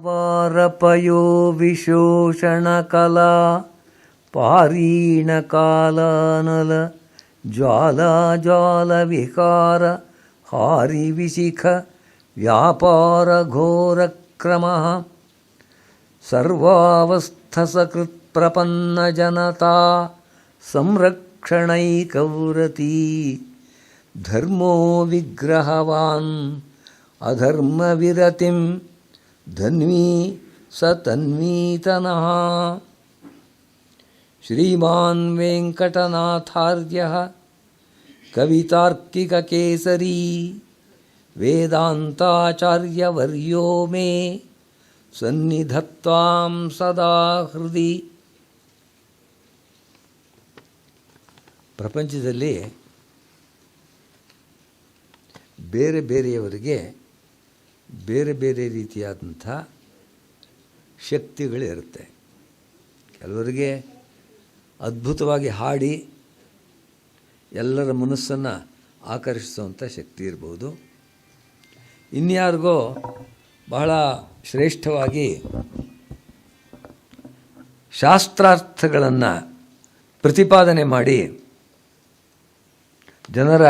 ವಾರಪಯೋ ವಿಶೋಷಣಕಲಾ ಪಾರೀಣಕಾಲಾನಲ ಜ್ವಾಲಾಜ್ವಾಲವಿಕಾರ ಹಾರಿವಿಶಿಖ ವ್ಯಾಪಾರಘೋರಕ್ರಮಃ ಸರ್ವಾವಸ್ಥಸಕೃತ್ಪ್ರಪನ್ನಜನತಾ ಸಂರಕ್ಷಣೈಕವ್ರತೀ ಧರ್ಮೋ ವಿಗ್ರಹವಾನ್ ಅಧರ್ಮವಿರತಿಂ ಧನ್ವೀ ಸ ತನ್ವೀತನಃ. ಶ್ರೀಮಾನ್ ವೆಂಕಟನಾಥಾರ್ಯಃ ಕವಿತಾರ್ಕಿಕಕೇಸರಿ ವೇದಾಂತಾಚಾರ್ಯವರ್ಯೋ ಮೇ ಸನ್ನಿಧತ್ವಾಂ ಸದಾ ಹೃದಿ. ಪ್ರಪಂಚದಲ್ಲಿ ಬೇರೆ ಬೇರೆಯವರಿಗೆ ಬೇರೆ ಬೇರೆ ರೀತಿಯಾದಂಥ ಶಕ್ತಿಗಳಿರುತ್ತೆ. ಕೆಲವರಿಗೆ ಅದ್ಭುತವಾಗಿ ಹಾಡಿ ಎಲ್ಲರ ಮನಸ್ಸನ್ನು ಆಕರ್ಷಿಸುವಂಥ ಶಕ್ತಿ ಇರ್ಬೋದು. ಇನ್ಯಾರಿಗೋ ಬಹಳ ಶ್ರೇಷ್ಠವಾಗಿ ಶಾಸ್ತ್ರಾರ್ಥಗಳನ್ನು ಪ್ರತಿಪಾದನೆ ಮಾಡಿ ಜನರ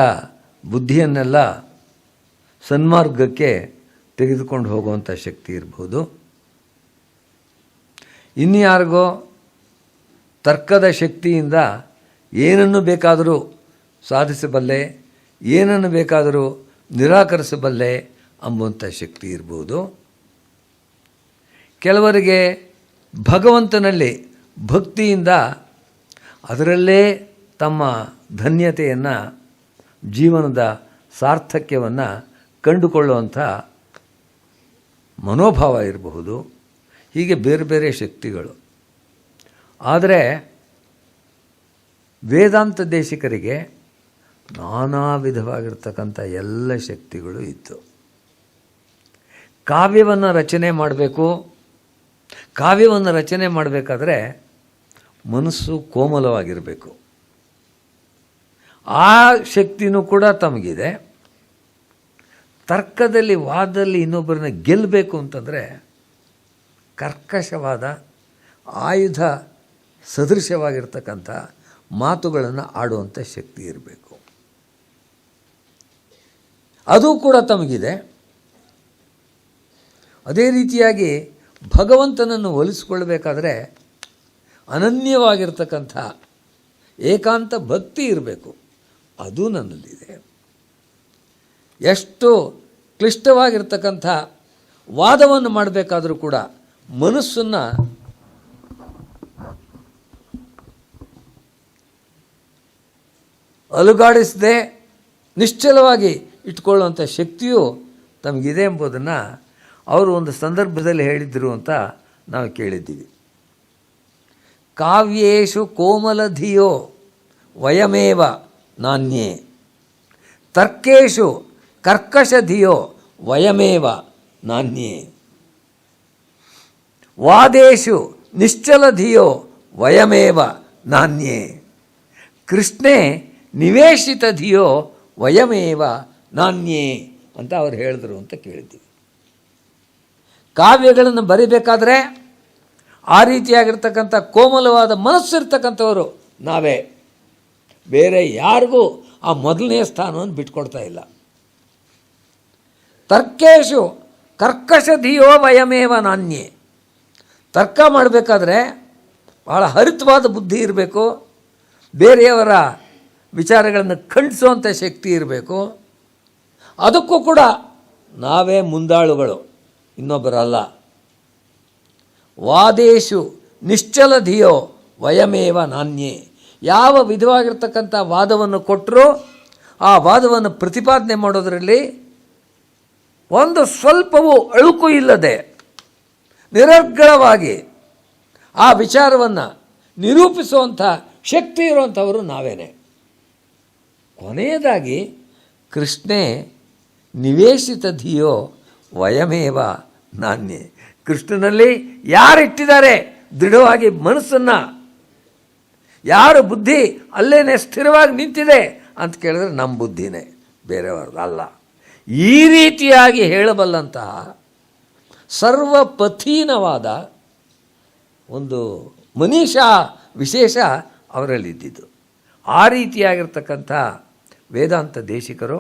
ಬುದ್ಧಿಯನ್ನೆಲ್ಲ ಸನ್ಮಾರ್ಗಕ್ಕೆ ತೆಗೆದುಕೊಂಡು ಹೋಗುವಂಥ ಶಕ್ತಿ ಇರ್ಬೋದು. ಇನ್ಯಾರಿಗೋ ತರ್ಕದ ಶಕ್ತಿಯಿಂದ ಏನನ್ನು ಬೇಕಾದರೂ ಸಾಧಿಸಬಲ್ಲೆ, ಏನನ್ನು ಬೇಕಾದರೂ ನಿರಾಕರಿಸಬಲ್ಲೆ ಅಂಬುವಂಥ ಶಕ್ತಿ ಇರ್ಬೋದು. ಕೆಲವರಿಗೆ ಭಗವಂತನಲ್ಲಿ ಭಕ್ತಿಯಿಂದ ಅದರಲ್ಲೇ ತಮ್ಮ ಧನ್ಯತೆಯನ್ನು, ಜೀವನದ ಸಾರ್ಥಕ್ಯವನ್ನು ಕಂಡುಕೊಳ್ಳುವಂಥ ಮನೋಭಾವ ಇರಬಹುದು. ಹೀಗೆ ಬೇರೆ ಬೇರೆ ಶಕ್ತಿಗಳು. ಆದರೆ ವೇದಾಂತ ದೇಶಿಕರಿಗೆ ನಾನಾ ವಿಧವಾಗಿರ್ತಕ್ಕಂಥ ಎಲ್ಲ ಶಕ್ತಿಗಳು ಇತ್ತು. ಕಾವ್ಯವನ್ನು ರಚನೆ ಮಾಡಬೇಕು. ಕಾವ್ಯವನ್ನು ರಚನೆ ಮಾಡಬೇಕಾದ್ರೆ ಮನಸ್ಸು ಕೋಮಲವಾಗಿರಬೇಕು. ಆ ಶಕ್ತಿನೂ ಕೂಡ ತಮಗಿದೆ. ತರ್ಕದಲ್ಲಿ, ವಾದದಲ್ಲಿ ಇನ್ನೊಬ್ಬರನ್ನ ಗೆಲ್ಲಬೇಕು ಅಂತಂದರೆ ಕರ್ಕಶವಾದ ಆಯುಧ ಸದೃಶವಾಗಿರ್ತಕ್ಕಂಥ ಮಾತುಗಳನ್ನು ಆಡುವಂಥ ಶಕ್ತಿ ಇರಬೇಕು. ಅದು ಕೂಡ ತಮಗಿದೆ. ಅದೇ ರೀತಿಯಾಗಿ ಭಗವಂತನನ್ನು ಒಲಿಸಿಕೊಳ್ಳಬೇಕಾದ್ರೆ ಅನನ್ಯವಾಗಿರ್ತಕ್ಕಂಥ ಏಕಾಂತ ಭಕ್ತಿ ಇರಬೇಕು. ಅದು ನನ್ನಲ್ಲಿದೆ. ಎಷ್ಟು ಕ್ಲಿಷ್ಟವಾಗಿರ್ತಕ್ಕಂಥ ವಾದವನ್ನು ಮಾಡಬೇಕಾದರೂ ಕೂಡ ಮನಸ್ಸನ್ನು ಅಲುಗಾಡಿಸದೆ ನಿಶ್ಚಲವಾಗಿ ಇಟ್ಕೊಳ್ಳುವಂಥ ಶಕ್ತಿಯು ತಮಗಿದೆ ಎಂಬುದನ್ನು ಅವರು ಒಂದು ಸಂದರ್ಭದಲ್ಲಿ ಹೇಳಿದರು ಅಂತ ನಾವು ಕೇಳಿದ್ದೀವಿ. ಕಾವ್ಯೇಷು ಕೋಮಲಧಿಯೋ ವಯಮೇವ ನಾನ್ಯೇ, ತರ್ಕೇಷು ಕರ್ಕಶಧಿಯೋ ವಯಮೇವ ನಾನ್ಯೇ, ವಾದೇಶು ನಿಶ್ಚಲಧಿಯೋ ವಯಮೇವ ನಾನ್ಯೇ, ಕೃಷ್ಣೇ ನಿವೇಶಿತಧಿಯೋ ವಯಮೇವ ನಾನ್ಯೇ ಅಂತ ಅವ್ರು ಹೇಳಿದ್ರು ಅಂತ ಕೇಳಿದ್ದೀವಿ. ಕಾವ್ಯಗಳನ್ನು ಬರಿಬೇಕಾದ್ರೆ ಆ ರೀತಿಯಾಗಿರ್ತಕ್ಕಂಥ ಕೋಮಲವಾದ ಮನಸ್ಸಿರ್ತಕ್ಕಂಥವರು ನಾವೇ. ಬೇರೆ ಯಾರಿಗೂ ಆ ಮೊದಲನೇ ಸ್ಥಾನವನ್ನು ಬಿಟ್ಕೊಡ್ತಾ ಇಲ್ಲ. ತರ್ಕೇಶು ಕರ್ಕಶಧಿಯೋ ವಯಮೇವ ನಾನ್ಯೇ, ತರ್ಕ ಮಾಡಬೇಕಾದ್ರೆ ಬಹಳ ಹರಿತವಾದ ಬುದ್ಧಿ ಇರಬೇಕು. ಬೇರೆಯವರ ವಿಚಾರಗಳನ್ನು ಖಂಡಿಸುವಂಥ ಶಕ್ತಿ ಇರಬೇಕು. ಅದಕ್ಕೂ ಕೂಡ ನಾವೇ ಮುಂದಾಳುಗಳು, ಇನ್ನೊಬ್ಬರಲ್ಲ. ವಾದೇಶು ನಿಶ್ಚಲಧಿಯೋ ವಯಮೇವ ನಾನ್ಯೇ, ಯಾವ ವಿಧವಾಗಿರ್ತಕ್ಕಂಥ ವಾದವನ್ನು ಕೊಟ್ಟರೂ ಆ ವಾದವನ್ನು ಪ್ರತಿಪಾದನೆ ಮಾಡೋದರಲ್ಲಿ ಒಂದು ಸ್ವಲ್ಪವೂ ಅಳುಕು ಇಲ್ಲದೆ ನಿರರ್ಗಳವಾಗಿ ಆ ವಿಚಾರವನ್ನು ನಿರೂಪಿಸುವಂಥ ಶಕ್ತಿ ಇರುವಂಥವರು ನಾವೇನೆ. ಕೊನೆಯದಾಗಿ ಕೃಷ್ಣೇ ನಿವೇಶಿತ ಧಿಯೋ ವಯಮೇವ ನಾನ್ಯೇ, ಕೃಷ್ಣನಲ್ಲಿ ಯಾರಿಟ್ಟಿದ್ದಾರೆ ದೃಢವಾಗಿ ಮನಸ್ಸನ್ನು, ಯಾರು ಬುದ್ಧಿ ಅಲ್ಲೇನೆ ಸ್ಥಿರವಾಗಿ ನಿಂತಿದೆ ಅಂತ ಕೇಳಿದ್ರೆ ನಮ್ಮ ಬುದ್ಧಿನೇ, ಬೇರೆಯವ್ರದ್ದು ಅಲ್ಲ. ಈ ರೀತಿಯಾಗಿ ಹೇಳಬಲ್ಲಂತಹ ಸರ್ವಪಥೀನವಾದ ಒಂದು ಮನೀಷಾ ವಿಶೇಷ ಅವರಲ್ಲಿದ್ದಿದ್ದು. ಆ ರೀತಿಯಾಗಿರ್ತಕ್ಕಂಥ ವೇದಾಂತ ದೇಶಿಕರು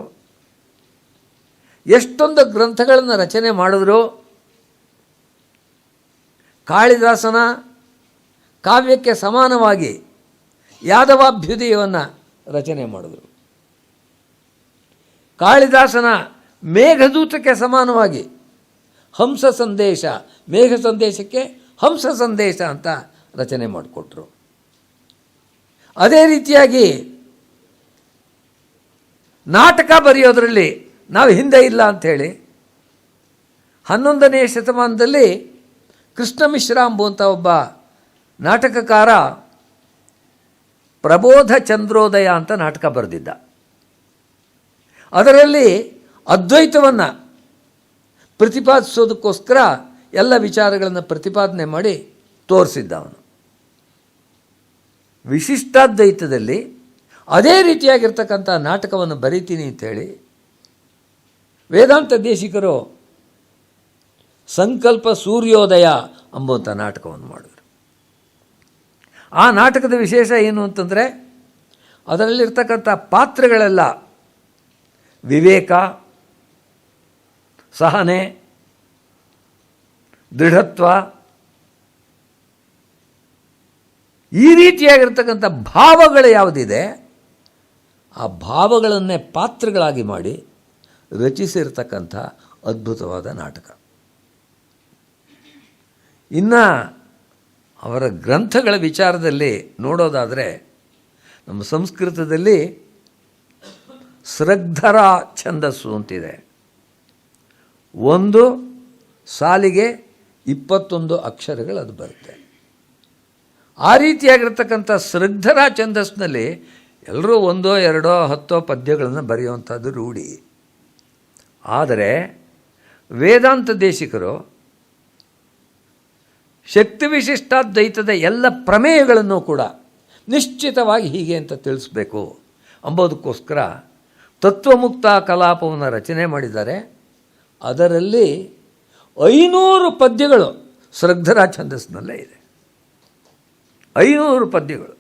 ಎಷ್ಟೊಂದು ಗ್ರಂಥಗಳನ್ನು ರಚನೆ ಮಾಡಿದ್ರು. ಕಾಳಿದಾಸನ ಕಾವ್ಯಕ್ಕೆ ಸಮಾನವಾಗಿ ಯಾದವಾಭ್ಯುದಯವನ್ನು ರಚನೆ ಮಾಡಿದರು. ಕಾಳಿದಾಸನ ಮೇಘದೂತಕ್ಕೆ ಸಮಾನವಾಗಿ ಹಂಸ ಸಂದೇಶ, ಮೇಘ ಸಂದೇಶಕ್ಕೆ ಹಂಸ ಸಂದೇಶ ಅಂತ ರಚನೆ ಮಾಡಿಕೊಟ್ರು. ಅದೇ ರೀತಿಯಾಗಿ ನಾಟಕ ಬರೆಯೋದರಲ್ಲಿ ನಾವು ಹಿಂದೆ ಇಲ್ಲ ಅಂಥೇಳಿ 11ನೇ ಶತಮಾನದಲ್ಲಿ ಕೃಷ್ಣ ಮಿಶ್ರ ಎಂಬುವಂಥ ಒಬ್ಬ ನಾಟಕಕಾರ ಪ್ರಬೋಧ ಚಂದ್ರೋದಯ ಅಂತ ನಾಟಕ ಬರೆದಿದ್ದ. ಅದರಲ್ಲಿ ಅದ್ವೈತವನ್ನು ಪ್ರತಿಪಾದಿಸೋದಕ್ಕೋಸ್ಕರ ಎಲ್ಲ ವಿಚಾರಗಳನ್ನು ಪ್ರತಿಪಾದನೆ ಮಾಡಿ ತೋರಿಸಿದ್ದ ಅವನು. ವಿಶಿಷ್ಟಾದ್ವೈತದಲ್ಲಿ ಅದೇ ರೀತಿಯಾಗಿರ್ತಕ್ಕಂಥ ನಾಟಕವನ್ನು ಬರೀತೀನಿ ಅಂಥೇಳಿ ವೇದಾಂತ ದೇಶಿಕರು ಸಂಕಲ್ಪ ಸೂರ್ಯೋದಯ ಎಂಬುವಂಥ ನಾಟಕವನ್ನು ಮಾಡಿದರು. ಆ ನಾಟಕದ ವಿಶೇಷ ಏನು ಅಂತಂದರೆ ಅದರಲ್ಲಿರ್ತಕ್ಕಂಥ ಪಾತ್ರಗಳೆಲ್ಲ ವಿವೇಕ, ಸಹನೆ, ದೃಢತ್ವ, ಈ ರೀತಿಯಾಗಿರ್ತಕ್ಕಂಥ ಭಾವಗಳು ಯಾವುದಿದೆ ಆ ಭಾವಗಳನ್ನೇ ಪಾತ್ರಗಳಾಗಿ ಮಾಡಿ ರಚಿಸಿರ್ತಕ್ಕಂಥ ಅದ್ಭುತವಾದ ನಾಟಕ. ಇನ್ನು ಅವರ ಗ್ರಂಥಗಳ ವಿಚಾರದಲ್ಲಿ ನೋಡೋದಾದರೆ ನಮ್ಮ ಸಂಸ್ಕೃತದಲ್ಲಿ ಸೃಗ್ಧರ ಛಂದಸ್ಸು ಅಂತಿದೆ. ಒಂದು ಸಾಲಿಗೆ 21 ಅಕ್ಷರಗಳು ಅದು ಬರುತ್ತೆ. ಆ ರೀತಿಯಾಗಿರ್ತಕ್ಕಂಥ ಸೃಗ್ಧರ ಛಂದಸ್ಸಿನಲ್ಲಿ ಎಲ್ಲರೂ 1, 2, 10 ಪದ್ಯಗಳನ್ನು ಬರೆಯುವಂಥದ್ದು ರೂಢಿ. ಆದರೆ ವೇದಾಂತ ದೇಶಿಕರು ಶಕ್ತಿ ವಿಶಿಷ್ಟಾದ್ವೈತದ ಎಲ್ಲ ಪ್ರಮೇಯಗಳನ್ನು ಕೂಡ ನಿಶ್ಚಿತವಾಗಿ ಹೀಗೆ ಅಂತ ತಿಳಿಸ್ಬೇಕು ಅಂಬೋದಕ್ಕೋಸ್ಕರ ತತ್ವಮುಕ್ತ ಕಲಾಪವನ್ನು ರಚನೆ ಮಾಡಿದ್ದಾರೆ. ಅದರಲ್ಲಿ 500 ಪದ್ಯಗಳು ಸೃಗ್ಧರ ಛಂದಸ್ಸಿನಲ್ಲೇ ಇದೆ. 500 ಪದ್ಯಗಳು.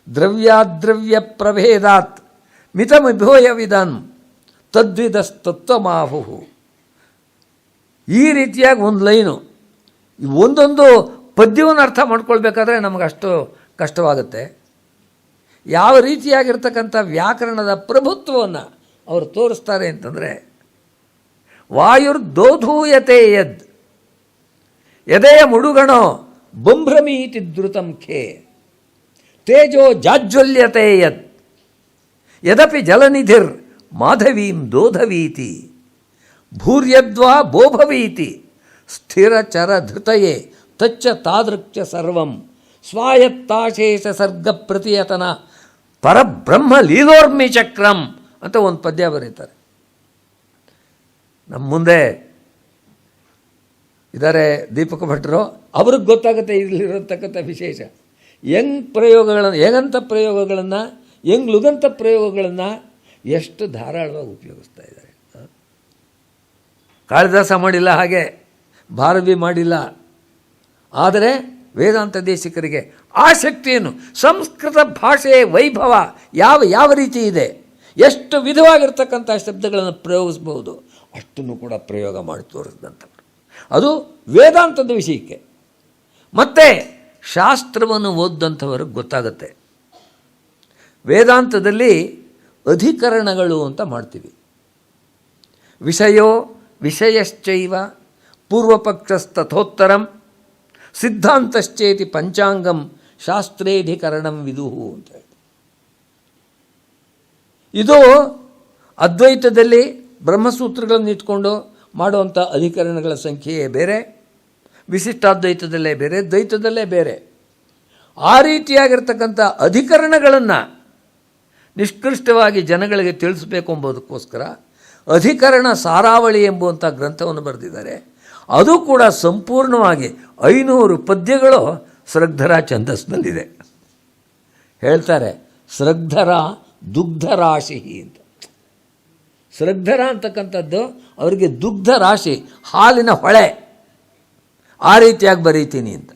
ದ್ರವ್ಯಾದ್ರವ್ಯ ಪ್ರಭೇದಾತ್ ಮಿತಮಿಭೋಯ ವಿಧಾನ್ ತದ್ವಿದಸ್ತತ್ವಮಾಹು. ಈ ರೀತಿಯಾಗಿ ಒಂದು ಲೈನು, ಒಂದೊಂದು ಪದ್ಯವನ್ನು ಅರ್ಥ ಮಾಡ್ಕೊಳ್ಬೇಕಾದ್ರೆ ನಮಗಷ್ಟು ಕಷ್ಟವಾಗುತ್ತೆ. ಯಾವ ರೀತಿಯಾಗಿರ್ತಕ್ಕಂಥ ವ್ಯಾಕರಣದ ಪ್ರಭುತ್ವವನ್ನು ಅವರು ತೋರಿಸ್ತಾರೆ ಅಂತಂದರೆ ವಾಯುರ್ದೋಧೂಯತೆ ಯದ್ ಯದೆಯ ಮುಡುಗಣೋ ಬಂಭ್ರಮೀತಿ ದ್ರುತಂ ಖೇ ತೇಜೋ ಜಾಜ್ವಲ್ಯತೆ ಯದ್ ಯದಪಿ ಜಲನಿಧಿರ್ ಮಾಧವೀಂ ದೋಧವೀತಿ ಭೂರ್ಯದ್ವಾ ಬೋಭವೀತಿ ಸ್ಥಿರಚರ ಧೃತಯೇ ತಚ್ಚ ತಾದೃಕ್ಯ ಸರ್ವಂ ಸ್ವಾಯತ್ತಾಶೇಷ ಸರ್ಗ ಪ್ರತಿಯತನ ಪರಬ್ರಹ್ಮ ಲೀಲೋರ್ಮಿ ಚಕ್ರಂ ಅಂತ ಒಂದು ಪದ್ಯ ಬರೀತಾರೆ. ನಮ್ಮ ಮುಂದೆ ಇದ್ದಾರೆ ದೀಪಕ ಭಟ್ರು, ಅವ್ರಿಗೆ ಗೊತ್ತಾಗುತ್ತೆ ಇಲ್ಲಿರತಕ್ಕಂಥ ವಿಶೇಷ. ಹೆಂಗಂಥ ಪ್ರಯೋಗಗಳನ್ನು ಹೆಂಗ್ ಲುಗಂಥ ಪ್ರಯೋಗಗಳನ್ನು ಎಷ್ಟು ಧಾರಾಳವಾಗಿ ಉಪಯೋಗಿಸ್ತಾ ಇದ್ದಾರೆ. ಕಾಳಿದಾಸ ಮಾಡಿಲ್ಲ, ಹಾಗೆ ಭಾರವಿ ಮಾಡಿಲ್ಲ. ಆದರೆ ವೇದಾಂತ ದೇಶಿಕರಿಗೆ ಆ ಶಕ್ತಿಯನ್ನು, ಸಂಸ್ಕೃತ ಭಾಷೆಯ ವೈಭವ ಯಾವ ರೀತಿ ಇದೆ, ಎಷ್ಟು ವಿಧವಾಗಿರ್ತಕ್ಕಂಥ ಶಬ್ದಗಳನ್ನು ಪ್ರಯೋಗಿಸ್ಬೋದು ಅಷ್ಟನ್ನು ಕೂಡ ಪ್ರಯೋಗ ಮಾಡಿ ತೋರಿಸಿದಂಥವ್ರು. ಅದು ವೇದಾಂತದ ವಿಷಯಕ್ಕೆ. ಮತ್ತು ಶಾಸ್ತ್ರವನ್ನು ಓದಿದಂಥವ್ರಿಗೆ ಗೊತ್ತಾಗುತ್ತೆ. ವೇದಾಂತದಲ್ಲಿ ಅಧಿಕರಣಗಳು ಅಂತ ಮಾಡ್ತೀವಿ. ವಿಷಯೋ ವಿಷಯಶ್ಚೈವ ಪೂರ್ವಪಕ್ಷಸ್ತಥೋತ್ತರಂ ಸಿದ್ಧಾಂತಶ್ಚೇತಿ ಪಂಚಾಂಗಂ ಶಾಸ್ತ್ರೇಧಿಕರಣಂ ವಿದುಹು ಅಂತ ಹೇಳಿ. ಇದು ಅದ್ವೈತದಲ್ಲಿ ಬ್ರಹ್ಮಸೂತ್ರಗಳನ್ನು ಇಟ್ಕೊಂಡು ಮಾಡುವಂಥ ಅಧಿಕರಣಗಳ ಸಂಖ್ಯೆಯೇ ಬೇರೆ, ವಿಶಿಷ್ಟಾದ್ವೈತದಲ್ಲೇ ಬೇರೆ, ದ್ವೈತದಲ್ಲೇ ಬೇರೆ. ಆ ರೀತಿಯಾಗಿರ್ತಕ್ಕಂಥ ಅಧಿಕರಣಗಳನ್ನು ನಿಷ್ಕೃಷ್ಟವಾಗಿ ಜನಗಳಿಗೆ ತಿಳಿಸಬೇಕು ಎಂಬುದಕ್ಕೋಸ್ಕರ ಅಧಿಕರಣ ಸಾರಾವಳಿ ಎಂಬುವಂಥ ಗ್ರಂಥವನ್ನು ಬರೆದಿದ್ದಾರೆ. ಅದು ಕೂಡ ಸಂಪೂರ್ಣವಾಗಿ 500 ಪದ್ಯಗಳು ಸೃಗ್ಧರ ಛಂದಸ್ಸಿನಲ್ಲಿದೆ. ಹೇಳ್ತಾರೆ ಸೃಗ್ಧರ ದುಗ್ಧರಾಶಿ ಅಂತ. ಸ್ರಗ್ಧರ ಅಂತಕ್ಕಂಥದ್ದು ಅವರಿಗೆ ದುಗ್ಧ ರಾಶಿ, ಹಾಲಿನ ಹೊಳೆ, ಆ ರೀತಿಯಾಗಿ ಬರೀತೀನಿ ಅಂತ.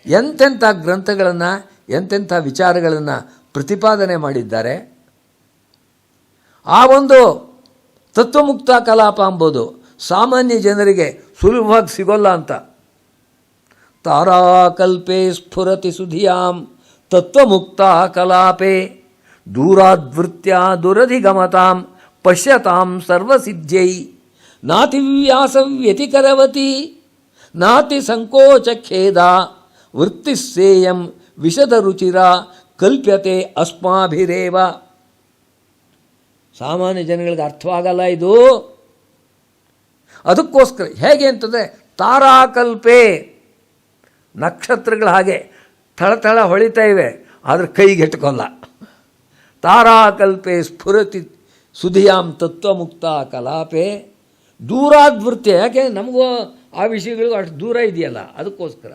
ಎಂತೆಂಥ ಗ್ರಂಥಗಳನ್ನು, ಎಂತೆಂಥ ವಿಚಾರಗಳನ್ನು ಪ್ರತಿಪಾದನೆ ಮಾಡಿದ್ದಾರೆ. ಆ ಒಂದು ತತ್ವಮುಕ್ತ ಕಲಾಪ ಎಂಬುದು ಸಾಮಾನ್ಯ ಜನರಿಗೆ ಸುಲಭವಾಗಿ ಸಿಗೋಲ್ಲ ಅಂತ. ತಾರಾಕಲ್ಪೆ ಸ್ಫುರತಿ ಸುಧಿಯಾಂ ತತ್ವಮುಕ್ತ ಕಲಾಪೆ ದೂರಾದ್ವೃತ್ಯ ದುರಧಿಗಮತಾಂ ಪಶ್ಯತಾಂ ಸರ್ವಸಿದ್ಧೈ ನಾತಿ ವ್ಯಾಸವ್ಯತಿಕರವತಿ ನಾತಿ ಸಂಕೋಚ ಖೇದ ವೃತ್ತಿಸ್ಸೇಯಂ ವಿಶದ ರುಚಿರ ಕಲ್ಪ್ಯತೆ ಅಸ್ಮಾಭಿರೇವ. ಸಾಮಾನ್ಯ ಜನಗಳಿಗೆ ಅರ್ಥವಾಗಲ್ಲ ಇದು. ಅದಕ್ಕೋಸ್ಕರ ಹೇಗೆ ಅಂತಂದರೆ, ತಾರಾಕಲ್ಪೆ, ನಕ್ಷತ್ರಗಳ ಹಾಗೆ ಥಳಥಳ ಹೊಳಿತಾ ಇವೆ, ಆದರೆ ಕೈಗೆಟ್ಕೊಲ್ಲ. ತಾರಾಕಲ್ಪೆ ಸ್ಫುರತಿ ಸುಧಿಯಾಂ ತತ್ವಮುಕ್ತ ಕಲಾಪೆ ದೂರಾದ್ವೃತ್ಯ. ಯಾಕೆ ನಮಗೂ ಆ ವಿಷಯಗಳಿಗೂ ಅಷ್ಟು ದೂರ ಇದೆಯಲ್ಲ, ಅದಕ್ಕೋಸ್ಕರ.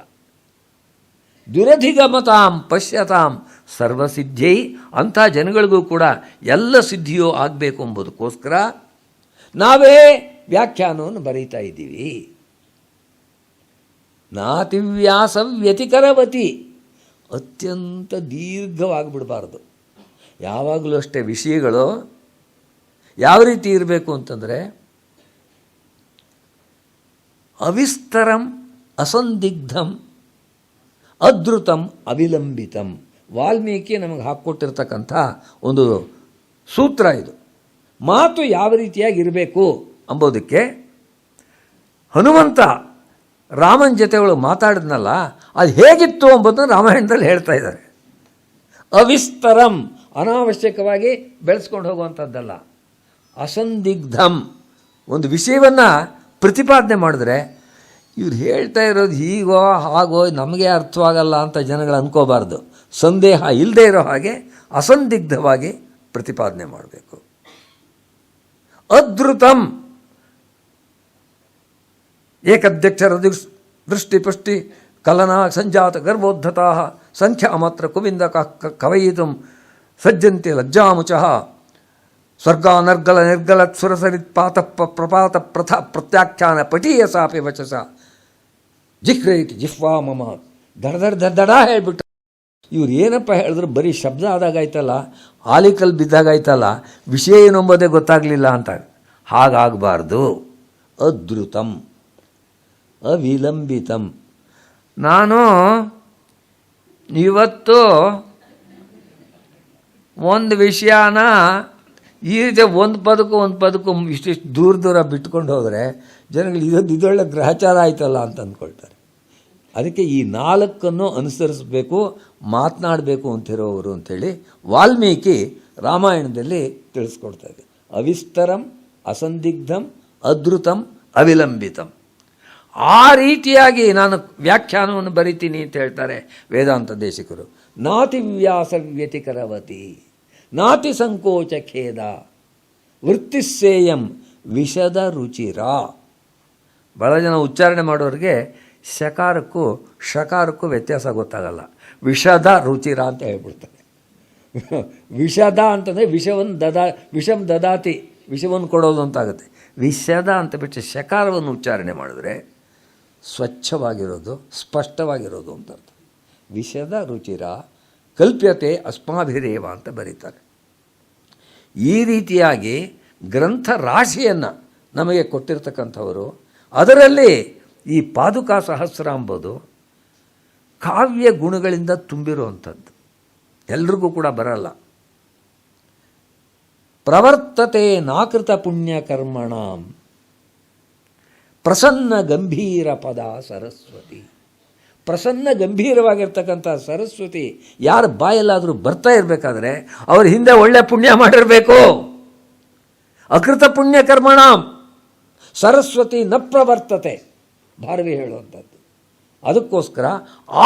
ದುರಧಿಗಮತಾಂ ಪಶ್ಯತಾಂ ಸರ್ವಸಿದ್ಧೈ, ಅಂಥ ಜನಗಳಿಗೂ ಕೂಡ ಎಲ್ಲ ಸಿದ್ಧಿಯೂ ಆಗಬೇಕು ಎಂಬುದಕ್ಕೋಸ್ಕರ ನಾವೇ ವ್ಯಾಖ್ಯಾನವನ್ನು ಬರೀತಾ ಇದ್ದೀವಿ. ನಾತಿವ್ಯಾಸ ವ್ಯತಿಕರವತಿ, ಅತ್ಯಂತ ದೀರ್ಘವಾಗಿಬಿಡಬಾರ್ದು. ಯಾವಾಗಲೂ ಅಷ್ಟೇ ವಿಷಯಗಳು ಯಾವ ರೀತಿ ಇರಬೇಕು ಅಂತಂದರೆ, ಅವಿಸ್ತರಂ ಅಸಂದಿಗ್ಧಂ ಅದ್ರುತಂ ಅವಿಲಂಬಿತಂ. ವಾಲ್ಮೀಕಿ ನಮಗೆ ಹಾಕ್ಕೊಟ್ಟಿರ್ತಕ್ಕಂಥ ಒಂದು ಸೂತ್ರ ಇದು. ಮಾತು ಯಾವ ರೀತಿಯಾಗಿ ಇರಬೇಕು ಅಂಬೋದಕ್ಕೆ ಹನುಮಂತ ರಾಮನ ಜೊತೆಗಳು ಮಾತಾಡಿದ್ನಲ್ಲ, ಅದು ಹೇಗಿತ್ತು ಎಂಬುದನ್ನು ರಾಮಾಯಣದಲ್ಲಿ ಹೇಳ್ತಾ ಇದ್ದಾರೆ. ಅವಿಸ್ತರಂ, ಅನಾವಶ್ಯಕವಾಗಿ ಬೆಳೆಸ್ಕೊಂಡು ಹೋಗುವಂಥದ್ದಲ್ಲ. ಅಸಂದಿಗ್ಧಂ, ಒಂದು ವಿಷಯವನ್ನು ಪ್ರತಿಪಾದನೆ ಮಾಡಿದ್ರೆ ಇವ್ರು ಹೇಳ್ತಾ ಇರೋದು ಹೀಗೋ ಹಾಗೋ ನಮಗೆ ಅರ್ಥವಾಗಲ್ಲ ಅಂತ ಜನಗಳು ಅನ್ಕೋಬಾರ್ದು. ಸಂದೇಹ ಇಲ್ಲದೆ ಇರೋ ಹಾಗೆ ಅಸಂದಿಗ್ಧವಾಗಿ ಪ್ರತಿಪಾದನೆ ಮಾಡಬೇಕು. ಅದ್ರುತಂ, ಏಕಧ್ಯಕ್ಷರ ದೃಷ್ಟಿಪುಷ್ಟಿ ಕಲನ ಸಂಜಾತ ಗರ್ಭೋದ್ಧತಾ ಸಂಖ್ಯಾ ಮಾತ್ರ ಕುವಿಂದ ಕವಯಿತು ಸಜ್ಜಂತೆ ಲಜ್ಜಾಮುಚಃ ಸ್ವರ್ಗಾನರ್ಗಲ ನಿರ್ಗಲ ಸುರಸರಿತ್ ಪಾತ ಪ್ರಪಾತ ಪ್ರಥ ಪ್ರತ್ಯಾಖ್ಯಾನ ಪಟೀಯ ಸಾಪಿ ವಚಸ ಜಿಹ್ರೈತಿ ಜಿಹ್ವಾ ಮಮ. ದಡ ಹೇಳ್ಬಿಟ್ಟು ಇವ್ರು ಏನಪ್ಪ ಹೇಳಿದ್ರು, ಬರೀ ಶಬ್ದ ಆದಾಗಾಯ್ತಲ್ಲ, ಆಲಿಕಲ್ ಬಿದ್ದಾಗಾಯ್ತಲ್ಲ, ವಿಷಯ ಏನು ಎಂಬುದೇ ಗೊತ್ತಾಗಲಿಲ್ಲ ಅಂತ. ಹಾಗಾಗಬಾರ್ದು. ಅದ್ರುತಂ ಅವಿಲಂಬಿತಂ. ನಾನು ಇವತ್ತು ಒಂದು ವಿಷಯನ ಈ ರೀತಿ ಒಂದು ಪದಕ್ಕೂ ಇಷ್ಟಿಷ್ಟು ದೂರ ಬಿಟ್ಕೊಂಡು ಹೋದರೆ ಜನಗಳು ಇದೊಳ್ಳೆ ಗ್ರಹಚಾರ ಆಯ್ತಲ್ಲ ಅಂತ ಅಂದ್ಕೊಳ್ತಾರೆ. ಅದಕ್ಕೆ ಈ 4 ಅನುಸರಿಸಬೇಕು, ಮಾತನಾಡಬೇಕು ಅಂತಿರೋರು ಅಂಥೇಳಿ ವಾಲ್ಮೀಕಿ ರಾಮಾಯಣದಲ್ಲಿ ತಿಳಿಸ್ಕೊಡ್ತಾ ಇದೆ. ಅವಿಸ್ತರಂ ಅಸಂದಿಗ್ಧಂ ಅದ್ರುತಂ ಅವಿಲಂಬಿತಂ. ಆ ರೀತಿಯಾಗಿ ನಾನು ವ್ಯಾಖ್ಯಾನವನ್ನು ಬರಿತೀನಿ ಅಂತ ಹೇಳ್ತಾರೆ ವೇದಾಂತ ದೇಶಿಕರು. ನಾತಿ ವ್ಯಾಸ ವ್ಯತಿಕರವತಿ ನಾತಿ ಸಂಕೋಚ ಖೇದ ವೃತ್ತಿಸ್ಸೇಯಂ ವಿಷದ ರುಚಿರ. ಭಾಳ ಜನ ಉಚ್ಚಾರಣೆ ಮಾಡೋರಿಗೆ ಶಕಾರಕ್ಕೂ ಶಕಾರಕ್ಕೂ ವ್ಯತ್ಯಾಸ ಗೊತ್ತಾಗಲ್ಲ. ವಿಷದ ರುಚಿರ ಅಂತ ಹೇಳ್ಬಿಡ್ತಾರೆ. ವಿಷದ ಅಂತಂದರೆ ವಿಷಂ ದದಾತಿ, ವಿಷವನ್ನು ಕೊಡೋದು ಅಂತಾಗುತ್ತೆ. ವಿಷದ ಅಂತ ಬಿಟ್ಟು ಶಕಾರವನ್ನು ಉಚ್ಚಾರಣೆ ಮಾಡಿದ್ರೆ ಸ್ವಚ್ಛವಾಗಿರೋದು, ಸ್ಪಷ್ಟವಾಗಿರೋದು ಅಂತ ಅರ್ಥ. ವಿಷದ ರುಚಿರ ಕಲ್ಪ್ಯತೆ ಅಸ್ಮಾಭಿರೇವ ಅಂತ ಬರೀತಾರೆ. ಈ ರೀತಿಯಾಗಿ ಗ್ರಂಥ ರಾಶಿಯನ್ನು ನಮಗೆ ಕೊಟ್ಟಿರ್ತಕ್ಕಂಥವರು, ಅದರಲ್ಲಿ ಈ ಪಾದುಕಾ ಸಹಸ್ರ ಎಂಬುದು ಕಾವ್ಯ ಗುಣಗಳಿಂದ ತುಂಬಿರುವಂಥದ್ದು. ಎಲ್ರಿಗೂ ಕೂಡ ಬರಲ್ಲ. ಪ್ರವರ್ತತೆ ನಾಕೃತ ಪುಣ್ಯ ಕರ್ಮಣ ಪ್ರಸನ್ನ ಗಂಭೀರ ಪದ ಸರಸ್ವತಿ. ಪ್ರಸನ್ನ ಗಂಭೀರವಾಗಿರ್ತಕ್ಕಂಥ ಸರಸ್ವತಿ ಯಾರ ಬಾಯಲ್ಲಾದರೂ ಬರ್ತಾ ಇರಬೇಕಾದ್ರೆ ಅವ್ರ ಹಿಂದೆ ಒಳ್ಳೆ ಪುಣ್ಯ ಮಾಡಿರಬೇಕು. ಅಕೃತ ಪುಣ್ಯ ಕರ್ಮಣ ಸರಸ್ವತಿ ನ ಪ್ರವರ್ತತೆ, ಭಾರವಿ ಹೇಳುವಂಥದ್ದು. ಅದಕ್ಕೋಸ್ಕರ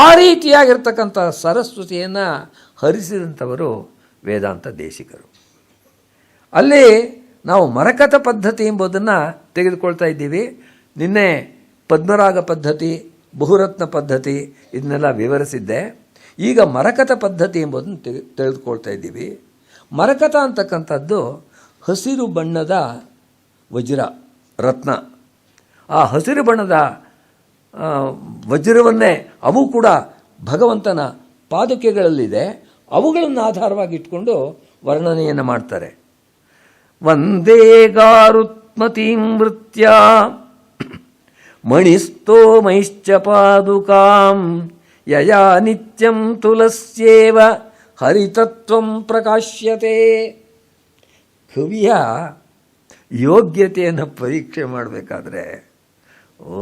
ಆ ರೀತಿಯಾಗಿರ್ತಕ್ಕಂಥ ಸರಸ್ವತಿಯನ್ನು ಹರಿಸಿದಂಥವರು ವೇದಾಂತ ದೇಶಿಕರು. ಅಲ್ಲಿ ನಾವು ಮರಕತ ಪದ್ಧತಿ ಎಂಬುದನ್ನು ತೆಗೆದುಕೊಳ್ತಾ ಇದ್ದೀವಿ. ನಿನ್ನೆ ಪದ್ಮರಾಗ ಪದ್ಧತಿ, ಬಹುರತ್ನ ಪದ್ಧತಿ ಇದನ್ನೆಲ್ಲ ವಿವರಿಸಿದ್ದೆ. ಈಗ ಮರಕತ ಪದ್ಧತಿ ಎಂಬುದನ್ನು ತೆಗೆದುಕೊಳ್ತಾ ಇದ್ದೀವಿ. ಮರಕತ ಅಂತಕ್ಕಂಥದ್ದು ಹಸಿರು ಬಣ್ಣದ ವಜ್ರ ರತ್ನ. ಆ ಹಸಿರು ಬಣ್ಣದ ವಜ್ರವನ್ನೇ ಅವು ಕೂಡ ಭಗವಂತನ ಪಾದುಕೆಗಳಲ್ಲಿದೆ. ಅವುಗಳನ್ನು ಆಧಾರವಾಗಿ ಇಟ್ಕೊಂಡು ವರ್ಣನೆಯನ್ನು ಮಾಡ್ತಾರೆ. ವಂದೇ ಗಾರುತ್ಮತೀಂ ವೃತ್ಯ ಮಣಿಸ್ತೋಮೈಶ್ಚ ಪಾದುಕಾಂ ಯಯಾ ನಿತ್ಯಂ ತುಲಸ್ಯೇವ ಹರಿತತ್ವಂ ಪ್ರಕಾಶ್ಯತೆ. ಕವಿಯ ಯೋಗ್ಯತೆಯನ್ನು ಪರೀಕ್ಷೆ ಮಾಡಬೇಕಾದ್ರೆ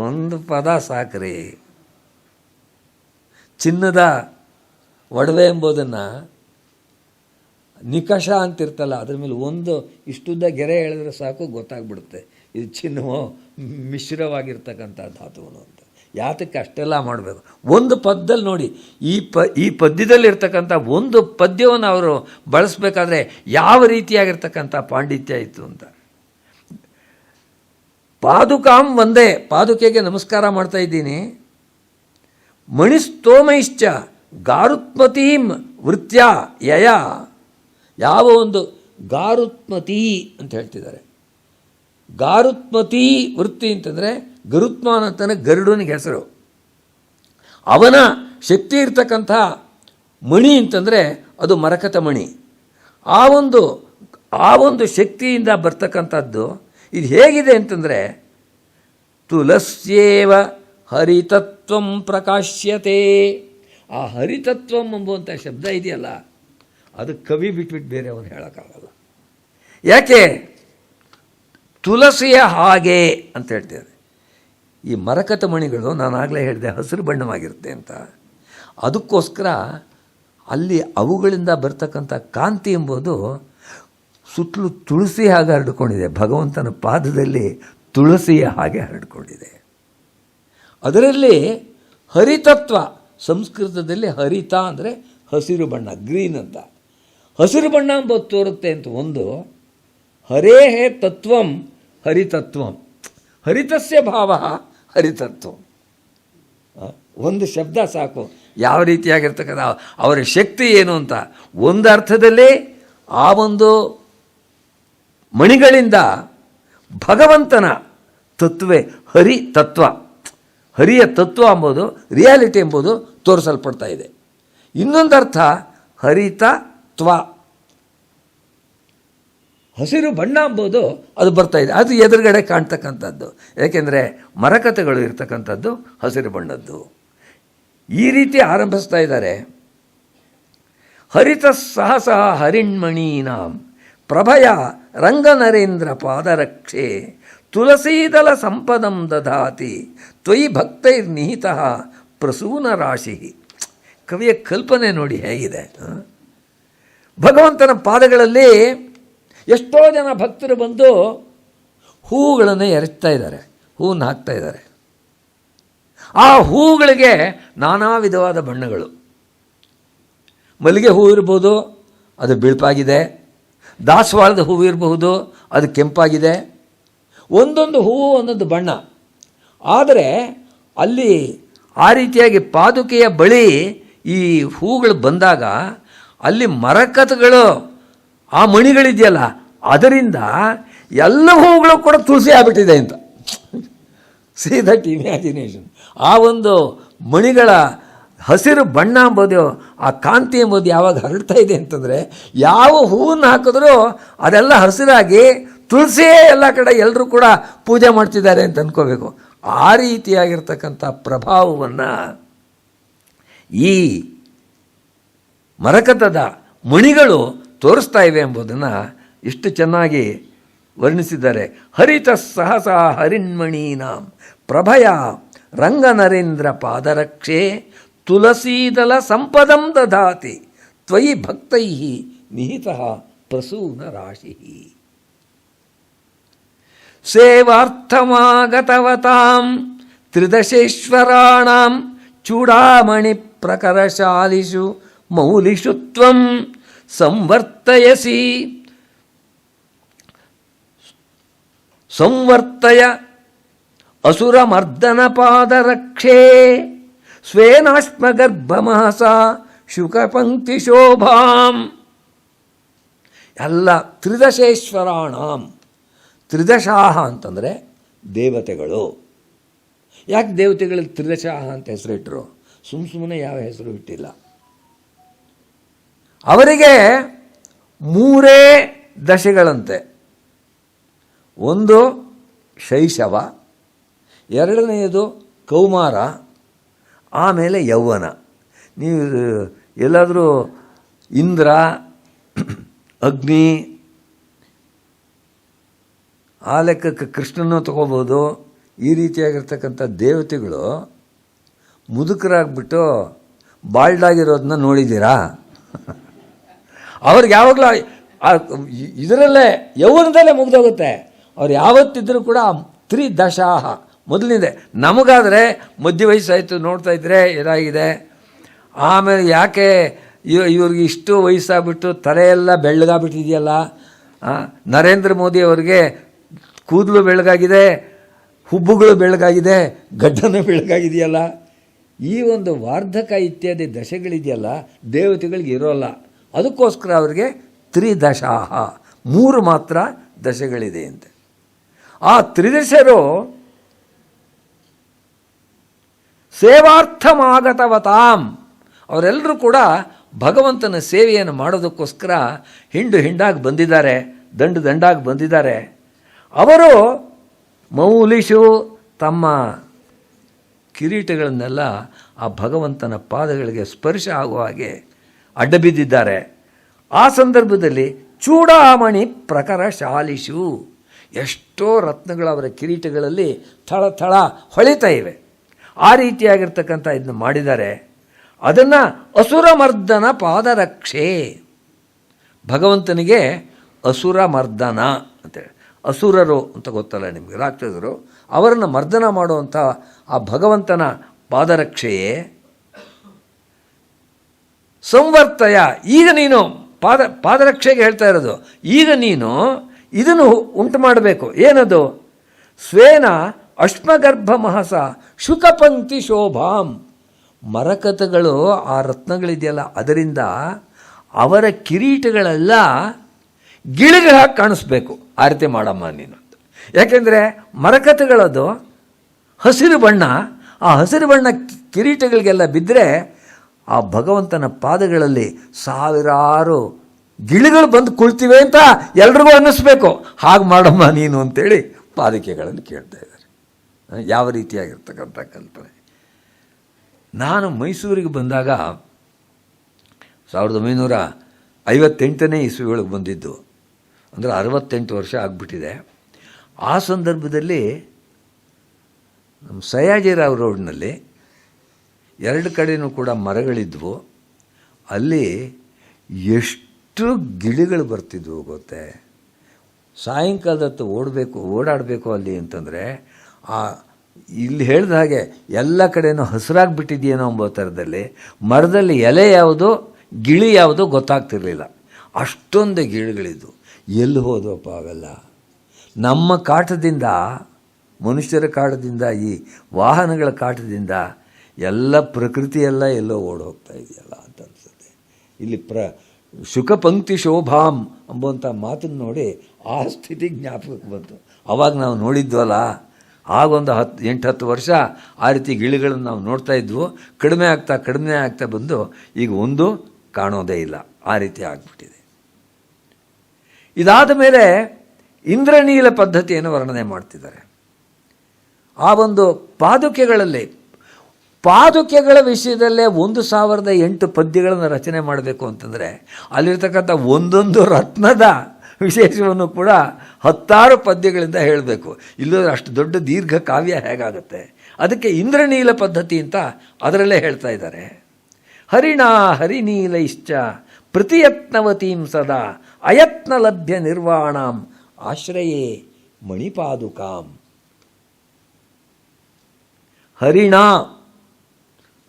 ಒಂದು ಪದ ಸಾಕ್ರಿ. ಚಿನ್ನದ ಒಡವೆ ಎಂಬುದನ್ನು ನಿಕಷ ಅಂತಿರ್ತಲ್ಲ, ಅದ್ರ ಮೇಲೆ ಒಂದು ಇಷ್ಟುದ್ದ ಗೆರೆ ಎಳೆದ್ರೆ ಸಾಕು ಗೊತ್ತಾಗ್ಬಿಡುತ್ತೆ ಇದು ಚಿನ್ನವೋ ಮಿಶ್ರವಾಗಿರ್ತಕ್ಕಂಥ ಧಾತುವನು ಅಂತ. ಯಾತಕ್ಕೆ ಅಷ್ಟೆಲ್ಲ ಮಾಡಬೇಕು? ಒಂದು ಪದ್ಯದಲ್ಲಿ ನೋಡಿ, ಈ ಪದ್ಯದಲ್ಲಿರ್ತಕ್ಕಂಥ ಒಂದು ಪದ್ಯವನ್ನು ಅವರು ಬಳಸಬೇಕಾದ್ರೆ ಯಾವ ರೀತಿಯಾಗಿರ್ತಕ್ಕಂಥ ಪಾಂಡಿತ್ಯ ಇತ್ತು ಅಂತ. ಪಾದುಕಾಂ ಒಂದೇ, ಪಾದುಕೆಗೆ ನಮಸ್ಕಾರ ಮಾಡ್ತಾ ಇದ್ದೀನಿ. ಮಣಿಸ್ತೋಮೈಶ್ಚ ಗಾರುತ್ಮತೀಂ ವೃತ್ಯ ಯಯ, ಯಾವ ಒಂದು ಗಾರುತ್ಮತಿ ಅಂತ ಹೇಳ್ತಿದ್ದಾರೆ. ಗಾರುತ್ಮತಿ ವೃತ್ತಿ ಅಂತಂದರೆ ಗರುತ್ಮಾನ್ ಅಂತಾನೆ ಗರುಡನಿಗೆ ಹೆಸರು. ಅವನ ಶಕ್ತಿ ಇರ್ತಕ್ಕಂಥ ಮಣಿ ಅಂತಂದರೆ ಅದು ಮರಕತ ಮಣಿ. ಆ ಒಂದು ಶಕ್ತಿಯಿಂದ ಬರ್ತಕ್ಕಂಥದ್ದು ಇದು ಹೇಗಿದೆ ಅಂತಂದರೆ ತುಲಸ್ಯೇವ ಹರಿತತ್ವಂ ಪ್ರಕಾಶ್ಯತೆ. ಆ ಹರಿತತ್ವಂ ಎಂಬುವಂಥ ಶಬ್ದ ಇದೆಯಲ್ಲ, ಅದು ಕವಿ ಬಿಟ್ಬಿಟ್ಟು ಬೇರೆ ಅವನು ಹೇಳೋಕ್ಕಾಗಲ್ಲ. ಯಾಕೆ? ತುಳಸಿಯ ಹಾಗೆ ಅಂತ ಹೇಳ್ತಿದ್ದಾರೆ. ಈ ಮರಕತ ಮಣಿಗಳು ನಾನಾಗಲೇ ಹೇಳಿದೆ ಹಸಿರು ಬಣ್ಣವಾಗಿರುತ್ತೆ ಅಂತ. ಅದಕ್ಕೋಸ್ಕರ ಅಲ್ಲಿ ಅವುಗಳಿಂದ ಬರ್ತಕ್ಕಂಥ ಕಾಂತಿ ಎಂಬುದು ಸುತ್ತಲೂ ತುಳಸಿ ಹಾಗೆ ಹರಡಿಕೊಂಡಿದೆ. ಭಗವಂತನ ಪಾದದಲ್ಲಿ ತುಳಸಿಯ ಹಾಗೆ ಹರಡಿಕೊಂಡಿದೆ. ಅದರಲ್ಲಿ ಹರಿತತ್ವ, ಸಂಸ್ಕೃತದಲ್ಲಿ ಹರಿತ ಅಂದರೆ ಹಸಿರು ಬಣ್ಣ, ಗ್ರೀನ್ ಅಂತ. ಹಸಿರು ಬಣ್ಣ ಎಂಬುದು ತೋರುತ್ತೆ ಅಂತ. ಒಂದು ಹರೇಹೇ ತತ್ವಂ ಹರಿತತ್ವಂ, ಹರಿತಸ್ಯ ಭಾವ ಹರಿತತ್ವಂ. ಒಂದು ಶಬ್ದ ಸಾಕು ಯಾವ ರೀತಿಯಾಗಿರ್ತಕ್ಕಂಥ ಅವರ ಶಕ್ತಿ ಏನು ಅಂತ. ಒಂದು ಅರ್ಥದಲ್ಲಿ ಆ ಒಂದು ಮಣಿಗಳಿಂದ ಭಗವಂತನ ತತ್ವೇ ಹರಿ ತತ್ವ, ಹರಿಯ ತತ್ವ ಎಂಬುದು, ರಿಯಾಲಿಟಿ ಎಂಬುದು ತೋರಿಸಲ್ಪಡ್ತಾ ಇದೆ. ಇನ್ನೊಂದು ಅರ್ಥ ಹರಿತತ್ವ, ಹಸಿರು ಬಣ್ಣ ಎಂಬುದು ಅದು ಬರ್ತಾ ಇದೆ. ಅದು ಎದುರುಗಡೆ ಕಾಣ್ತಕ್ಕಂಥದ್ದು. ಏಕೆಂದರೆ ಮರಕತೆಗಳು ಇರ್ತಕ್ಕಂಥದ್ದು ಹಸಿರು ಬಣ್ಣದ್ದು. ಈ ರೀತಿ ಆರಂಭಿಸ್ತಾ ಇದ್ದಾರೆ. ಹರಿತ ಸಹಸ ಹರಿಣ್ಮಣೀನಾಂ ಪ್ರಭಯ ರಂಗನರೇಂದ್ರ ಪಾದರಕ್ಷೆ ತುಳಸೀದಲ ಸಂಪದಂ ದಧಾತಿ ತ್ವಯಿ ಭಕ್ತೈರ್ನಿಹಿತ ಪ್ರಸೂನ ರಾಶಿ. ಕವಿಯ ಕಲ್ಪನೆ ನೋಡಿ ಹೇಗಿದೆ. ಭಗವಂತನ ಪಾದಗಳಲ್ಲಿ ಎಷ್ಟೋ ಜನ ಭಕ್ತರು ಬಂದು ಹೂಗಳನ್ನು ಎರಚ್ತಾ ಇದ್ದಾರೆ, ಹೂವನ್ನು ಹಾಕ್ತಾ ಇದ್ದಾರೆ. ಆ ಹೂಗಳಿಗೆ ನಾನಾ ವಿಧವಾದ ಬಣ್ಣಗಳು. ಮಲ್ಲಿಗೆ ಹೂ ಇರ್ಬೋದು, ಅದು ಬಿಳುಪಾಗಿದೆ. ದಾಸವಾಳದ ಹೂವು ಇರಬಹುದು, ಅದು ಕೆಂಪಾಗಿದೆ. ಒಂದೊಂದು ಹೂವು ಒಂದೊಂದು ಬಣ್ಣ. ಆದರೆ ಅಲ್ಲಿ ಆ ರೀತಿಯಾಗಿ ಪಾದುಕೆಯ ಬಳಿ ಈ ಹೂಗಳು ಬಂದಾಗ ಅಲ್ಲಿ ಮರಕತಗಳು, ಆ ಮಣಿಗಳಿದೆಯಲ್ಲ, ಅದರಿಂದ ಎಲ್ಲ ಹೂಗಳು ಕೂಡ ತುಳಸಿ ಆಗಿಬಿಟ್ಟಿದೆ ಅಂತ. See that imagination. ಆ ಒಂದು ಮಣಿಗಳ ಹಸಿರು ಬಣ್ಣ ಎಂಬುದು, ಆ ಕಾಂತಿ ಎಂಬುದು ಯಾವಾಗ ಹರಡ್ತಾ ಇದೆ ಅಂತಂದರೆ, ಯಾವ ಹೂವನ್ನು ಹಾಕಿದ್ರೂ ಅದೆಲ್ಲ ಹಸಿರಾಗಿ ತುಳಸಿಯೇ ಎಲ್ಲ ಕಡೆ ಎಲ್ಲರೂ ಕೂಡ ಪೂಜೆ ಮಾಡ್ತಿದ್ದಾರೆ ಅಂತ ಅಂದ್ಕೋಬೇಕು. ಆ ರೀತಿಯಾಗಿರ್ತಕ್ಕಂಥ ಪ್ರಭಾವವನ್ನು ಈ ಮರಕತದ ಮಣಿಗಳು ತೋರಿಸ್ತಾ ಇವೆ ಎಂಬುದನ್ನು ಇಷ್ಟು ಚೆನ್ನಾಗಿ ವರ್ಣಿಸಿದ್ದಾರೆ. ಹರಿತ ಸಹಸ ಹರಿಣ್ಮಣೀನಾಂ ಪ್ರಭಯ ರಂಗನರೇಂದ್ರ ಪಾದರಕ್ಷೆ ತುಳಸೀದಲ ಸಂಪದಂ ದಧಾತಿ ತ್ವಯಿ ಭಕ್ತೈ ನಿಹಿತ ಪ್ರಸೂನ ರಾಶಿ. ಸೇವಾರ್ಥಮಾಗತವತಾಂ ತ್ರಿದಶೇಶ್ವರಾಣಾಂ ಚೂಡಾಮಣಿ ಪ್ರಕರಶಾಲಿಷು ಮೌಲಿಷು ತ್ವಂ ಸಂವರ್ತಯಸಿ ಸಂವರ್ತಯ ಅಸುರಮರ್ದನ ಪಾದರಕ್ಷೇ ಸ್ವೇನಾಶ್ಮಗರ್ಭಮಹಸ ಶುಕಪಂಕ್ತಿ ಶೋಭಾಂ. ಎಲ್ಲ ತ್ರಿದಶೇಶ್ವರಾಣಾಂ. ತ್ರಿದಶಾಹ ಅಂತಂದರೆ ದೇವತೆಗಳು. ಯಾಕೆ ದೇವತೆಗಳಿಗೆ ತ್ರಿದಶಾಹ ಅಂತ ಹೆಸರಿಟ್ಟರು? ಸುಮ್ಮನೆ ಯಾವ ಹೆಸರು ಇಟ್ಟಿಲ್ಲ. ಅವರಿಗೆ 3 ದಶೆಗಳಂತೆ. ಒಂದು ಶೈಶವ, 2ನೇದು ಕೌಮಾರ, ಆಮೇಲೆ ಯೌವನ. ನೀವು ಎಲ್ಲಾದರೂ ಇಂದ್ರ, ಅಗ್ನಿ, ಆ ಲೆಕ್ಕಕ್ಕೆ ಕೃಷ್ಣನೂ ತಗೋಬೋದು. ಈ ರೀತಿಯಾಗಿರ್ತಕ್ಕಂಥ ದೇವತೆಗಳು ಮುದುಕರಾಗ್ಬಿಟ್ಟು ಬಾಲ್ಡಾಗಿರೋದನ್ನ ನೋಡಿದ್ದೀರಾ? ಅವ್ರಿಗೆ ಯಾವಾಗಲೂ ಇದರಲ್ಲೇ ಯೌವನದಲ್ಲೇ ಮುಗ್ದೋಗುತ್ತೆ. ಅವ್ರು ಯಾವತ್ತಿದ್ರೂ ಕೂಡ ತ್ರಿದಶಾಹ ಮೊದಲಿದೆ. ನಮಗಾದರೆ ಮಧ್ಯ ವಯಸ್ಸಾಯಿತು, ನೋಡ್ತಾ ಇದ್ರೆ ಇದಾಗಿದೆ. ಆಮೇಲೆ ಯಾಕೆ ಇವ್ರಿಗೆ ಇಷ್ಟು ವಯಸ್ಸಾಗ್ಬಿಟ್ಟು ತಲೆಯೆಲ್ಲ ಬೆಳ್ಳಗಾಗ್ಬಿಟ್ಟಿದೆಯಲ್ಲ. ನರೇಂದ್ರ ಮೋದಿ ಅವರಿಗೆ ಕೂದಲು ಬೆಳ್ಳಗಾಗಿದೆ, ಹುಬ್ಬುಗಳು ಬೆಳ್ಳಗಾಗಿದೆ, ಗಡ್ಡನೂ ಬೆಳ್ಳಗಾಗಿದೆಯಲ್ಲ. ಈ ಒಂದು ವಾರ್ಧಕ ಇತ್ಯಾದಿ ದಶೆಗಳಿದೆಯಲ್ಲ, ದೇವತೆಗಳಿಗೆ ಇರೋಲ್ಲ. ಅದಕ್ಕೋಸ್ಕರ ಅವರಿಗೆ ತ್ರಿದಶಾಹ, 3 ಮಾತ್ರ ದಶೆಗಳಿದೆ ಅಂತೆ. ಆ ತ್ರಿದಶರು ಸೇವಾರ್ಥಮಾಗತವತಾಂ, ಅವರೆಲ್ಲರೂ ಕೂಡ ಭಗವಂತನ ಸೇವೆಯನ್ನು ಮಾಡೋದಕ್ಕೋಸ್ಕರ ಹಿಂಡಾಗಿ ಬಂದಿದ್ದಾರೆ, ದಂಡಾಗಿ ಬಂದಿದ್ದಾರೆ. ಅವರು ಮೌಲಿಷು ತಮ್ಮ ಕಿರೀಟಗಳನ್ನೆಲ್ಲ ಆ ಭಗವಂತನ ಪಾದಗಳಿಗೆ ಸ್ಪರ್ಶ ಆಗುವ ಹಾಗೆ ಅಡ್ಡ ಬಿದ್ದಿದ್ದಾರೆ. ಆ ಸಂದರ್ಭದಲ್ಲಿ ಚೂಡಾಮಣಿ ಪ್ರಕರಶಾಲಿಷು, ಎಷ್ಟೋ ರತ್ನಗಳು ಅವರ ಕಿರೀಟಗಳಲ್ಲಿ ಥಳ ಹೊಳಿತಾ ಇವೆ. ಆ ರೀತಿಯಾಗಿರ್ತಕ್ಕಂಥ ಇದನ್ನು ಮಾಡಿದ್ದಾರೆ. ಅದನ್ನು ಅಸುರಮರ್ದನ ಪಾದರಕ್ಷೆ, ಭಗವಂತನಿಗೆ ಅಸುರಮರ್ದನ ಅಂತೇಳಿ. ಅಸುರರು ಅಂತ ಗೊತ್ತಲ್ಲ ನಿಮಗೆ, ರಾಕ್ಷಸರು, ಅವರನ್ನು ಮರ್ದನ ಮಾಡುವಂಥ ಆ ಭಗವಂತನ ಪಾದರಕ್ಷೆಯೇ ಸಂವರ್ತಯ. ಈಗ ನೀನು ಪಾದರಕ್ಷೆಗೆ ಹೇಳ್ತಾ ಇರೋದು, ಈಗ ನೀನು ಇದನ್ನು ಉಂಟು ಮಾಡಬೇಕು. ಏನದು? ಸ್ವೇನ ಅಶ್ಮಗರ್ಭ ಮಹಸ ಶುಕಪಂಕ್ತಿ ಶೋಭಾಂ. ಮರಕತಗಳು, ಆ ರತ್ನಗಳಿದೆಯಲ್ಲ, ಅದರಿಂದ ಅವರ ಕಿರೀಟಗಳೆಲ್ಲ ಗಿಳಿಗಳಾಗಿ ಕಾಣಿಸ್ಬೇಕು. ಆ ರೀತಿ ಮಾಡಮ್ಮ ನೀನು. ಯಾಕೆಂದರೆ ಮರಕತಗಳದು ಹಸಿರು ಬಣ್ಣ, ಆ ಹಸಿರು ಬಣ್ಣ ಕಿರೀಟಗಳಿಗೆಲ್ಲ ಬಿದ್ದರೆ ಆ ಭಗವಂತನ ಪಾದಗಳಲ್ಲಿ ಸಾವಿರಾರು ಗಿಳಿಗಳು ಬಂದು ಕುಳ್ತಿವೆ ಅಂತ ಎಲ್ರಿಗೂ ಅನ್ನಿಸ್ಬೇಕು. ಹಾಗೆ ಮಾಡಮ್ಮ ನೀನು ಅಂತೇಳಿ ಪಾದಕೆಗಳನ್ನು ಕೇಳ್ತಾ ಇದ್ದಾರೆ. ಯಾವ ರೀತಿಯಾಗಿರ್ತಕ್ಕಂಥ ಕಲ್ಪನೆ. ನಾನು ಮೈಸೂರಿಗೆ ಬಂದಾಗ 1958ನೇ ಇಸ್ವಿ ಒಳಗೆ ಬಂದಿದ್ದು, ಅಂದರೆ 68 ವರ್ಷ ಆಗಿಬಿಟ್ಟಿದೆ. ಆ ಸಂದರ್ಭದಲ್ಲಿ ನಮ್ಮ ಸಯಾಜಿರಾವ್ ರೋಡ್ನಲ್ಲಿ 2 ಕಡೆಯೂ ಕೂಡ ಮರಗಳಿದ್ವು. ಅಲ್ಲಿ ಎಷ್ಟು ಗಿಳಿಗಳು ಬರ್ತಿದ್ವು ಗೊತ್ತೇ. ಸಾಯಂಕಾಲದತ್ತು ಓಡಾಡಬೇಕು ಅಲ್ಲಿ ಅಂತಂದರೆ ಇಲ್ಲಿ ಹೇಳಿದ ಹಾಗೆ ಎಲ್ಲ ಕಡೆಯೂ ಹಸಿರಾಗಿಬಿಟ್ಟಿದೆಯೇನೋ ಎಂಬ ಥರದಲ್ಲಿ ಮರದಲ್ಲಿ ಎಲೆ ಯಾವುದು ಗಿಳಿ ಯಾವುದು ಗೊತ್ತಾಗ್ತಿರ್ಲಿಲ್ಲ. ಅಷ್ಟೊಂದು ಗಿಳಿಗಳಿದ್ದು ಎಲ್ಲಿ ಹೋದವಪ್ಪ ಅವೆಲ್ಲ. ನಮ್ಮ ಕಾಟದಿಂದ, ಮನುಷ್ಯರ ಕಾಟದಿಂದ, ಈ ವಾಹನಗಳ ಕಾಟದಿಂದ ಎಲ್ಲ ಪ್ರಕೃತಿಯೆಲ್ಲ ಎಲ್ಲೋ ಓಡೋಗ್ತಾ ಇದೆಯಲ್ಲ ಅಂತ ಅನಿಸುತ್ತೆ. ಇಲ್ಲಿ ಶುಕಪಂಕ್ತಿ ಶೋಭಾಂ ಎಂಬುವಂಥ ಮಾತನ್ನು ನೋಡಿ ಆ ಸ್ಥಿತಿ ಜ್ಞಾಪಕಕ್ಕೆ ಬಂತು. ಆವಾಗ ನಾವು ನೋಡಿದ್ವಲ್ಲ, ಆಗೊಂದು 8-10 ವರ್ಷ ಆ ರೀತಿ ಗಿಳಿಗಳನ್ನು ನಾವು ನೋಡ್ತಾ ಇದ್ವು. ಕಡಿಮೆ ಆಗ್ತಾ ಬಂದು ಈಗ ಒಂದು ಕಾಣೋದೇ ಇಲ್ಲ. ಆ ರೀತಿ ಆಗಿಬಿಟ್ಟಿದೆ. ಇದಾದ ಮೇಲೆ ಇಂದ್ರನೀಲ ಪದ್ಧತಿಯನ್ನು ವರ್ಣನೆ ಮಾಡ್ತಿದ್ದಾರೆ. ಆ ಒಂದು ಪಾದುಕೆಗಳ ವಿಷಯದಲ್ಲೇ 1008 ಪದ್ಯಗಳನ್ನು ರಚನೆ ಮಾಡಬೇಕು ಅಂತಂದರೆ ಅಲ್ಲಿರ್ತಕ್ಕಂಥ ಒಂದೊಂದು ರತ್ನದ ವಿಶೇಷವನ್ನು ಕೂಡ 10 ಪದ್ಯಗಳಿಂದ ಹೇಳಬೇಕು. ಇಲ್ಲದ್ರೆ ಅಷ್ಟು ದೊಡ್ಡ ದೀರ್ಘ ಕಾವ್ಯ ಹೇಗಾಗುತ್ತೆ. ಅದಕ್ಕೆ ಇಂದ್ರನೀಲ ಪದ್ಧತಿ ಅಂತ ಅದರಲ್ಲೇ ಹೇಳ್ತಾ ಇದ್ದಾರೆ. ಹರಿಣಾ ಹರಿನೀಲೈಶ್ಚ ಪ್ರತಿಯತ್ನವತೀಂ ಸದಾ ಅಯತ್ನ ಲಭ್ಯ ನಿರ್ವಾಣಾಂ ಆಶ್ರಯೇ ಮಣಿಪಾದುಕಾಂ. ಹರಿಣ,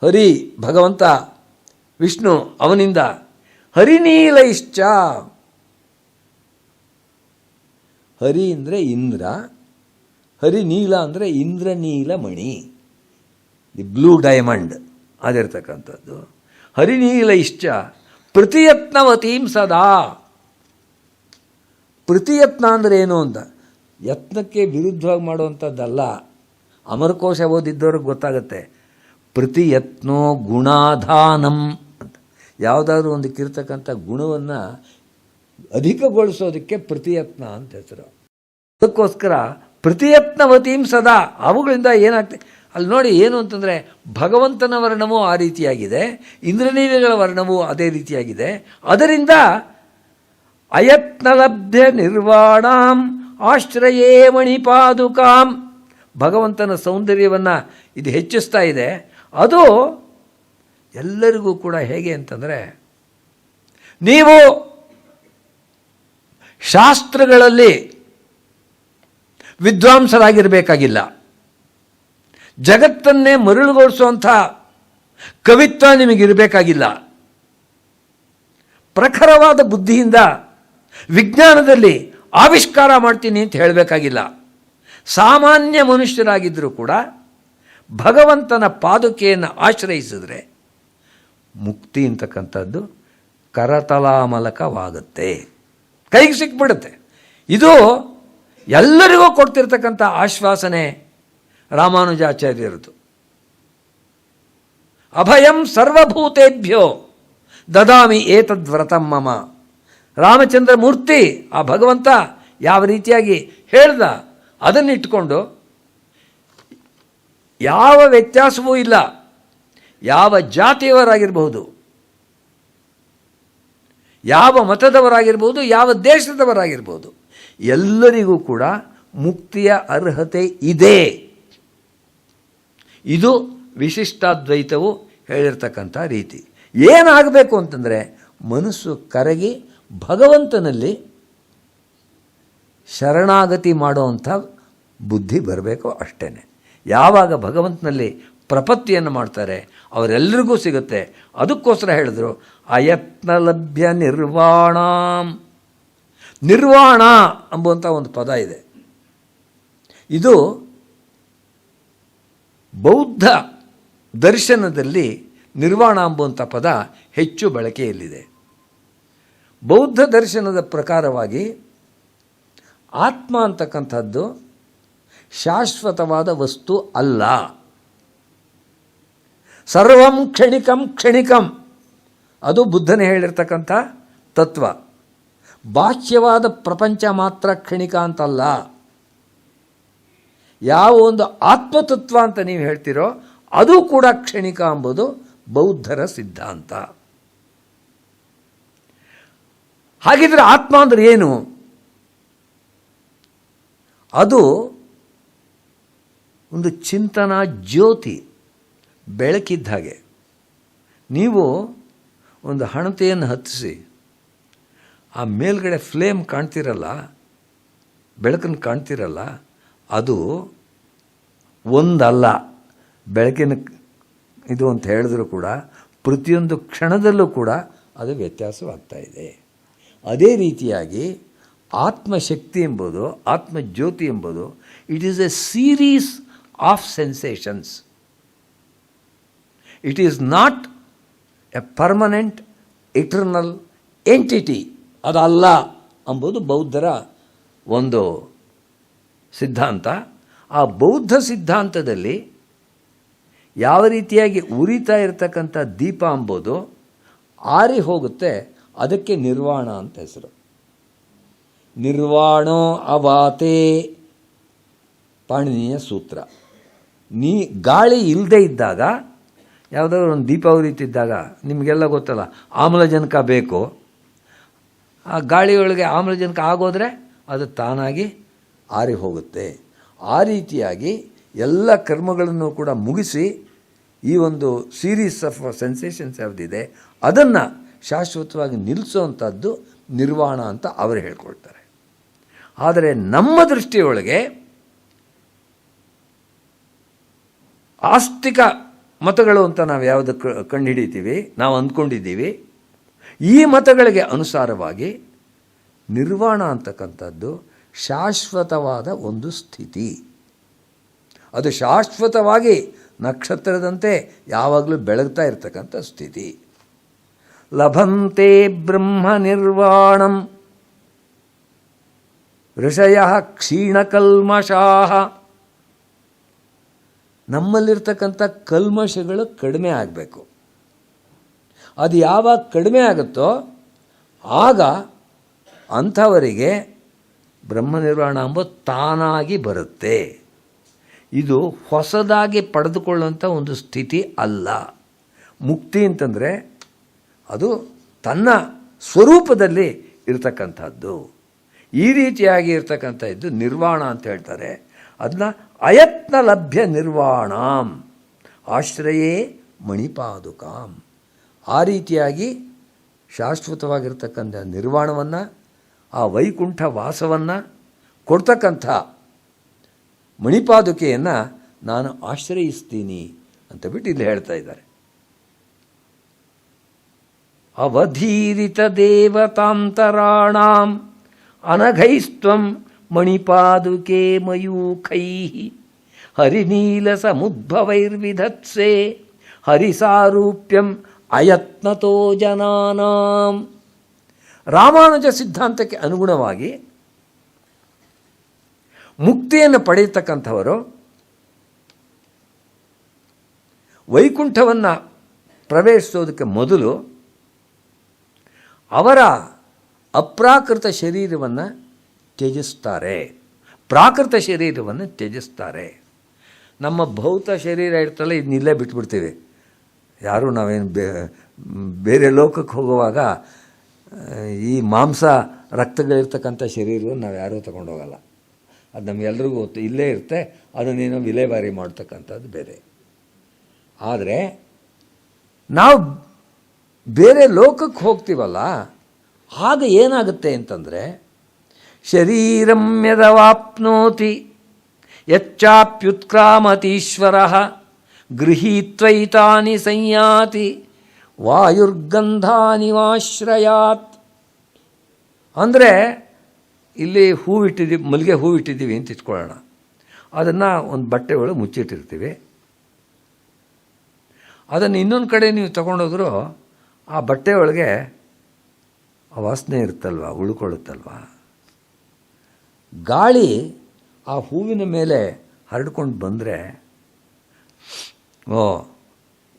ಹರಿ ಭಗವಂತ ವಿಷ್ಣು, ಅವನಿಂದ ಹರಿನೀಲೈಶ್ಚ, ಹರಿ ಅಂದರೆ ಇಂದ್ರ, ಹರಿನೀಲ ಅಂದರೆ ಇಂದ್ರನೀಲ ಮಣಿ, ದಿ ಬ್ಲೂ ಡೈಮಂಡ್ ಅದಿರ್ತಕ್ಕಂಥದ್ದು. ಹರಿನೀಲೈಶ್ಚ ಪ್ರತಿಯತ್ನವತೀಂ ಸದಾ, ಪ್ರತಿಯತ್ನ ಅಂದರೆ ಏನು ಅಂತ, ಯತ್ನಕ್ಕೆ ವಿರುದ್ಧವಾಗಿ ಮಾಡುವಂಥದ್ದಲ್ಲ. ಅಮರಕೋಶ ಓದಿದ್ದವ್ರಿಗೆ ಗೊತ್ತಾಗುತ್ತೆ. ಪ್ರತಿಯತ್ನೋ ಗುಣಾಧಾನಂ ಅಂತ. ಯಾವುದಾದ್ರೂ ಒಂದಕ್ಕಿರ್ತಕ್ಕಂಥ ಗುಣವನ್ನು ಅಧಿಕಗೊಳಿಸೋದಕ್ಕೆ ಪ್ರತಿಯತ್ನ ಅಂತ ಹೆಸರು. ಅದಕ್ಕೋಸ್ಕರ ಪ್ರತಿಯತ್ನವತೀಂ ಸದಾ. ಅವುಗಳಿಂದ ಏನಾಗ್ತದೆ ಅಲ್ಲಿ ನೋಡಿ, ಏನು ಅಂತಂದರೆ ಭಗವಂತನ ವರ್ಣವೂ ಆ ರೀತಿಯಾಗಿದೆ, ಇಂದ್ರನೀಲಗಳ ವರ್ಣವೂ ಅದೇ ರೀತಿಯಾಗಿದೆ. ಅದರಿಂದ ಅಯತ್ನಲಭ್ಯ ನಿರ್ವಾಣಾಂ ಆಶ್ರಯೇ ಮಣಿಪಾದುಕಾಂ, ಭಗವಂತನ ಸೌಂದರ್ಯವನ್ನು ಇದು ಹೆಚ್ಚಿಸ್ತಾ ಇದೆ. ಅದು ಎಲ್ಲರಿಗೂ ಕೂಡ ಹೇಗೆ ಅಂತಂದರೆ, ನೀವು ಶಾಸ್ತ್ರಗಳಲ್ಲಿ ವಿದ್ವಾಂಸರಾಗಿರಬೇಕಾಗಿಲ್ಲ, ಜಗತ್ತನ್ನೇ ಮರುಳುಗೊಳಿಸುವಂಥ ಕವಿತ್ವ ನಿಮಗಿರಬೇಕಾಗಿಲ್ಲ, ಪ್ರಖರವಾದ ಬುದ್ಧಿಯಿಂದ ವಿಜ್ಞಾನದಲ್ಲಿ ಆವಿಷ್ಕಾರ ಮಾಡ್ತೀನಿ ಅಂತ ಹೇಳಬೇಕಾಗಿಲ್ಲ. ಸಾಮಾನ್ಯ ಮನುಷ್ಯರಾಗಿದ್ದರೂ ಕೂಡ ಭಗವಂತನ ಪಾದುಕೆಯನ್ನು ಆಶ್ರಯಿಸಿದ್ರೆ ಮುಕ್ತಿ ಅಂತಕ್ಕಂಥದ್ದು ಕರತಲಾಮಲಕವಾಗುತ್ತೆ, ಕೈಗೆ ಸಿಕ್ಬಿಡುತ್ತೆ. ಇದು ಎಲ್ಲರಿಗೂ ಕೊಡ್ತಿರ್ತಕ್ಕಂಥ ಆಶ್ವಾಸನೆ ರಾಮಾನುಜಾಚಾರ್ಯರದು. ಅಭಯಂ ಸರ್ವಭೂತೇಭ್ಯೋ ದದಾಮಿ ಏತದ್ವ್ರತಂ ಮಮ. ರಾಮಚಂದ್ರ ಮೂರ್ತಿ ಆ ಭಗವಂತ ಯಾವ ರೀತಿಯಾಗಿ ಹೇಳ್ದ ಅದನ್ನಿಟ್ಟುಕೊಂಡು ಯಾವ ವ್ಯತ್ಯಾಸವೂ ಇಲ್ಲ, ಯಾವ ಜಾತಿಯವರಾಗಿರಬಹುದು, ಯಾವ ಮತದವರಾಗಿರ್ಬೋದು, ಯಾವ ದೇಶದವರಾಗಿರ್ಬೋದು, ಎಲ್ಲರಿಗೂ ಕೂಡ ಮುಕ್ತಿಯ ಅರ್ಹತೆ ಇದೆ. ಇದು ವಿಶಿಷ್ಟಾದ್ವೈತವು ಹೇಳಿರ್ತಕ್ಕಂಥ ರೀತಿ. ಏನಾಗಬೇಕು ಅಂತಂದರೆ ಮನಸ್ಸು ಕರಗಿ ಭಗವಂತನಲ್ಲಿ ಶರಣಾಗತಿ ಮಾಡುವಂಥ ಬುದ್ಧಿ ಬರಬೇಕು ಅಷ್ಟೇ. ಯಾವಾಗ ಭಗವಂತನಲ್ಲಿ ಪ್ರಪತ್ತಿಯನ್ನು ಮಾಡ್ತಾರೆ ಅವರೆಲ್ಲರಿಗೂ ಸಿಗುತ್ತೆ. ಅದಕ್ಕೋಸ್ಕರ ಹೇಳಿದ್ರು ಅಯತ್ನಲಭ್ಯ ನಿರ್ವಾಣಾಂ. ನಿರ್ವಾಣ ಎಂಬುವಂಥ ಒಂದು ಪದ ಇದೆ. ಇದು ಬೌದ್ಧ ದರ್ಶನದಲ್ಲಿ ನಿರ್ವಾಣ ಎಂಬುವಂಥ ಪದ ಹೆಚ್ಚು ಬಳಕೆಯಲ್ಲಿದೆ. ಬೌದ್ಧ ದರ್ಶನದ ಪ್ರಕಾರವಾಗಿ ಆತ್ಮ ಅಂತಕ್ಕಂಥದ್ದು ಶಾಶ್ವತವಾದ ವಸ್ತು ಅಲ್ಲ. ಸರ್ವಂ ಕ್ಷಣಿಕಂ ಕ್ಷಣಿಕಂ, ಅದು ಬುದ್ಧನೇ ಹೇಳಿರ್ತಕ್ಕಂಥ ತತ್ವ. ಬಾಹ್ಯವಾದ ಪ್ರಪಂಚ ಮಾತ್ರ ಕ್ಷಣಿಕ ಅಂತಲ್ಲ. ಯಾವ ಒಂದು ಆತ್ಮತತ್ವ ಅಂತ ನೀವು ಹೇಳ್ತೀರೋ ಅದು ಕೂಡ ಕ್ಷಣಿಕ ಎಂಬುದು ಬೌದ್ಧರ ಸಿದ್ಧಾಂತ. ಹಾಗಿದ್ರೆ ಆತ್ಮ ಅಂದರೆ ಏನು? ಅದು ಒಂದು ಚಿಂತನಾ ಜ್ಯೋತಿ, ಬೆಳಕಿದ್ದ ಹಾಗೆ. ನೀವು ಒಂದು ಹಣತೆಯನ್ನು ಹತ್ತಿಸಿ ಆ ಮೇಲ್ಗಡೆ ಫ್ಲೇಮ್ ಕಾಣ್ತಿರಲ್ಲ, ಬೆಳಕನ್ನು ಕಾಣ್ತಿರಲ್ಲ, ಅದು ಒಂದಲ್ಲ. ಬೆಳಕಿನ ಇದು ಅಂತ ಹೇಳಿದ್ರು ಕೂಡ ಪ್ರತಿಯೊಂದು ಕ್ಷಣದಲ್ಲೂ ಕೂಡ ಅದು ವ್ಯತ್ಯಾಸವಾಗ್ತಾ ಇದೆ. ಅದೇ ರೀತಿಯಾಗಿ ಆತ್ಮಶಕ್ತಿ ಎಂಬುದು, ಆತ್ಮಜ್ಯೋತಿ ಎಂಬುದು, it is A series of sensations. It is not A permanent eternal entity. ಅದಲ್ಲ ಎಂಬುದು ಬೌದ್ಧರ ಒಂದು ಸಿದ್ಧಾಂತ. ಆ ಬೌದ್ಧ ಸಿದ್ಧಾಂತದಲ್ಲಿ ಯಾವ ರೀತಿಯಾಗಿ ಉರಿತಾ ಇರತಕ್ಕಂಥ ದೀಪ ಎಂಬುದು ಆರಿ ಹೋಗುತ್ತೆ, ಅದಕ್ಕೆ ನಿರ್ವಾಣ ಅಂತ ಹೆಸರು. ನಿರ್ವಾಣೋ ಅವಾತೆ ಪಾಣಿನಿಯ ಸೂತ್ರ. ಗಾಳಿ ಇಲ್ಲದೆ ಇದ್ದಾಗ, ಯಾವುದಾದ್ರು ಒಂದು ದೀಪ ಉರಿತಿದ್ದಾಗ ನಿಮಗೆಲ್ಲ ಗೊತ್ತಲ್ಲ, ಆಮ್ಲಜನಕ ಬೇಕು. ಆ ಗಾಳಿಯೊಳಗೆ ಆಮ್ಲಜನಕ ಆಗೋದ್ರೆ ಅದು ತಾನಾಗಿ ಆರಿ ಹೋಗುತ್ತೆ. ಆ ರೀತಿಯಾಗಿ ಎಲ್ಲ ಕರ್ಮಗಳನ್ನು ಕೂಡ ಮುಗಿಸಿ ಈ ಒಂದು ಸೀರೀಸ್ ಆಫ್ ಸೆನ್ಸೇಷನ್ಸ್ ಯಾವುದಿದೆ ಅದನ್ನು ಶಾಶ್ವತವಾಗಿ ನಿಲ್ಲಿಸುವಂಥದ್ದು ನಿರ್ವಾಣ ಅಂತ ಅವರು ಹೇಳ್ಕೊಳ್ತಾರೆ. ಆದರೆ ನಮ್ಮ ದೃಷ್ಟಿಯೊಳಗೆ ಆಸ್ತಿಕ ಮತಗಳು ಅಂತ ನಾವು ಯಾವುದು ಕಂಡುಹಿಡಿತೀವಿ, ನಾವು ಅಂದ್ಕೊಂಡಿದ್ದೀವಿ, ಈ ಮತಗಳಿಗೆ ಅನುಸಾರವಾಗಿ ನಿರ್ವಾಣ ಅಂತಕ್ಕಂಥದ್ದು ಶಾಶ್ವತವಾದ ಒಂದು ಸ್ಥಿತಿ. ಅದು ಶಾಶ್ವತವಾಗಿ ನಕ್ಷತ್ರದಂತೆ ಯಾವಾಗಲೂ ಬೆಳಗ್ತಾ ಇರತಕ್ಕಂಥ ಸ್ಥಿತಿ. ಲಭಂತೆ ಬ್ರಹ್ಮ ನಿರ್ವಾಣಂ. ಋಷಯ ಕ್ಷೀಣಕಲ್ಮಷಾಃ. ನಮ್ಮಲ್ಲಿರ್ತಕ್ಕಂಥ ಕಲ್ಮಷಗಳು ಕಡಿಮೆ ಆಗಬೇಕು. ಅದು ಯಾವಾಗ ಕಡಿಮೆ ಆಗುತ್ತೋ ಆಗ ಅಂಥವರಿಗೆ ಬ್ರಹ್ಮನಿರ್ವಾಣ ಎಂಬುದು ತಾನಾಗಿ ಬರುತ್ತೆ. ಇದು ಹೊಸದಾಗಿ ಪಡೆದುಕೊಳ್ಳುವಂಥ ಒಂದು ಸ್ಥಿತಿ ಅಲ್ಲ. ಮುಕ್ತಿ ಅಂತಂದರೆ ಅದು ತನ್ನ ಸ್ವರೂಪದಲ್ಲಿ ಇರತಕ್ಕಂಥದ್ದು. ಈ ರೀತಿಯಾಗಿ ಇರ್ತಕ್ಕಂಥ ಇದು ನಿರ್ವಾಣ ಅಂತ ಹೇಳ್ತಾರೆ. ಅದನ್ನ ಅಯತ್ನ ಲಭ್ಯ ನಿರ್ವಾಣಾಂ ಆಶ್ರಯೇ ಮಣಿಪಾದುಕಾಂ. ಆ ರೀತಿಯಾಗಿ ಶಾಶ್ವತವಾಗಿರ್ತಕ್ಕಂಥ ನಿರ್ವಾಣವನ್ನು, ಆ ವೈಕುಂಠ ವಾಸವನ್ನು ಕೊಡ್ತಕ್ಕಂಥ ಮಣಿಪಾದುಕೆಯನ್ನು ನಾನು ಆಶ್ರಯಿಸ್ತೀನಿ ಅಂತ ಬಿಟ್ಟು ಇಲ್ಲಿ ಹೇಳ್ತಾ ಇದ್ದಾರೆ. ಅವಧೀರಿತ ದೇವತಾಂತರಾಣಾಂ ಅನಘೈಸ್ತ್ವಂ ಮಣಿಪಾದುಕೆ ಮಯೂಖೈಃ ಹರಿನೀಲ ಸಮುದ್ಭವೈರ್ವಿಧತ್ಸೆ ಹರಿಸಾರೂಪ್ಯಂ ಅಯತ್ನತೋ ಜನಾನಾಂ. ರಾಮಾನುಜ ಸಿದ್ಧಾಂತಕ್ಕೆ ಅನುಗುಣವಾಗಿ ಮುಕ್ತಿಯನ್ನು ಪಡೆಯತಕ್ಕಂಥವರು ವೈಕುಂಠವನ್ನು ಪ್ರವೇಶಿಸೋದಕ್ಕೆ ಮೊದಲು ಅವರ ಅಪ್ರಾಕೃತ ಶರೀರವನ್ನು ತ್ಯಜಿಸ್ತಾರೆ, ಪ್ರಾಕೃತ ಶರೀರವನ್ನು ತ್ಯಜಿಸ್ತಾರೆ. ನಮ್ಮ ಭೌತ ಶರೀರ ಇರ್ತಲ್ಲ, ಇದನ್ನಿಲ್ಲೇ ಬಿಟ್ಬಿಡ್ತೀವಿ. ಯಾರೂ ನಾವೇನು ಬೇರೆ ಲೋಕಕ್ಕೆ ಹೋಗುವಾಗ ಈ ಮಾಂಸ ರಕ್ತಗಳಿರ್ತಕ್ಕಂಥ ಶರೀರವನ್ನು ನಾವು ಯಾರೂ ತಗೊಂಡೋಗಲ್ಲ. ಅದು ನಮಗೆಲ್ರಿಗೂ ಗೊತ್ತು, ಇಲ್ಲೇ ಇರುತ್ತೆ. ಅದನ್ನೇನೋ ವಿಲೇವಾರಿ ಮಾಡ್ತಕ್ಕಂಥದ್ದು ಬೇರೆ. ಆದರೆ ನಾವು ಬೇರೆ ಲೋಕಕ್ಕೆ ಹೋಗ್ತೀವಲ್ಲ, ಆಗ ಏನಾಗುತ್ತೆ ಅಂತಂದರೆ ಶರೀರಂ ಯದವಾಪ್ನೋತಿ ಯಚ್ಚಾಪ್ಯುತ್ಕ್ರಾಮತೀಶ್ವರಃ ಗೃಹೀತ್ವೈತಾನಿ ಸಂಯಾತಿ ವಾಯುರ್ಗಂಧಾನಿವಾಶ್ರಯಾತ್. ಅಂದರೆ ಇಲ್ಲಿ ಹೂವಿಟ್ಟಿದ್ದೀವಿ, ಮಲ್ಲಿಗೆ ಹೂವಿಟ್ಟಿದ್ದೀವಿ ಅಂತ ಇಟ್ಕೊಳ್ಳೋಣ. ಅದನ್ನು ಒಂದು ಬಟ್ಟೆ ಒಳಗೆ ಮುಚ್ಚಿಟ್ಟಿರ್ತೀವಿ. ಅದನ್ನು ಇನ್ನೊಂದು ಕಡೆ ನೀವು ತಗೊಂಡೋದ್ರೂ ಆ ಬಟ್ಟೆ ಒಳಗೆ ಆ ವಾಸನೆ ಇರುತ್ತಲ್ವ, ಉಳ್ಕೊಳ್ಳುತ್ತಲ್ವ. ಗಾಳಿ ಆ ಹೂವಿನ ಮೇಲೆ ಹರಡ್ಕೊಂಡು ಬಂದರೆ, ಓ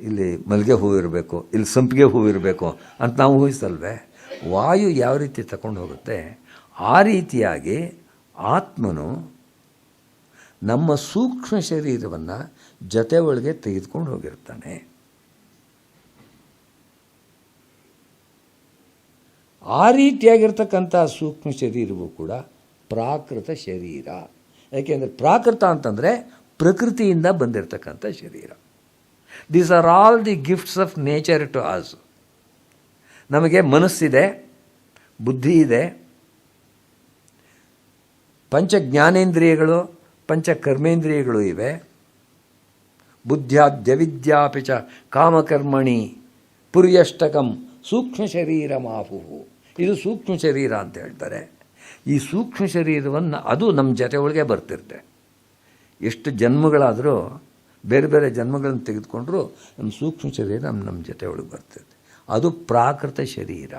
ಇಲ್ಲಿ ಮಲ್ಲಿಗೆ ಹೂವು ಇರಬೇಕು, ಇಲ್ಲಿ ಸಂಪಿಗೆ ಹೂವು ಇರಬೇಕು ಅಂತ ನಾವು ಊಹಿಸಲ್ವೇ. ವಾಯು ಯಾವ ರೀತಿ ತಗೊಂಡು ಹೋಗುತ್ತೆ, ಆ ರೀತಿಯಾಗಿ ಆತ್ಮನು ನಮ್ಮ ಸೂಕ್ಷ್ಮ ಶರೀರವನ್ನು ಜೊತೆ ಒಳಗೆ ತೆಗೆದುಕೊಂಡು ಹೋಗಿರ್ತಾನೆ. ಆ ರೀತಿಯಾಗಿರ್ತಕ್ಕಂಥ ಸೂಕ್ಷ್ಮ ಶರೀರವೂ ಕೂಡ ಪ್ರಾಕೃತ ಶರೀರ. ಯಾಕೆಂದರೆ ಪ್ರಾಕೃತ ಅಂತಂದರೆ ಪ್ರಕೃತಿಯಿಂದ ಬಂದಿರತಕ್ಕಂಥ ಶರೀರ. These are all the gifts of nature to us. ನಮಗೆ ಮನಸ್ಸಿದೆ, ಬುದ್ಧಿ ಇದೆ, ಪಂಚ ಜ್ಞಾನೇಂದ್ರಿಯಗಳು, ಪಂಚ ಕರ್ಮೇಂದ್ರಿಯಗಳು ಇವೆ. ಬುದ್ಧ್ಯಾದ್ಯವಿದ್ಯಾಪಿ ಚ ಕಾಮಕರ್ಮಣಿ ಪುರ್ಯಷ್ಟಕಂ ಸೂಕ್ಷ್ಮ ಶರೀರ ಮಾಹುಹು. ಇದು ಸೂಕ್ಷ್ಮ ಶರೀರ ಅಂತ ಹೇಳ್ತಾರೆ. ಈ ಸೂಕ್ಷ್ಮ ಶರೀರವನ್ನು ಅದು ನಮ್ಮ ಜೊತೆ ಒಳಗೆ ಬರ್ತಿರುತ್ತೆ. ಎಷ್ಟು ಜನ್ಮಗಳಾದರೂ, ಬೇರೆ ಬೇರೆ ಜನ್ಮಗಳನ್ನು ತೆಗೆದುಕೊಂಡ್ರೂ ನಮ್ಮ ಸೂಕ್ಷ್ಮ ಶರೀರ ನಮ್ಮ ಜೊತೆ ಒಳಗೆ ಬರ್ತಿರುತ್ತೆ. ಅದು ಪ್ರಾಕೃತ ಶರೀರ.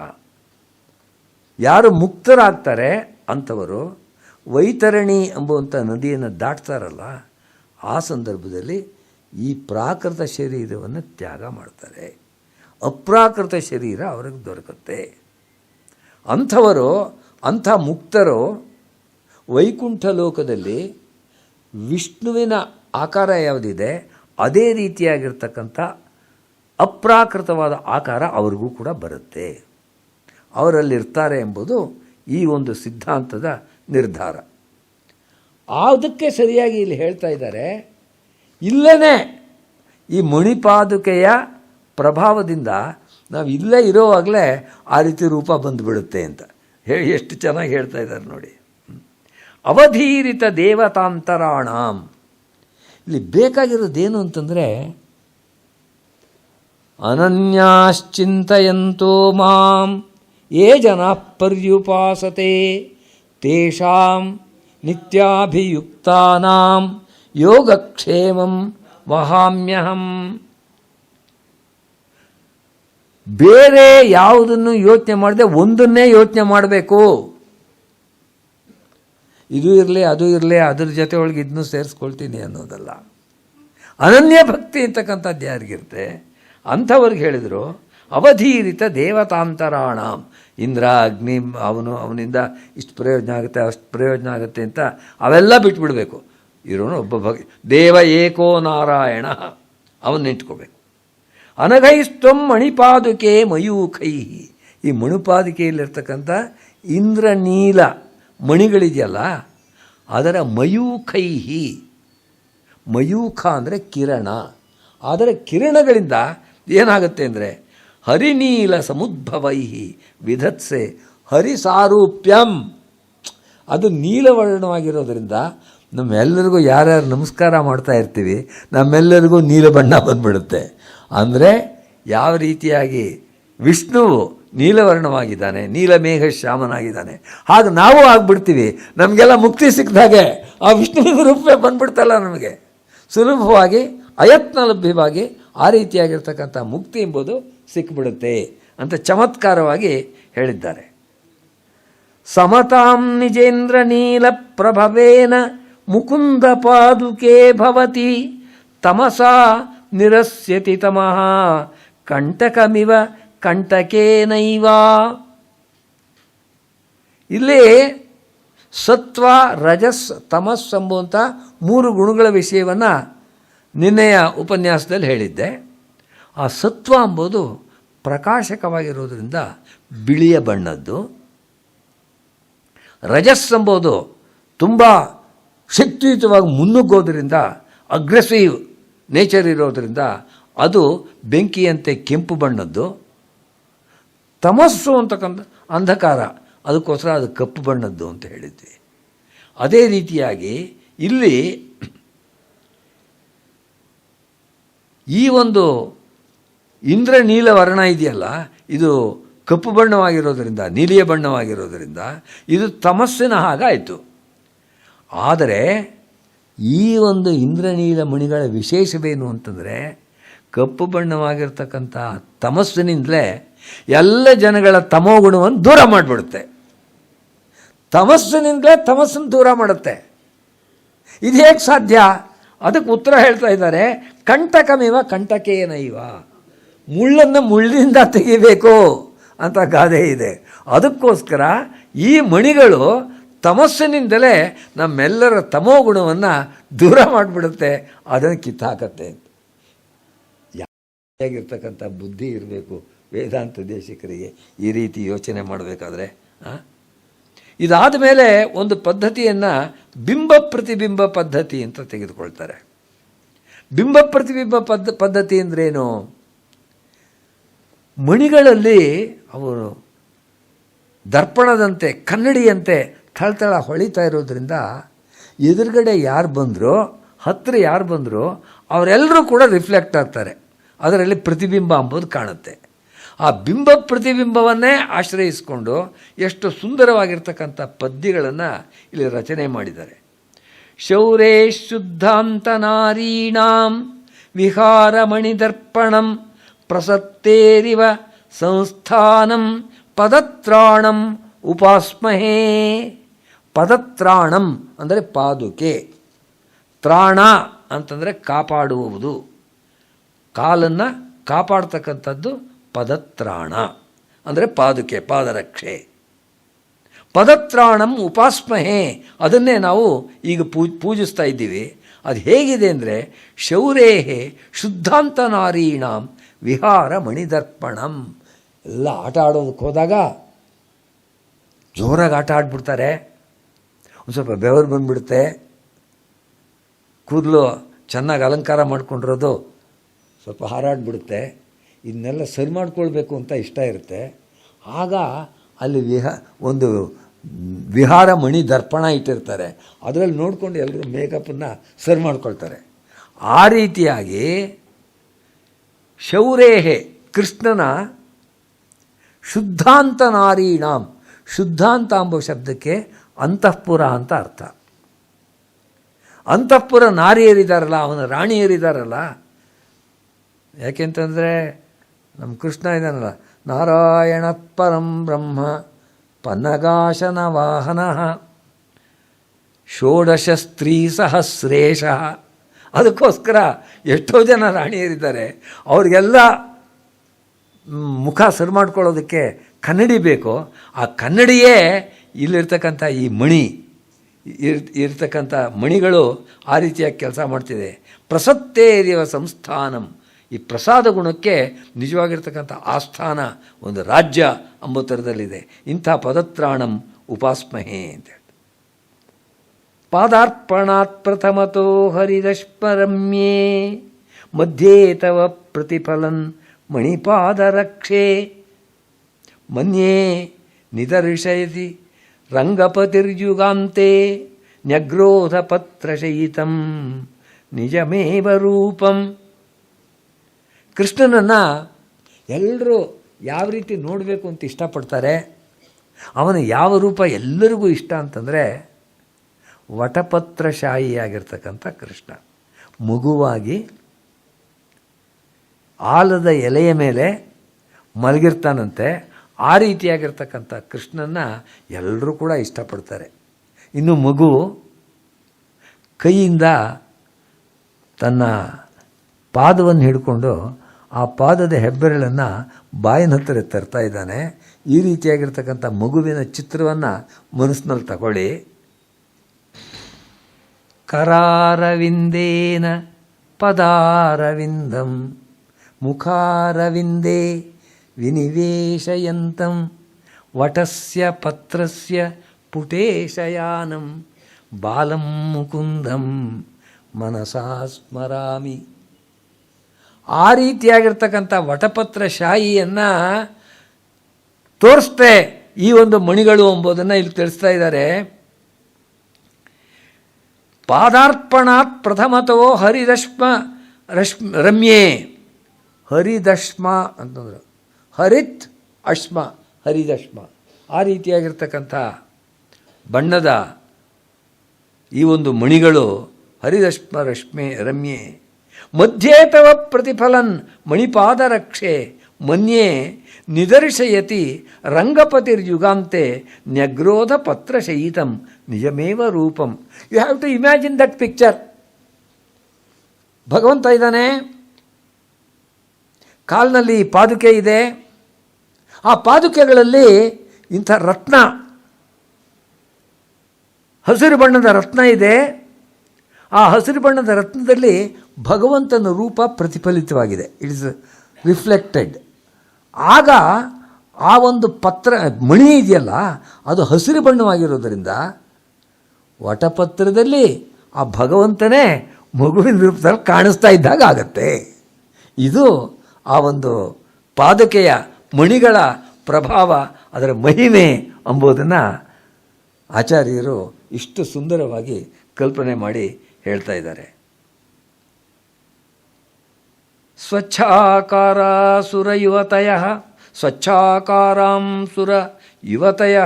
ಯಾರು ಮುಕ್ತರಾಗ್ತಾರೆ ಅಂಥವರು ವೈತರಣಿ ಎಂಬುವಂಥ ನದಿಯನ್ನು ದಾಟ್ತಾರಲ್ಲ, ಆ ಸಂದರ್ಭದಲ್ಲಿ ಈ ಪ್ರಾಕೃತ ಶರೀರವನ್ನು ತ್ಯಾಗ ಮಾಡ್ತಾರೆ. ಅಪ್ರಾಕೃತ ಶರೀರ ಅವ್ರಿಗೆ ದೊರಕುತ್ತೆ. ಅಂಥವರು, ಅಂಥ ಮುಕ್ತರು ವೈಕುಂಠ ಲೋಕದಲ್ಲಿ ವಿಷ್ಣುವಿನ ಆಕಾರ ಯಾವುದಿದೆ ಅದೇ ರೀತಿಯಾಗಿರ್ತಕ್ಕಂಥ ಅಪ್ರಾಕೃತವಾದ ಆಕಾರ ಅವ್ರಿಗೂ ಕೂಡ ಬರುತ್ತೆ. ಅವರಲ್ಲಿರ್ತಾರೆ ಎಂಬುದು ಈ ಒಂದು ಸಿದ್ಧಾಂತದ ನಿರ್ಧಾರ. ಅದಕ್ಕೆ ಸರಿಯಾಗಿ ಇಲ್ಲಿ ಹೇಳ್ತಾ ಇದ್ದಾರೆ, ಇಲ್ಲೇ ಈ ಮಣಿಪಾದುಕೆಯ ಪ್ರಭಾವದಿಂದ ನಾವು ಇಲ್ಲೇ ಇರೋವಾಗಲೇ ಆ ರೀತಿ ರೂಪ ಬಂದುಬಿಡುತ್ತೆ ಅಂತ ಎಷ್ಟು ಚೆನ್ನಾಗಿ ಹೇಳ್ತಾ ಇದ್ದಾರೆ ನೋಡಿ. ಅವಧೀರಿತ ದೇವತಾಂತರಾಣಾಂ. ಇಲ್ಲಿ ಬೇಕಾಗಿರೋದೇನು ಅಂತಂದರೆ, ಅನನ್ಯಾಶ್ಚಿಂತಯಂತೋ ಮಾಂ ಯೇ ಜನಾಃ ಪರ್ಯುಪಾಸತೆ ತೇಷಾಂ ನಿತ್ಯಾಭಿಯುಕ್ತಾನಾಂ ಯೋಗಕ್ಷೇಮಂ ವಹಾಮ್ಯಹಂ. ಬೇರೆ ಯಾವುದನ್ನು ಯೋಚನೆ ಮಾಡದೆ ಒಂದನ್ನೇ ಯೋಚನೆ ಮಾಡಬೇಕು. ಇದು ಇರಲಿ ಅದು ಇರಲಿ ಅದ್ರ ಜೊತೆ ಒಳಗೆ ಇದನ್ನು ಸೇರಿಸ್ಕೊಳ್ತೀನಿ ಅನ್ನೋದಲ್ಲ. ಅನನ್ಯ ಭಕ್ತಿ ಅಂತಕ್ಕಂಥದ್ದು ಯಾರಿಗಿರುತ್ತೆ ಅಂಥವ್ರಿಗೆ ಹೇಳಿದರು ಅವಧೀರಿತ ದೇವತಾಂತರಾಣ. ಇಂದ್ರ ಅಗ್ನಿ ಅವನಿಂದ ಇಷ್ಟು ಪ್ರಯೋಜನ ಆಗುತ್ತೆ ಅಷ್ಟು ಪ್ರಯೋಜನ ಆಗುತ್ತೆ ಅಂತ ಅವೆಲ್ಲ ಬಿಟ್ಬಿಡಬೇಕು. ಇರೋನು ಒಬ್ಬ ದೇವ ಏಕೋ ನಾರಾಯಣ ಅವನ್ನ ಇಟ್ಕೋಬೇಕು. ಅನಘೈಸ್ತ್ವಂ ಮಣಿಪಾದುಕೆ ಮಯೂಖೈ. ಈ ಮಣಿಪಾದುಕೆಯಲ್ಲಿರ್ತಕ್ಕಂಥ ಇಂದ್ರನೀಲ ಮಣಿಗಳಿದೆಯಲ್ಲ ಅದರ ಮಯೂಖೈಹಿ. ಮಯೂಖ ಅಂದರೆ ಕಿರಣ. ಅದರ ಕಿರಣಗಳಿಂದ ಏನಾಗುತ್ತೆ ಅಂದರೆ ಹರಿನೀಲ ಸಮುದ್ಭವೈಹಿ ವಿಧತ್ಸೆ ಹರಿಸಾರೂಪ್ಯಂ. ಅದು ನೀಲವರ್ಣವಾಗಿರೋದ್ರಿಂದ ನಮ್ಮೆಲ್ಲರಿಗೂ ಯಾರ್ಯಾರು ನಮಸ್ಕಾರ ಮಾಡ್ತಾ ಇರ್ತೀವಿ ನಮ್ಮೆಲ್ಲರಿಗೂ ನೀಲ ಬಣ್ಣ ಬಂದ್ಬಿಡುತ್ತೆ. ಅಂದರೆ ಯಾವ ರೀತಿಯಾಗಿ ವಿಷ್ಣುವು ನೀಲವರ್ಣವಾಗಿದ್ದಾನೆ, ನೀಲಮೇಘ ಶ್ಯಾಮನಾಗಿದ್ದಾನೆ, ಹಾಗೆ ನಾವು ಆಗಿಬಿಡ್ತೀವಿ. ನಮಗೆಲ್ಲ ಮುಕ್ತಿ ಸಿಕ್ಕಿದಾಗೆ ಆ ವಿಷ್ಣುವಿನ ರೂಪವೇ ಬಂದ್ಬಿಡ್ತಲ್ಲ ನಮಗೆ ಸುಲಭವಾಗಿ ಅಯತ್ನ ಲಭ್ಯವಾಗಿ ಆ ರೀತಿಯಾಗಿರ್ತಕ್ಕಂಥ ಮುಕ್ತಿ ಎಂಬುದು ಸಿಕ್ಕಿಬಿಡುತ್ತೆ ಅಂತ ಚಮತ್ಕಾರವಾಗಿ ಹೇಳಿದ್ದಾರೆ. ಸಮತಾಂ ನಿಜೇಂದ್ರ ನೀಲ ಪ್ರಭವೇನ ಮುಕುಂದ ಪಾದುಕೆ ಭವತಿ ತಮಸಾ ನಿರಸ್ಯತಿ ತಮಃ ಕಂಟಕಮಿವ ಕಂಟಕೇನೈವ. ಇಲ್ಲಿ ಸತ್ವ ರಜಸ್ ತಮಸ್ ಎಂಬುವಂಥ 3 ಗುಣಗಳ ವಿಷಯವನ್ನು ನಿನ್ನೆಯ ಉಪನ್ಯಾಸದಲ್ಲಿ ಹೇಳಿದ್ದೆ. ಆ ಸತ್ವ ಎಂಬುದು ಪ್ರಕಾಶಕವಾಗಿರೋದ್ರಿಂದ ಬಿಳಿಯ ಬಣ್ಣದ್ದು. ರಜಸ್ ಎಂಬುದು ತುಂಬ ಶಕ್ತಿಯುತವಾಗಿ ಮುನ್ನುಗ್ಗೋದ್ರಿಂದ ಅಗ್ರೆಸಿವ್ ನೇಚರ್ ಇರೋದರಿಂದ ಅದು ಬೆಂಕಿಯಂತೆ ಕೆಂಪು ಬಣ್ಣದ್ದು. ತಮಸ್ಸು ಅಂತಕ್ಕಂಥ ಅಂಧಕಾರ, ಅದಕ್ಕೋಸ್ಕರ ಅದು ಕಪ್ಪು ಬಣ್ಣದ್ದು ಅಂತ ಹೇಳಿದ್ವಿ. ಅದೇ ರೀತಿಯಾಗಿ ಇಲ್ಲಿ ಈ ಒಂದು ಇಂದ್ರನೀಲ ವರ್ಣ ಇದೆಯಲ್ಲ ಇದು ಕಪ್ಪು ಬಣ್ಣವಾಗಿರೋದರಿಂದ ನೀಲಿಯ ಬಣ್ಣವಾಗಿರೋದರಿಂದ ಇದು ತಮಸ್ಸಿನ ಹಾಗಾಯಿತು. ಆದರೆ ಈ ಒಂದು ಇಂದ್ರನೀಲ ಮಣಿಗಳ ವಿಶೇಷವೇನು ಅಂತಂದರೆ ಕಪ್ಪು ಬಣ್ಣವಾಗಿರ್ತಕ್ಕಂಥ ತಮಸ್ಸಿನಿಂದಲೇ ಎಲ್ಲ ಜನಗಳ ತಮೋಗುಣವನ್ನು ದೂರ ಮಾಡಿಬಿಡುತ್ತೆ. ತಮಸ್ಸಿನಿಂದಲೇ ತಮಸ್ಸನ್ನು ದೂರ ಮಾಡುತ್ತೆ. ಇದು ಹೇಗೆ ಸಾಧ್ಯ? ಅದಕ್ಕೆ ಉತ್ತರ ಹೇಳ್ತಾ ಇದ್ದಾರೆ. ಕಂಟಕಮಿವ ಕಂಟಕೇನೈವ. ಮುಳ್ಳನ್ನು ಮುಳ್ಳಿನಿಂದ ತೆಗಿಬೇಕು ಅಂತ ಗಾದೆ ಇದೆ. ಅದಕ್ಕೋಸ್ಕರ ಈ ಮಣಿಗಳು ತಮಸ್ಸಿನಿಂದಲೇ ನಮ್ಮೆಲ್ಲರ ತಮೋಗುಣವನ್ನು ದೂರ ಮಾಡಿಬಿಡುತ್ತೆ, ಅದನ್ನು ಕಿತ್ತಾಕತ್ತೆ. ಹೇಗಿರ್ತಕ್ಕಂಥ ಬುದ್ಧಿ ಇರಬೇಕು ವೇದಾಂತ ದೇಶಿಕರಿಗೆ ಈ ರೀತಿ ಯೋಚನೆ ಮಾಡಬೇಕಾದ್ರೆ. ಇದಾದ ಮೇಲೆ ಒಂದು ಪದ್ಧತಿಯನ್ನು ಬಿಂಬ ಪ್ರತಿಬಿಂಬ ಪದ್ಧತಿ ಅಂತ ತೆಗೆದುಕೊಳ್ತಾರೆ. ಬಿಂಬ ಪ್ರತಿಬಿಂಬ ಪದ್ಧತಿ ಅಂದ್ರೇನು? ಮಣಿಗಳಲ್ಲಿ ಅವರು ದರ್ಪಣದಂತೆ ಕನ್ನಡಿಯಂತೆ ಥಳಥಳ ಹೊಳಿತಾ ಇರೋದ್ರಿಂದ ಎದುರುಗಡೆ ಯಾರು ಬಂದರೂ ಹತ್ತಿರ ಯಾರು ಬಂದರೂ ಅವರೆಲ್ಲರೂ ಕೂಡ ರಿಫ್ಲೆಕ್ಟ್ ಆಗ್ತಾರೆ. ಅದರಲ್ಲಿ ಪ್ರತಿಬಿಂಬ ಎಂಬುದು ಕಾಣುತ್ತೆ. ಆ ಬಿಂಬ ಪ್ರತಿಬಿಂಬವನ್ನೇ ಆಶ್ರಯಿಸಿಕೊಂಡು ಎಷ್ಟು ಸುಂದರವಾಗಿರ್ತಕ್ಕಂಥ ಪದ್ಯಗಳನ್ನು ಇಲ್ಲಿ ರಚನೆ ಮಾಡಿದ್ದಾರೆ. ಶೌರೇ ಶುದ್ಧಾಂತ ನಾರೀಣಾಂ ವಿಹಾರ ಮಣಿದರ್ಪಣಂ ಪ್ರಸತ್ತೇರಿವ ಸಂಸ್ಥಾನಂ ಪದತ್ರಾಣಂ ಉಪಾಸ್ಮಹೇ. ಪದತ್ರಾಣಂ ಅಂದರೆ ಪಾದುಕೆ, ತ್ರಾಣ ಅಂತಂದರೆ ಕಾಪಾಡುವುದು, ಕಾಲನ್ನು ಕಾಪಾಡ್ತಕ್ಕಂಥದ್ದು ಪದತ್ರಾಣ ಅಂದರೆ ಪಾದುಕೆ, ಪಾದರಕ್ಷೆ. ಪದತ್ರಾಣಂ ಉಪಾಸ್ಮಹೇ, ಅದನ್ನೇ ನಾವು ಈಗ ಪೂಜಿಸ್ತಾ ಇದ್ದೀವಿ. ಅದು ಹೇಗಿದೆ ಅಂದರೆ ಶೌರೇಹೇ ಶುದ್ಧಾಂತ ನಾರೀಣಾಂ ವಿಹಾರ ಮಣಿದರ್ಪಣಂ. ಎಲ್ಲ ಆಟ ಆಡೋದಕ್ಕೆ ಹೋದಾಗ ಜೋರಾಗಿ ಆಟ ಆಡ್ಬಿಡ್ತಾರೆ, ಒಂದು ಸ್ವಲ್ಪ ಬೆವರು ಬಂದುಬಿಡುತ್ತೆ, ಕೂದಲು ಚೆನ್ನಾಗಿ ಅಲಂಕಾರ ಮಾಡ್ಕೊಂಡಿರೋದು ಸ್ವಲ್ಪ ಹಾರಾಡ್ಬಿಡುತ್ತೆ. ಇದನ್ನೆಲ್ಲ ಸರಿ ಮಾಡ್ಕೊಳ್ಬೇಕು ಅಂತ ಇಷ್ಟ ಇರುತ್ತೆ. ಆಗ ಅಲ್ಲಿ ಒಂದು ವಿಹಾರ ಮಣಿ ದರ್ಪಣ ಇಟ್ಟಿರ್ತಾರೆ, ಅದರಲ್ಲಿ ನೋಡಿಕೊಂಡು ಎಲ್ಲರೂ ಮೇಕಪ್ಪನ್ನು ಸರಿ ಮಾಡ್ಕೊಳ್ತಾರೆ. ಆ ರೀತಿಯಾಗಿ ಶೌರೇಹೆ ಕೃಷ್ಣನ ಶುದ್ಧಾಂತ ನಾರೀಣಾಂ, ಶುದ್ಧಾಂತ ಎಂಬ ಶಬ್ದಕ್ಕೆ ಅಂತಃಪುರ ಅಂತ ಅರ್ಥ. ಅಂತಃಪುರ ನಾರಿಯರಿದ್ದಾರಲ್ಲ, ಅವನ ರಾಣಿಯರಿದ್ದಾರಲ್ಲ. ಯಾಕೆಂತಂದರೆ ನಮ್ಮ ಕೃಷ್ಣ ಇದ್ದಾನಲ್ಲ, ನಾರಾಯಣ ಪರಂ ಬ್ರಹ್ಮ ಪನ್ನಗಾಶನ ವಾಹನ ಷೋಡಶ ಸ್ತ್ರೀ ಸಹಸ್ರೇಶ. ಅದಕ್ಕೋಸ್ಕರ ಎಷ್ಟೋ ಜನ ರಾಣಿಯರಿದ್ದಾರೆ, ಅವ್ರಿಗೆಲ್ಲ ಮುಖ ಸರಿ ಮಾಡ್ಕೊಳ್ಳೋದಕ್ಕೆ ಕನ್ನಡಿ ಬೇಕು. ಆ ಕನ್ನಡಿಯೇ ಇಲ್ಲಿರ್ತಕ್ಕಂಥ ಈ ಮಣಿ ಇರ್ತಕ್ಕಂಥ ಮಣಿಗಳು ಆ ರೀತಿಯಾಗಿ ಕೆಲಸ ಮಾಡ್ತಿದೆ. ಪ್ರಸತ್ತೇರಿವ ಸಂಸ್ಥಾನಂ, ಈ ಪ್ರಸಾದ ಗುಣಕ್ಕೆ ನಿಜವಾಗಿರ್ತಕ್ಕಂಥ ಆಸ್ಥಾನ ಒಂದು ರಾಜ್ಯ ಎಂಬ ಥರದಲ್ಲಿದೆ. ಇಂಥ ಪದತ್ರಾಣಂ ಉಪಾಸ್ಮಹೇ ಅಂತ ಹೇಳಿ. ಪಾದಾರ್ಪಣಾತ್ ಪ್ರಥಮತೋ ಹರಿದಶ್ಮರಮ್ಯೇ ಮಧ್ಯೆ ತವ ಪ್ರತಿಫಲನ್ ಮಣಿಪಾದರಕ್ಷೆ ಮನ್ಯೇ ನಿದರ್ಶಯತಿ ರಂಗಪತಿರ್ಯುಗಾಂತೆ ನ್ಯಗ್ರೋಧ ಪತ್ರಶಯಿತಂ ನಿಜಮೇವ ರೂಪಂ. ಕೃಷ್ಣನನ್ನು ಎಲ್ಲರೂ ಯಾವ ರೀತಿ ನೋಡಬೇಕು ಅಂತ ಇಷ್ಟಪಡ್ತಾರೆ, ಅವನ ಯಾವ ರೂಪ ಎಲ್ಲರಿಗೂ ಇಷ್ಟ ಅಂತಂದರೆ ವಟಪತ್ರಶಾಹಿಯಾಗಿರ್ತಕ್ಕಂಥ ಕೃಷ್ಣ. ಮಗುವಾಗಿ ಆಲದ ಎಲೆಯ ಮೇಲೆ ಮಲಗಿರ್ತಾನಂತೆ. ಆ ರೀತಿಯಾಗಿರ್ತಕ್ಕಂಥ ಕೃಷ್ಣನ ಎಲ್ಲರೂ ಕೂಡ ಇಷ್ಟಪಡ್ತಾರೆ. ಇನ್ನು ಮಗು ಕೈಯಿಂದ ತನ್ನ ಪಾದವನ್ನು ಹಿಡ್ಕೊಂಡು ಆ ಪಾದದ ಹೆಬ್ಬೆರಳನ್ನು ಬಾಯಿನ ಹತ್ತಿರ ತರ್ತಾ ಇದ್ದಾನೆ. ಈ ರೀತಿಯಾಗಿರ್ತಕ್ಕಂಥ ಮಗುವಿನ ಚಿತ್ರವನ್ನು ಮನಸ್ಸಿನಲ್ಲಿ ತಗೊಳ್ಳಿ. ಕರಾರವಿಂದೇನ ಪದಾರವಿಂದಂ ಮುಖಾರವಿಂದೇ ವಿನಿವೇಶಯಂತಂ ವಟಸ್ಯ ಪತ್ರಸ್ಯ ಪುಟೇಶಯಾನಂ ಬಾಲಂ ಮುಕುಂದಂ ಮನಸಾ ಸ್ಮರಾಮಿ. ಆ ರೀತಿಯಾಗಿರ್ತಕ್ಕಂಥ ವಟಪತ್ರ ಶಾಹಿಯನ್ನು ತೋರಿಸ್ತೆ ಈ ಒಂದು ಮಣಿಗಳು ಎಂಬುದನ್ನು ಇಲ್ಲಿ ತಿಳಿಸ್ತಾ ಇದ್ದಾರೆ. ಪಾದಾರ್ಪಣಾತ್ ಪ್ರಥಮತೋ ರಮ್ಯೇ. ಹರಿದಶ್ಮ ಅಂತಂದರು, ಹರಿತ್ ಅಶ್ಮ ಹರಿದಶ್ಮ. ಆ ರೀತಿಯಾಗಿರ್ತಕ್ಕಂಥ ಬಣ್ಣದ ಈ ಒಂದು ಮಣಿಗಳು ಹರಿದಶ್ಮ ರಮ್ಯೆ. ಮಧ್ಯೆ ತವ ಪ್ರತಿಫಲನ್ ಮಣಿಪಾದರಕ್ಷೆ ಮನ್ಯೆ ನಿದರ್ಶಯತಿ ರಂಗಪತಿರ್ಯುಗಾಂತೆ ನ್ಯಗ್ರೋಧ ಪತ್ರಶಯಿತಂ ನಿಜಮೇವ ರೂಪಂ. You have to imagine that picture. ಭಗವಂತ ಇದ್ದಾನೆ, ಕಾಲಿನಲ್ಲಿ ಪಾದುಕೆ ಇದೆ. ಆ ಪಾದುಕೆಗಳಲ್ಲಿ ಇಂಥ ರತ್ನ, ಹಸಿರು ಬಣ್ಣದ ರತ್ನ ಇದೆ. ಆ ಹಸಿರು ಬಣ್ಣದ ರತ್ನದಲ್ಲಿ ಭಗವಂತನ ರೂಪ ಪ್ರತಿಫಲಿತವಾಗಿದೆ. It is reflected. ಆಗ ಆ ಒಂದು ಮಣಿ ಇದೆಯಲ್ಲ, ಅದು ಹಸಿರು ಬಣ್ಣವಾಗಿರೋದರಿಂದ ವಟಪತ್ರದಲ್ಲಿ ಆ ಭಗವಂತನೇ ಮಗುವಿನ ರೂಪದಲ್ಲಿ ಕಾಣಿಸ್ತಾ ಇದ್ದಾಗ ಆಗತ್ತೆ. ಇದು ಆ ಒಂದು ಪಾದುಕೆಯ ಮಣಿಗಳ ಪ್ರಭಾವ, ಅದರ ಮಹಿಮೆ ಎಂಬುದನ್ನು ಆಚಾರ್ಯರು ಇಷ್ಟು ಸುಂದರವಾಗಿ ಕಲ್ಪನೆ ಮಾಡಿ ಹೇಳ್ತಾ ಇದ್ದಾರೆ. ಸ್ವಚ್ಛಾಕಾರ ಸುರ ಯುವತಯ ಸ್ವಚ್ಛಾಕಾರಾಂ ಸುರ ಯುವತಯ.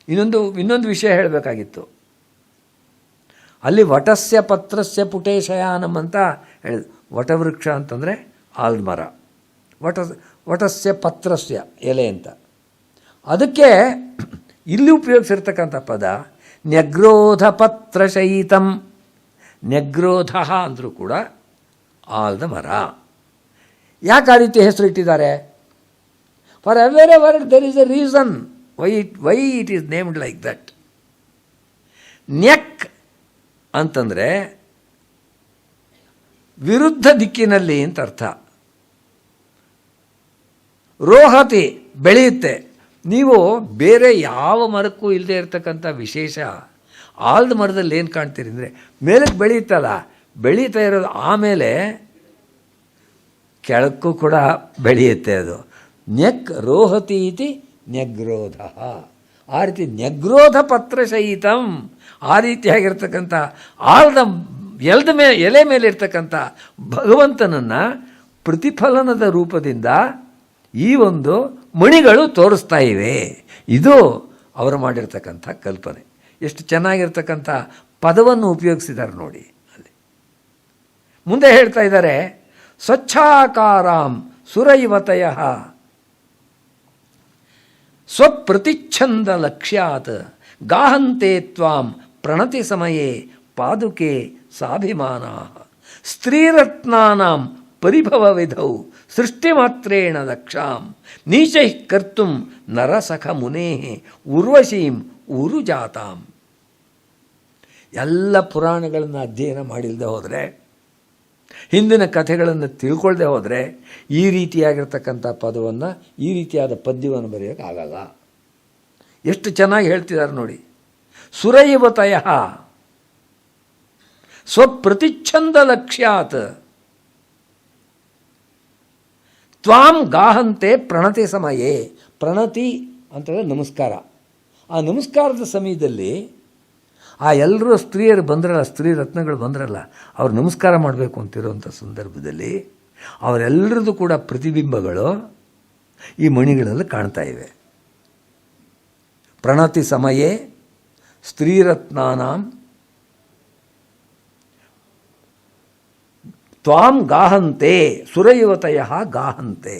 ಇನ್ನೊಂದು ವಿಷಯ ಹೇಳಬೇಕಾಗಿತ್ತು. ಅಲ್ಲಿ ವಟಸ್ಯ ಪತ್ರಸ್ಯ ಪುಟೇಶಯಾನಂ ಅಂತ ಹೇಳಿದ್ರು. ವಟವೃಕ್ಷ ಅಂತಂದರೆ ಆಲ್ಮರ, ವಟಸ್ಯ ಪತ್ರಸ್ಯ ಎಲೆ ಅಂತ. ಅದಕ್ಕೆ ಇಲ್ಲಿ ಉಪಯೋಗಿಸಿರ್ತಕ್ಕಂಥ ಪದ ನ್ಯಗ್ರೋಧ ಪತ್ರಶಯಿತಂ. ನ್ಯಗ್ರೋಧ ಅಂದರೂ ಕೂಡ ಆಲದ ಮರ. ಯಾಕೆ ಆ ರೀತಿ ಹೆಸರು ಇಟ್ಟಿದ್ದಾರೆ? For every word there is a reason why it is named like that. ನ್ಯಕ್ ಅಂತಂದರೆ ವಿರುದ್ಧ ದಿಕ್ಕಿನಲ್ಲಿ ಅಂತ ಅರ್ಥ. ರೋಹತಿ ಬೆಳೆಯುತ್ತೆ. ನೀವು ಬೇರೆ ಯಾವ ಮರಕ್ಕೂ ಇಲ್ಲದೆ ಇರತಕ್ಕಂಥ ವಿಶೇಷ ಆಲದ ಮರದಲ್ಲಿ ಏನು ಕಾಣ್ತೀರಿ ಅಂದರೆ, ಮೇಲಕ್ಕೆ ಬೆಳೆಯುತ್ತಲ್ಲ, ಬೆಳೀತಾ ಇರೋದು ಆಮೇಲೆ ಕೆಳಕ್ಕೂ ಕೂಡ ಬೆಳೆಯುತ್ತೆ. ಅದು ನ್ಯಕ್ ರೋಹತಿ ಇತಿ ನ್ಯಗ್ರೋಧ. ಆ ರೀತಿ ನ್ಯಗ್ರೋಧ ಪತ್ರಶಯಿತಂ. ಆ ರೀತಿಯಾಗಿರ್ತಕ್ಕಂಥ ಆಲದ ಎಲೆ ಮೇಲೆ ಇರ್ತಕ್ಕಂಥ ಭಗವಂತನನ್ನು ಪ್ರತಿಫಲನದ ರೂಪದಿಂದ ಈ ಒಂದು ಮಣಿಗಳು ತೋರಿಸ್ತಾ ಇವೆ. ಇದು ಅವರು ಮಾಡಿರ್ತಕ್ಕಂಥ ಕಲ್ಪನೆ. ಎಷ್ಟು ಚೆನ್ನಾಗಿರ್ತಕ್ಕಂಥ ಪದವನ್ನು ಉಪಯೋಗಿಸಿದ್ದಾರೆ ನೋಡಿ. ಅಲ್ಲಿ ಮುಂದೆ ಹೇಳ್ತಾ ಇದ್ದಾರೆ, ಸ್ವಚ್ಛಾಕಾರಾಂ ಸುರೈವತಯ. ಸ್ವಪ್ರತಿಚ್ಛಂದ ಲಕ್ಷ್ಯಾತ್ ಗಾಹಂತೆ ತ್ವಾಂ ಪ್ರಣತಿ ಸಮಯೇ ಪಾದುಕೆ ಸಾಭಿಮಾನ ಸ್ತ್ರೀರತ್ನಾನಾಂ ಪರಿಭವ ವಿಧೌ ಸೃಷ್ಟಿಮಾತ್ರೇಣ ದಕ್ಷಾಂ ನೀಚೈ ಕರ್ತುಂ ನರಸಖ ಮುನೇ ಉರ್ವಶೀಂ ಊರುಜಾತಾಂ. ಎಲ್ಲ ಪುರಾಣಗಳನ್ನು ಅಧ್ಯಯನ ಮಾಡಿಲ್ಲದೆ ಹೋದರೆ, ಹಿಂದಿನ ಕಥೆಗಳನ್ನು ತಿಳ್ಕೊಳ್ಳದೆ ಹೋದರೆ ಈ ರೀತಿಯಾಗಿರ್ತಕ್ಕಂಥ ಪದವನ್ನು, ಈ ರೀತಿಯಾದ ಪದ್ಯವನ್ನು ಬರೆಯೋಕ್ಕಾಗಲ್ಲ. ಎಷ್ಟು ಚೆನ್ನಾಗಿ ಹೇಳ್ತಿದ್ದಾರೆ ನೋಡಿ. ಸುರೈವತಯ ಸ್ವಪ್ರತಿಚ್ಛಂದ ಲಕ್ಷ್ಯಾತ್ ತ್ವಾಂ ಗಾಹಂತೆ ಪ್ರಣತಿ ಸಮಯೇ. ಪ್ರಣತಿ ಅಂತಂದರೆ ನಮಸ್ಕಾರ. ಆ ನಮಸ್ಕಾರದ ಸಮಯದಲ್ಲಿ ಆ ಎಲ್ಲರೂ ಸ್ತ್ರೀಯರು ಬಂದ್ರಲ್ಲ, ಸ್ತ್ರೀ ರತ್ನಗಳು ಬಂದ್ರಲ್ಲ, ಅವ್ರು ನಮಸ್ಕಾರ ಮಾಡಬೇಕು ಅಂತಿರೋಂಥ ಸಂದರ್ಭದಲ್ಲಿ ಅವರೆಲ್ಲರದ್ದು ಕೂಡ ಪ್ರತಿಬಿಂಬಗಳು ಈ ಮಣಿಗಳಲ್ಲಿ ಕಾಣ್ತಾ ಇವೆ. ಪ್ರಣತಿ ಸಮಯೇ ಸ್ತ್ರೀರತ್ನಾನಾಂ ತ್ವಾಂ ಗಾಹಂತೆ ಸುರಯುವತಯ ಗಾಹಂತೆ.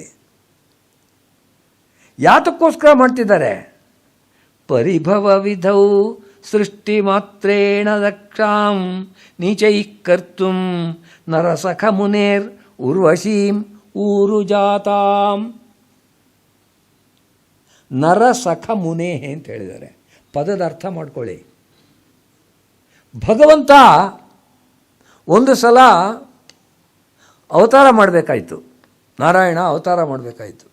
ಯಾತಕ್ಕೋಸ್ಕರ ಮಾಡ್ತಿದ್ದಾರೆ? ಪರಿಭವ ವಿಧೌ ಸೃಷ್ಟಿ ಮಾತ್ರೇಣ ದಕ್ಷಾಂ ನೀಚೈ ಕರ್ತುಂ ನರಸಖ ಮುನೇರ್ ಉರ್ವಶೀಂ ಊರುಜಾತಾಂ. ನರಸಖ ಮುನೇ ಅಂತ ಹೇಳಿದ್ದಾರೆ. ಪದದ ಅರ್ಥ ಮಾಡ್ಕೊಳ್ಳಿ. ಭಗವಂತ ಒಂದು ಸಲ ಅವತಾರ ಮಾಡಬೇಕಾಯಿತು, ನಾರಾಯಣ ಅವತಾರ ಮಾಡಬೇಕಾಯಿತು.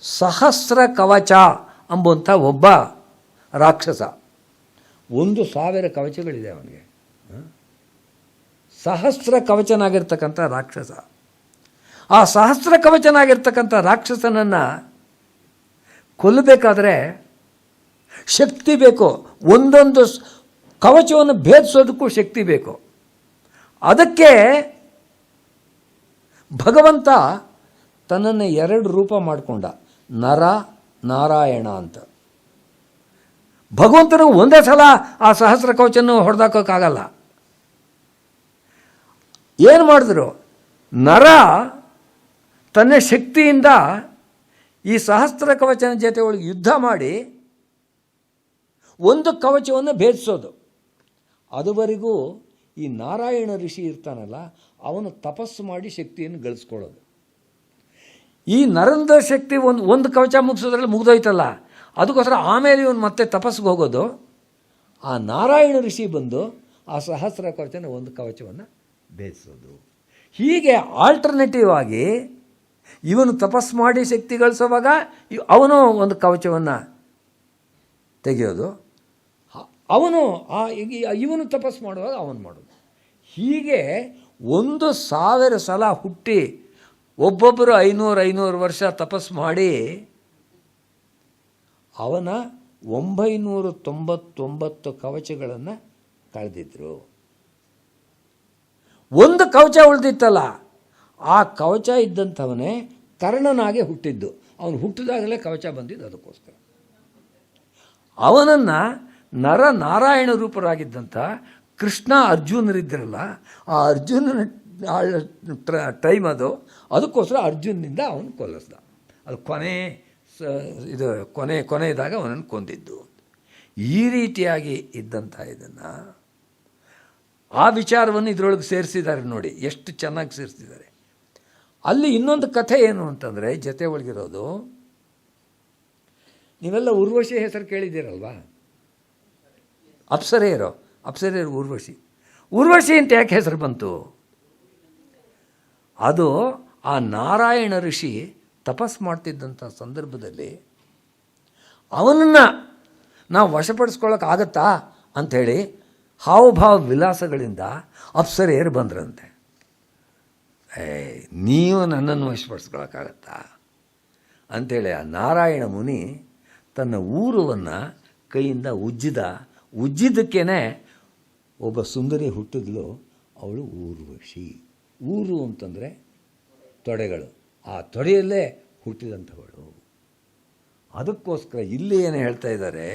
ಸಹಸ್ರ ಕವಚ ಎಂಬಂಥ ಒಬ್ಬ ರಾಕ್ಷಸ, 1,000 ಕವಚಗಳಿದೆ ಅವನಿಗೆ. ಸಹಸ್ರ ಕವಚನಾಗಿರ್ತಕ್ಕಂಥ ರಾಕ್ಷಸ. ಆ ಸಹಸ್ರ ಕವಚನಾಗಿರ್ತಕ್ಕಂಥ ರಾಕ್ಷಸನನ್ನು ಕೊಲ್ಲಬೇಕಾದ್ರೆ ಶಕ್ತಿ ಬೇಕು. ಒಂದೊಂದು ಕವಚವನ್ನು ಭೇದಿಸೋದಕ್ಕೂ ಶಕ್ತಿ ಬೇಕು. ಅದಕ್ಕೆ ಭಗವಂತ ತನ್ನನ್ನು 2 ರೂಪ ಮಾಡಿಕೊಂಡ, ನರ ನಾರಾಯಣ ಅಂತ. ಭಗವಂತನು ಒಂದೇ ಸಲ ಆ ಸಹಸ್ರ ಕವಚನ್ನು ಹೊಡೆದಾಕೋಕ್ಕಾಗಲ್ಲ. ಏನು ಮಾಡಿದ್ರು? ನರ ತನ್ನ ಶಕ್ತಿಯಿಂದ ಈ ಸಹಸ್ರ ಕವಚನ ಜೊತೆ ಒಳಗೆ ಯುದ್ಧ ಮಾಡಿ ಒಂದು ಕವಚವನ್ನು ಭೇದಿಸೋದು. ಅದುವರೆಗೂ ಈ ನಾರಾಯಣ ಋಷಿ ಇರ್ತಾನಲ್ಲ, ಅವನು ತಪಸ್ಸು ಮಾಡಿ ಶಕ್ತಿಯನ್ನು ಗಳಿಸ್ಕೊಳ್ಳೋದು. ಈ ನರಂದ ಶಕ್ತಿ ಒಂದು ಕವಚ ಮುಗಿಸೋದ್ರಲ್ಲಿ ಮುಗಿದೋಯ್ತಲ್ಲ, ಅದಕ್ಕೋಸ್ಕರ ಆಮೇಲೆ ಇವನು ಮತ್ತೆ ತಪಸ್ಸಿಗೆ ಹೋಗೋದು. ಆ ನಾರಾಯಣ ಋಷಿ ಬಂದು ಆ ಸಹಸ್ರ ಕವಚನ ಒಂದು ಕವಚವನ್ನು ಭೇದಿಸೋದು. ಹೀಗೆ ಆಲ್ಟರ್ನೇಟಿವ್ ಆಗಿ ಇವನು ತಪಸ್ಸು ಮಾಡಿ ಶಕ್ತಿ ಗಳಿಸೋವಾಗ ಅವನು ಒಂದು ಕವಚವನ್ನು ತೆಗೆಯೋದು, ಇವನು ತಪಸ್ಸು ಮಾಡುವಾಗ ಅವನು ಮಾಡೋದು. ಹೀಗೆ 1,000 ಸಲ ಹುಟ್ಟಿ ಒಬ್ಬೊಬ್ಬರು 500 ವರ್ಷ ತಪಸ್ಸು ಮಾಡಿ ಅವನ 999 ಕವಚಗಳನ್ನು ಕಳೆದಿದ್ರು. ಒಂದು ಕವಚ ಉಳಿದಿತ್ತಲ್ಲ, ಆ ಕವಚ ಇದ್ದಂಥವನೇ ಕರ್ಣನಾಗೆ ಹುಟ್ಟಿದ್ದು. ಅವನು ಹುಟ್ಟಿದಾಗಲೇ ಕವಚ ಬಂದಿದ್ದು. ಅದಕ್ಕೋಸ್ಕರ ಅವನನ್ನು ನರ ನಾರಾಯಣ ರೂಪರಾಗಿದ್ದಂಥ ಕೃಷ್ಣ ಅರ್ಜುನರಿದ್ದರಲ್ಲ, ಆ ಅರ್ಜುನನ ಟೈಮ್ ಅದಕ್ಕೋಸ್ಕರ ಅರ್ಜುನನಿಂದ ಅವನು ಕೊಲ್ಲಿಸ್ದ. ಅದು ಕೊನೆಯದಾಗ ಅವನನ್ನು ಕೊಂದಿದ್ದು. ಈ ರೀತಿಯಾಗಿ ಇದ್ದಂಥ ಇದನ್ನು, ಆ ವಿಚಾರವನ್ನು ಇದರೊಳಗೆ ಸೇರಿಸಿದ್ದಾರೆ ನೋಡಿ, ಎಷ್ಟು ಚೆನ್ನಾಗಿ ಸೇರಿಸಿದ್ದಾರೆ. ಅಲ್ಲಿ ಇನ್ನೊಂದು ಕಥೆ ಏನು ಅಂತಂದರೆ, ಜೊತೆ ಒಳಗಿರೋದು, ನೀವೆಲ್ಲ ಉರ್ವಶಿ ಹೆಸರು ಕೇಳಿದ್ದೀರಲ್ವಾ? ಅಪ್ಸರೆಯರು ಉರ್ವಶಿ ಅಂತ ಯಾಕೆ ಹೆಸರು ಬಂತು? ಅದು ಆ ನಾರಾಯಣ ಋಷಿ ತಪಸ್ಸು ಮಾಡ್ತಿದ್ದಂಥ ಸಂದರ್ಭದಲ್ಲಿ ಅವನನ್ನು ನಾವು ವಶಪಡಿಸ್ಕೊಳ್ಳೋಕ್ಕಾಗತ್ತಾ ಅಂಥೇಳಿ ಹಾವಭಾವ ವಿಲಾಸಗಳಿಂದ ಅಪ್ಸರೆಯರು ಬಂದ್ರಂತೆ. ನೀವು ನನ್ನನ್ನು ವಶಪಡಿಸ್ಕೊಳ್ಳೋಕ್ಕಾಗತ್ತಾ ಅಂಥೇಳಿ ಆ ನಾರಾಯಣ ಮುನಿ ತನ್ನ ಊರುವನ್ನು ಕೈಯಿಂದ ಉಜ್ಜಿದ್ದಕ್ಕೇ ಒಬ್ಬ ಸುಂದರಿ ಹುಟ್ಟಿದ್ಲು. ಅವಳು ಊರ್ವಶಿ. ಊರು ಅಂತಂದರೆ ತೊಡೆಗಳು, ಆ ತೊಡೆಯಲ್ಲೇ ಹುಟ್ಟಿದಂಥವಳು. ಅದಕ್ಕೋಸ್ಕರ ಇಲ್ಲಿ ಏನು ಹೇಳ್ತಾ ಇದ್ದಾರೆ,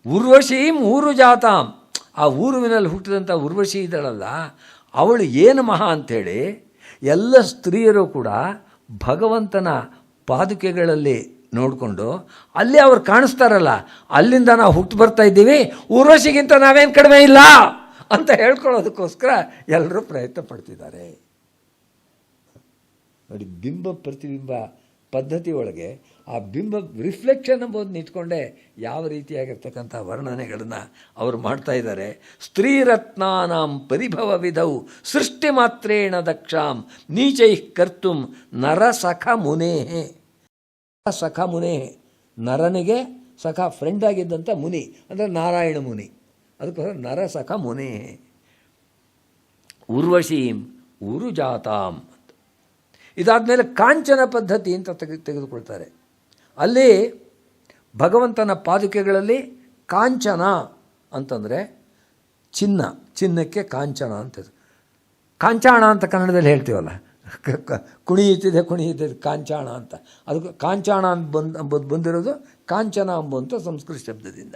ಉರ್ವಶೀಂ ಊರು ಜಾತಾಂ. ಆ ಊರುವಿನಲ್ಲಿ ಹುಟ್ಟಿದಂಥ ಉರ್ವಶಿ ಇದ್ದಳಲ್ಲ, ಅವಳು ಏನು ಮಹಾ ಅಂಥೇಳಿ ಎಲ್ಲ ಸ್ತ್ರೀಯರು ಕೂಡ ಭಗವಂತನ ಪಾದುಕೆಗಳಲ್ಲಿ ನೋಡಿಕೊಂಡು ಅಲ್ಲಿ ಅವ್ರು ಕಾಣಿಸ್ತಾರಲ್ಲ, ಅಲ್ಲಿಂದ ನಾವು ಹುಟ್ಟು ಬರ್ತಾ ಇದ್ದೀವಿ, ಊರ್ವಶಿಗಿಂತ ನಾವೇನು ಕಡಿಮೆ ಇಲ್ಲ ಅಂತ ಹೇಳ್ಕೊಳ್ಳೋದಕ್ಕೋಸ್ಕರ ಎಲ್ಲರೂ ಪ್ರಯತ್ನ ಪಡ್ತಿದ್ದಾರೆ. ನೋಡಿ, ಬಿಂಬ ಪ್ರತಿಬಿಂಬ ಪದ್ಧತಿ ಒಳಗೆ ಆ ಬಿಂಬ ರಿಫ್ಲೆಕ್ಷನ್ ಎಂಬುದನ್ನ ಇಟ್ಕೊಂಡೆ ಯಾವ ರೀತಿಯಾಗಿರ್ತಕ್ಕಂಥ ವರ್ಣನೆಗಳನ್ನು ಅವರು ಮಾಡ್ತಾ ಇದ್ದಾರೆ. ಸ್ತ್ರೀರತ್ನಾನಾಂ ಪರಿಭವ ವಿಧೌ ಸೃಷ್ಟಿ ಮಾತ್ರೇಣ ದಕ್ಷಾಂ ನೀಚೈ ಕರ್ತುಂ ನರಸಖ ಮುನೇ. ಸಖ ಮುನೇ, ನರನಿಗೆ ಸಖ ಫ್ರೆಂಡ್ ಆಗಿದ್ದಂಥ ಮುನಿ ಅಂದರೆ ನಾರಾಯಣ ಮುನಿ, ಅದಕ್ಕೋಸ್ಕರ ನರಸಖ ಮುನೇ. ಉರ್ವಶೀಂ ಉರುಜಾತಾಂ. ಇದಾದಮೇಲೆ ಕಾಂಚನ ಪದ್ಧತಿ ಅಂತ ತೆಗೆದುಕೊಳ್ತಾರೆ. ಅಲ್ಲಿ ಭಗವಂತನ ಪಾದುಕೆಗಳಲ್ಲಿ ಕಾಂಚನ ಅಂತಂದರೆ ಚಿನ್ನ, ಚಿನ್ನಕ್ಕೆ ಕಾಂಚನ ಅಂತ. ಕಾಂಚಾಣ ಅಂತ ಕನ್ನಡದಲ್ಲಿ ಹೇಳ್ತೀವಲ್ಲ, ಕುಣಿಯುತ್ತಿದೆ ಕಾಂಚಾಣ ಅಂತ. ಅದಕ್ಕೆ ಕಾಂಚಾಣ ಅಂತ ಬಂದಿರೋದು ಕಾಂಚನ ಎಂಬುವಂಥ ಸಂಸ್ಕೃತ ಶಬ್ದದಿಂದ.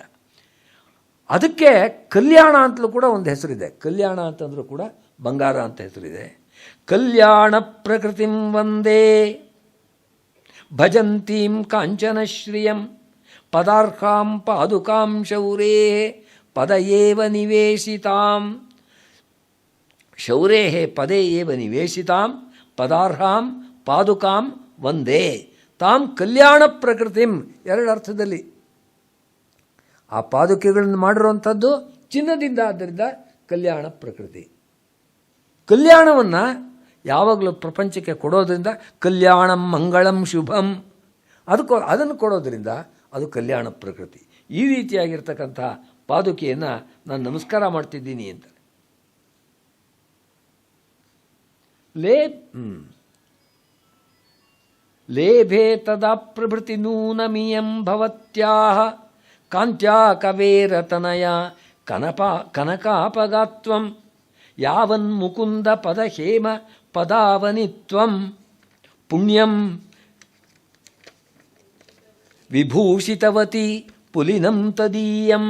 ಅದಕ್ಕೆ ಕಲ್ಯಾಣ ಅಂತಲೂ ಕೂಡ ಒಂದು ಹೆಸರಿದೆ. ಕಲ್ಯಾಣ ಅಂತಂದ್ರೂ ಕೂಡ ಬಂಗಾರ ಅಂತ ಹೆಸರಿದೆ. ಕಲ್ಯಾಣ ಪ್ರಕೃತಿಂ ವಂದೇ ಭಜಂತೀಂ ಕಾಂಚನಶ್ರಿಯಂ ಪದಾರ್ಕಾಂ ಪಾದುಕಾಂ ಶೌರೇ ಪದ ಏವ ನಿವೇಶಿತಾಂ. ಶೌರೇ ಪದೇ ಏವ ನಿವೇಶಿತಾಂ ಪದಾರ್ಹಾಂ ಪಾದುಕಾಂ ವಂದೇ ತಾಂ ಕಲ್ಯಾಣ ಪ್ರಕೃತಿಂ. ಎರಡು ಅರ್ಥದಲ್ಲಿ ಆ ಪಾದುಕೆಗಳನ್ನು ಮಾಡಿರುವಂಥದ್ದು ಚಿನ್ನದಿಂದ, ಆದ್ದರಿಂದ ಕಲ್ಯಾಣ ಪ್ರಕೃತಿ. ಕಲ್ಯಾಣವನ್ನು ಯಾವಾಗಲೂ ಪ್ರಪಂಚಕ್ಕೆ ಕೊಡೋದ್ರಿಂದ ಕಲ್ಯಾಣಂ ಮಂಗಳಂ ಶುಭಂ, ಅದನ್ನು ಕೊಡೋದ್ರಿಂದ ಅದು ಕಲ್ಯಾಣ ಪ್ರಕೃತಿ. ಈ ರೀತಿಯಾಗಿರ್ತಕ್ಕಂಥ ಪಾದುಕೆಯನ್ನು ನಾನು ನಮಸ್ಕಾರ ಮಾಡ್ತಿದ್ದೀನಿ ಅಂತ. ಲೇಭೆ ತದಾ ಪ್ರಭೃತಿ ನೂನಮಿಯಂ ಭವತ್ಯಾಹ ಕಾಂತ್ಯಾ ಕವೇರತನಯ ಕನಕಾಪಗಾತ್ವಂ ಯಾವನ್ ಮುಕುಂದ ಪದ ಹೇಮ ಪದಾವನಿತ್ವಂ ಪುಣ್ಯಂ ವಿಭೂಷಿತವತಿ ಪುಲಿನಂ ತದೀಯಂ.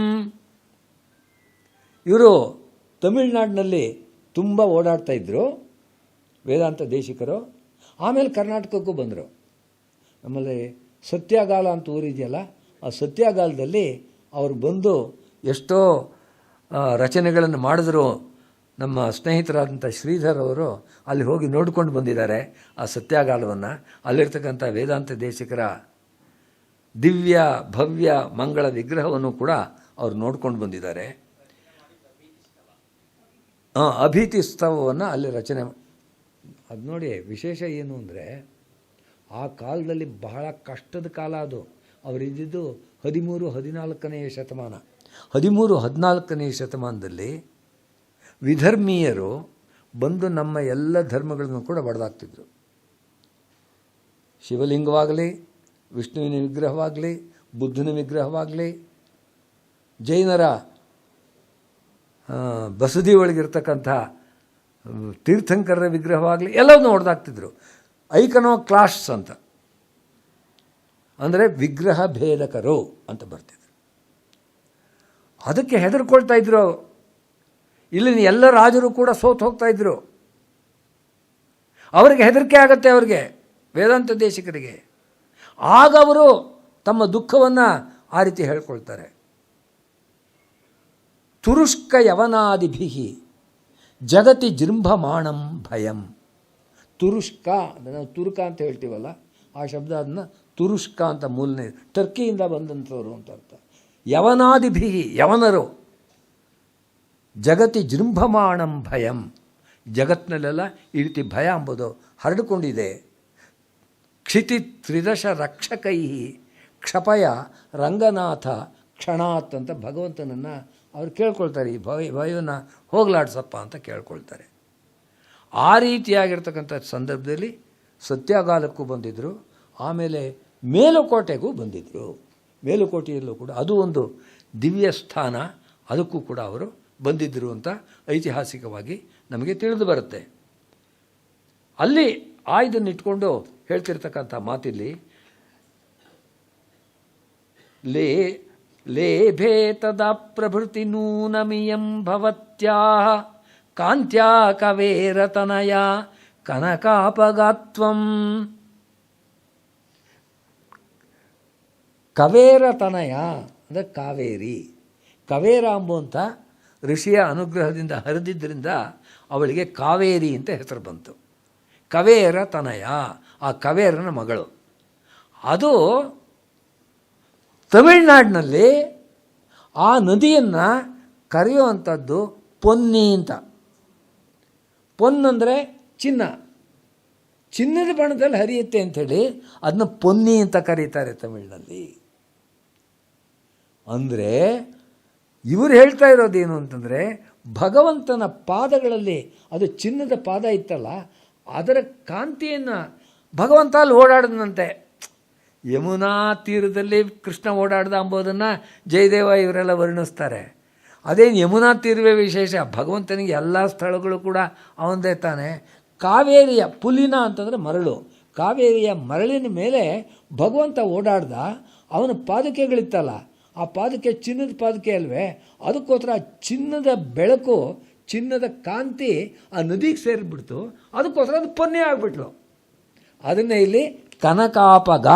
ಇವರು ತಮಿಳುನಾಡಿನಲ್ಲಿ ತುಂಬ ಓಡಾಡ್ತಾ ಇದ್ದರು ವೇದಾಂತ ದೇಶಿಕರು. ಆಮೇಲೆ ಕರ್ನಾಟಕಕ್ಕೂ ಬಂದರು. ನಮ್ಮಲ್ಲಿ ಸತ್ಯಾಗಾಲ ಅಂತ ಊರಿದೆಯಲ್ಲ, ಆ ಸತ್ಯಾಗಾಲದಲ್ಲಿ ಅವರು ಬಂದು ಎಷ್ಟೋ ರಚನೆಗಳನ್ನು ಮಾಡಿದ್ರು. ನಮ್ಮ ಸ್ನೇಹಿತರಾದಂಥ ಶ್ರೀಧರ್ ಅವರು ಅಲ್ಲಿ ಹೋಗಿ ನೋಡಿಕೊಂಡು ಬಂದಿದ್ದಾರೆ ಆ ಸತ್ಯಾಗಾಲವನ್ನು. ಅಲ್ಲಿರ್ತಕ್ಕಂಥ ವೇದಾಂತ ದೇಶಿಕರ ದಿವ್ಯ ಭವ್ಯ ಮಂಗಳ ವಿಗ್ರಹವನ್ನು ಕೂಡ ಅವರು ನೋಡ್ಕೊಂಡು ಬಂದಿದ್ದಾರೆ. ಅಭೀತಿಸ್ತವವನ್ನು ಅಲ್ಲಿ ರಚನೆ. ಅದು ನೋಡಿ, ವಿಶೇಷ ಏನು ಅಂದರೆ ಆ ಕಾಲದಲ್ಲಿ ಬಹಳ ಕಷ್ಟದ ಕಾಲ ಅದು. ಅವರಿದ್ದಿದ್ದು 13-14ನೇ ಶತಮಾನ. 13-14ನೇ ಶತಮಾನದಲ್ಲಿ ವಿಧರ್ಮೀಯರು ಬಂದು ನಮ್ಮ ಎಲ್ಲ ಧರ್ಮಗಳನ್ನು ಕೂಡ ಬಡದಾಗ್ತಿದ್ರು. ಶಿವಲಿಂಗವಾಗಲಿ, ವಿಷ್ಣುವಿನ ವಿಗ್ರಹವಾಗಲಿ, ಬುದ್ಧನ ವಿಗ್ರಹವಾಗಲಿ, ಜೈನರ ಬಸದಿ ಒಳಗಿರ್ತಕ್ಕಂಥ ತೀರ್ಥಂಕರರ ವಿಗ್ರಹವಾಗಲಿ ಎಲ್ಲವನ್ನೂ ಹೊಡೆದಾಗ್ತಿದ್ರು. ಐಕನೋ ಕ್ಲಾಶ್ ಅಂತ, ಅಂದರೆ ವಿಗ್ರಹ ಭೇದಕರು ಅಂತ ಬರ್ತಿದ್ರು. ಅದಕ್ಕೆ ಹೆದರ್ಕೊಳ್ತಾ ಇದ್ರು. ಇಲ್ಲಿನ ಎಲ್ಲ ರಾಜರು ಕೂಡ ಸೋತು ಹೋಗ್ತಾ ಇದ್ರು. ಅವರಿಗೆ ಹೆದರಿಕೆ ಆಗತ್ತೆ, ಅವ್ರಿಗೆ ವೇದಾಂತ ದೇಶಿಕರಿಗೆ. ಆಗ ಅವರು ತಮ್ಮ ದುಃಖವನ್ನು ಆ ರೀತಿ ಹೇಳ್ಕೊಳ್ತಾರೆ. ತುರುಷ್ಕ ಯವನಾದಿಭಿ ಜಗತಿ ಜೃಂಭಮಾಣಂ ಭಯಂ. ತುರುಷ್ಕ ಅಂದರೆ ನಾವು ತುರುಕ ಅಂತ ಹೇಳ್ತೀವಲ್ಲ, ಆ ಶಬ್ದ ಅದನ್ನು ತುರುಷ್ಕ ಅಂತ ಮೂಲನೇ ಟರ್ಕಿಯಿಂದ ಬಂದಂಥವ್ರು ಅಂತ ಅರ್ಥ. ಯವನಾದಿಭಿ, ಯವನರು. ಜಗತಿ ಜೃಂಭಮಾಣಂ ಭಯಂ, ಜಗತ್ತಿನಲ್ಲೆಲ್ಲ ಈ ರೀತಿ ಭಯ ಎಂಬುದು ಹರಡಿಕೊಂಡಿದೆ. ಕ್ಷಿತಿ ತ್ರಿದಶ ರಕ್ಷಕೈ ಕ್ಷಪಯ ರಂಗನಾಥ ಕ್ಷಣಾತ್ ಅಂತ ಭಗವಂತನನ್ನು ಅವ್ರು ಕೇಳ್ಕೊಳ್ತಾರೆ. ಈ ಭಯವನ್ನು ಹೋಗಲಾಡ್ಸಪ್ಪ ಅಂತ ಕೇಳ್ಕೊಳ್ತಾರೆ. ಆ ರೀತಿಯಾಗಿರ್ತಕ್ಕಂಥ ಸಂದರ್ಭದಲ್ಲಿ ಸತ್ಯಾಗಾಲಕ್ಕೂ ಬಂದಿದ್ದರು. ಆಮೇಲೆ ಮೇಲುಕೋಟೆಗೂ ಬಂದಿದ್ದರು. ಮೇಲುಕೋಟೆಯಲ್ಲೂ ಕೂಡ ಅದು ಒಂದು ದಿವ್ಯ ಸ್ಥಾನ, ಅದಕ್ಕೂ ಕೂಡ ಅವರು ಬಂದಿದ್ದರು ಅಂತ ಐತಿಹಾಸಿಕವಾಗಿ ನಮಗೆ ತಿಳಿದು ಬರುತ್ತೆ. ಅಲ್ಲಿ ಇದನ್ನಿಟ್ಕೊಂಡು ಹೇಳ್ತಿರ್ತಕ್ಕಂಥ ಮಾತಿಲ್ಲಿ ಲೇಭೆ ತದಾ ಪ್ರಭೃತಿ ನೂನಮಿಯಂ ಭವತ್ಯಾಹ ಕಾಂತ್ಯಾ ಕವೇರತನಯ ಕನಕಾಪಗಾತ್ವಂ. ಕವೇರ ತನಯ ಅಂದರೆ ಕಾವೇರಿ. ಕವೇರ ಅಂಬುವಂಥ ಋಷಿಯ ಅನುಗ್ರಹದಿಂದ ಹರಿದಿದ್ದರಿಂದ ಅವಳಿಗೆ ಕಾವೇರಿ ಅಂತ ಹೆಸರು ಬಂತು. ಕವೇರ ತನಯ, ಆ ಕವೇರನ ಮಗಳು. ಅದು ತಮಿಳುನಾಡಿನಲ್ಲಿ ಆ ನದಿಯನ್ನು ಕರೆಯುವಂಥದ್ದು ಪೊನ್ನಿ ಅಂತ. ಪೊನ್ನಂದರೆ ಚಿನ್ನ, ಚಿನ್ನದ ಬಣ್ಣದಲ್ಲಿ ಹರಿಯುತ್ತೆ ಅಂಥೇಳಿ ಅದನ್ನ ಪೊನ್ನಿ ಅಂತ ಕರೀತಾರೆ ತಮಿಳಿನಲ್ಲಿ. ಅಂದರೆ ಇವರು ಹೇಳ್ತಾ ಇರೋದೇನು ಅಂತಂದರೆ, ಭಗವಂತನ ಪಾದಗಳಲ್ಲಿ, ಅದು ಚಿನ್ನದ ಪಾದ ಇತ್ತಲ್ಲ, ಅದರ ಕಾಂತಿಯನ್ನು ಭಗವಂತ ಅಲ್ಲಿ ಓಡಾಡಿದಂತೆ. ಯಮುನಾ ತೀರದಲ್ಲಿ ಕೃಷ್ಣ ಓಡಾಡ್ದ ಅಂಬೋದನ್ನು ಜಯದೇವ ಇವರೆಲ್ಲ ವರ್ಣಿಸ್ತಾರೆ. ಅದೇನು ಯಮುನಾ ತೀರವೇ ವಿಶೇಷ, ಭಗವಂತನಿಗೆ ಎಲ್ಲ ಸ್ಥಳಗಳು ಕೂಡ ಅವಂದೇ ತಾನೆ. ಕಾವೇರಿಯ ಪುಲಿನ ಅಂತಂದರೆ ಮರಳು, ಕಾವೇರಿಯ ಮರಳಿನ ಮೇಲೆ ಭಗವಂತ ಓಡಾಡ್ದ. ಅವನ ಪಾದುಕೆಗಳಿತ್ತಲ್ಲ, ಆ ಪಾದುಕೆ ಚಿನ್ನದ ಪಾದುಕೆ ಅಲ್ವೇ, ಅದಕ್ಕೋಸ್ಕರ ಚಿನ್ನದ ಬೆಳಕು, ಚಿನ್ನದ ಕಾಂತಿ ಆ ನದಿಗೆ ಸೇರಿಬಿಡ್ತು. ಅದಕ್ಕೋಸ್ಕರ ಅದು ಪೊನ್ನೆ ಆಗಿಬಿಟ್ಲು. ಅದನ್ನೇ ಇಲ್ಲಿ ಕನಕಾಪಗ,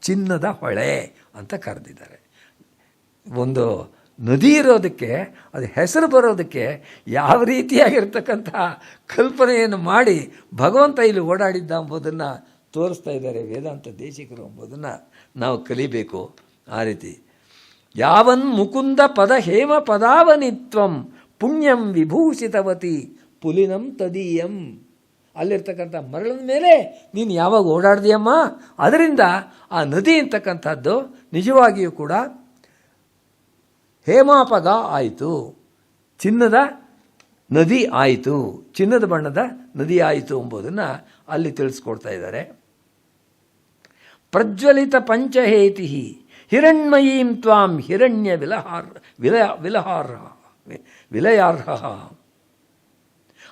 ಚಿನ್ನದ ಹೊಳೆ ಅಂತ ಕರೆದಿದ್ದಾರೆ. ಒಂದು ನದಿ ಇರೋದಕ್ಕೆ, ಅದು ಹೆಸರು ಬರೋದಕ್ಕೆ ಯಾವ ರೀತಿಯಾಗಿರ್ತಕ್ಕಂಥ ಕಲ್ಪನೆಯನ್ನು ಮಾಡಿ ಭಗವಂತ ಇಲ್ಲಿ ಓಡಾಡಿದ್ದ ಎಂಬುದನ್ನು ತೋರಿಸ್ತಾ ಇದ್ದಾರೆ ವೇದಾಂತ ದೇಶಿಕರು ಎಂಬುದನ್ನು ನಾವು ಕಲಿಬೇಕು. ಆ ರೀತಿ ಯಾವನ್ ಮುಕುಂದ ಪದ ಹೇಮ ಪದಾವನಿತ್ವಂ ಪುಣ್ಯಂ ವಿಭೂಷಿತವತಿ ಪುಲಿನಂ ತದೀಯಂ. ಅಲ್ಲಿರ್ತಕ್ಕಂಥ ಮರಳಿನ ಮೇಲೆ ನೀನು ಯಾವಾಗ ಓಡಾಡ್ದೆಯಮ್ಮ, ಅದರಿಂದ ಆ ನದಿ ಅಂತಕ್ಕಂಥದ್ದು ನಿಜವಾಗಿಯೂ ಕೂಡ ಹೇಮಾಪಗ ಆಯಿತು, ಚಿನ್ನದ ನದಿ ಆಯಿತು, ಚಿನ್ನದ ಬಣ್ಣದ ನದಿ ಆಯಿತು ಎಂಬುದನ್ನು ಅಲ್ಲಿ ತಿಳಿಸ್ಕೊಡ್ತಾ ಇದ್ದಾರೆ. ಪ್ರಜ್ವಲಿತ ಪಂಚಹೇತಿ ಹಿರಣ್ಮಯೀಂ ತ್ವಾಂ ಹಿರಣ್ಯ ವಿಲಯಾರ್ಹ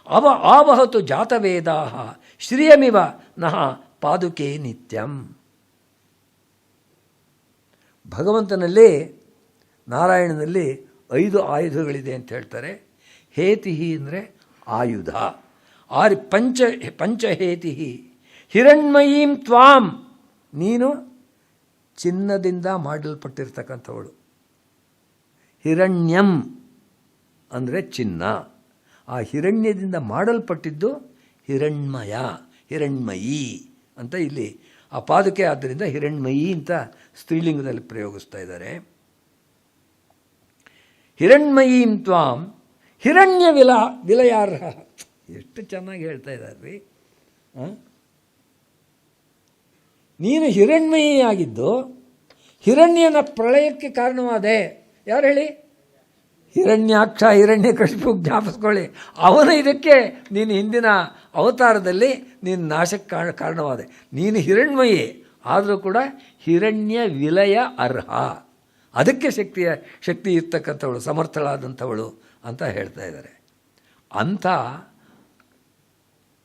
ಅವ ಆವಹತು ಜಾತವೇದಾ ಶ್ರಿಯಮಿವ ನಃ ಪಾದುಕೆ ನಿತ್ಯಂ. ಭಗವಂತನಲ್ಲಿ, ನಾರಾಯಣನಲ್ಲಿ 5 ಆಯುಧಗಳಿದೆ ಅಂತ ಹೇಳ್ತಾರೆ. ಹೇತಿ ಅಂದರೆ ಆಯುಧ, ಪಂಚಹೇತಿ. ಹಿರಣ್ಮಯೀಂ ತ್ವಾಂ, ನೀನು ಚಿನ್ನದಿಂದ ಮಾಡಲ್ಪಟ್ಟಿರ್ತಕ್ಕಂಥವಳು. ಹಿರಣ್ಯಂ ಅಂದರೆ ಚಿನ್ನ, ಆ ಹಿರಣ್ಯದಿಂದ ಮಾಡಲ್ಪಟ್ಟಿದ್ದು ಹಿರಣ್ಮಯ, ಹಿರಣ್ಮಯಿ ಅಂತ ಇಲ್ಲಿ ಆ ಪಾದುಕೆ. ಆದ್ದರಿಂದ ಹಿರಣ್ಮಯಿ ಅಂತ ಸ್ತ್ರೀಲಿಂಗದಲ್ಲಿ ಪ್ರಯೋಗಿಸ್ತಾ ಇದ್ದಾರೆ. ಹಿರಣ್ಮಯೀಂ ತ್ವಾಂ ಹಿರಣ್ಯ ವಿಲಯಾರ್ಹ. ಎಷ್ಟು ಚೆನ್ನಾಗಿ ಹೇಳ್ತಾ ಇದ್ದಾರೆ ರೀ. ನೀನು ಹಿರಣ್ಮಯಿಯಾಗಿದ್ದು ಹಿರಣ್ಯನ ಪ್ರಳಯಕ್ಕೆ ಕಾರಣವಾದೆ. ಯಾರು ಹೇಳಿ? ಹಿರಣ್ಯಾಕ್ಷ, ಹಿರಣ್ಯಕಶಿಪು ಜ್ಞಾಪಿಸ್ಕೊಳ್ಳಿ. ಅವನ ಇದಕ್ಕೆ ನೀನು ಹಿಂದಿನ ಅವತಾರದಲ್ಲಿ ನೀನು ನಾಶಕ್ಕೆ ಕಾರಣವಾದೆ. ನೀನು ಹಿರಣ್ಮಯಿ ಆದರೂ ಕೂಡ ಹಿರಣ್ಯ ವಿಲಯ ಅರ್ಹ, ಅದಕ್ಕೆ ಶಕ್ತಿ ಇರ್ತಕ್ಕಂಥವಳು, ಸಮರ್ಥಳಾದಂಥವಳು ಅಂತ ಹೇಳ್ತಾ ಇದ್ದಾರೆ. ಅಂಥ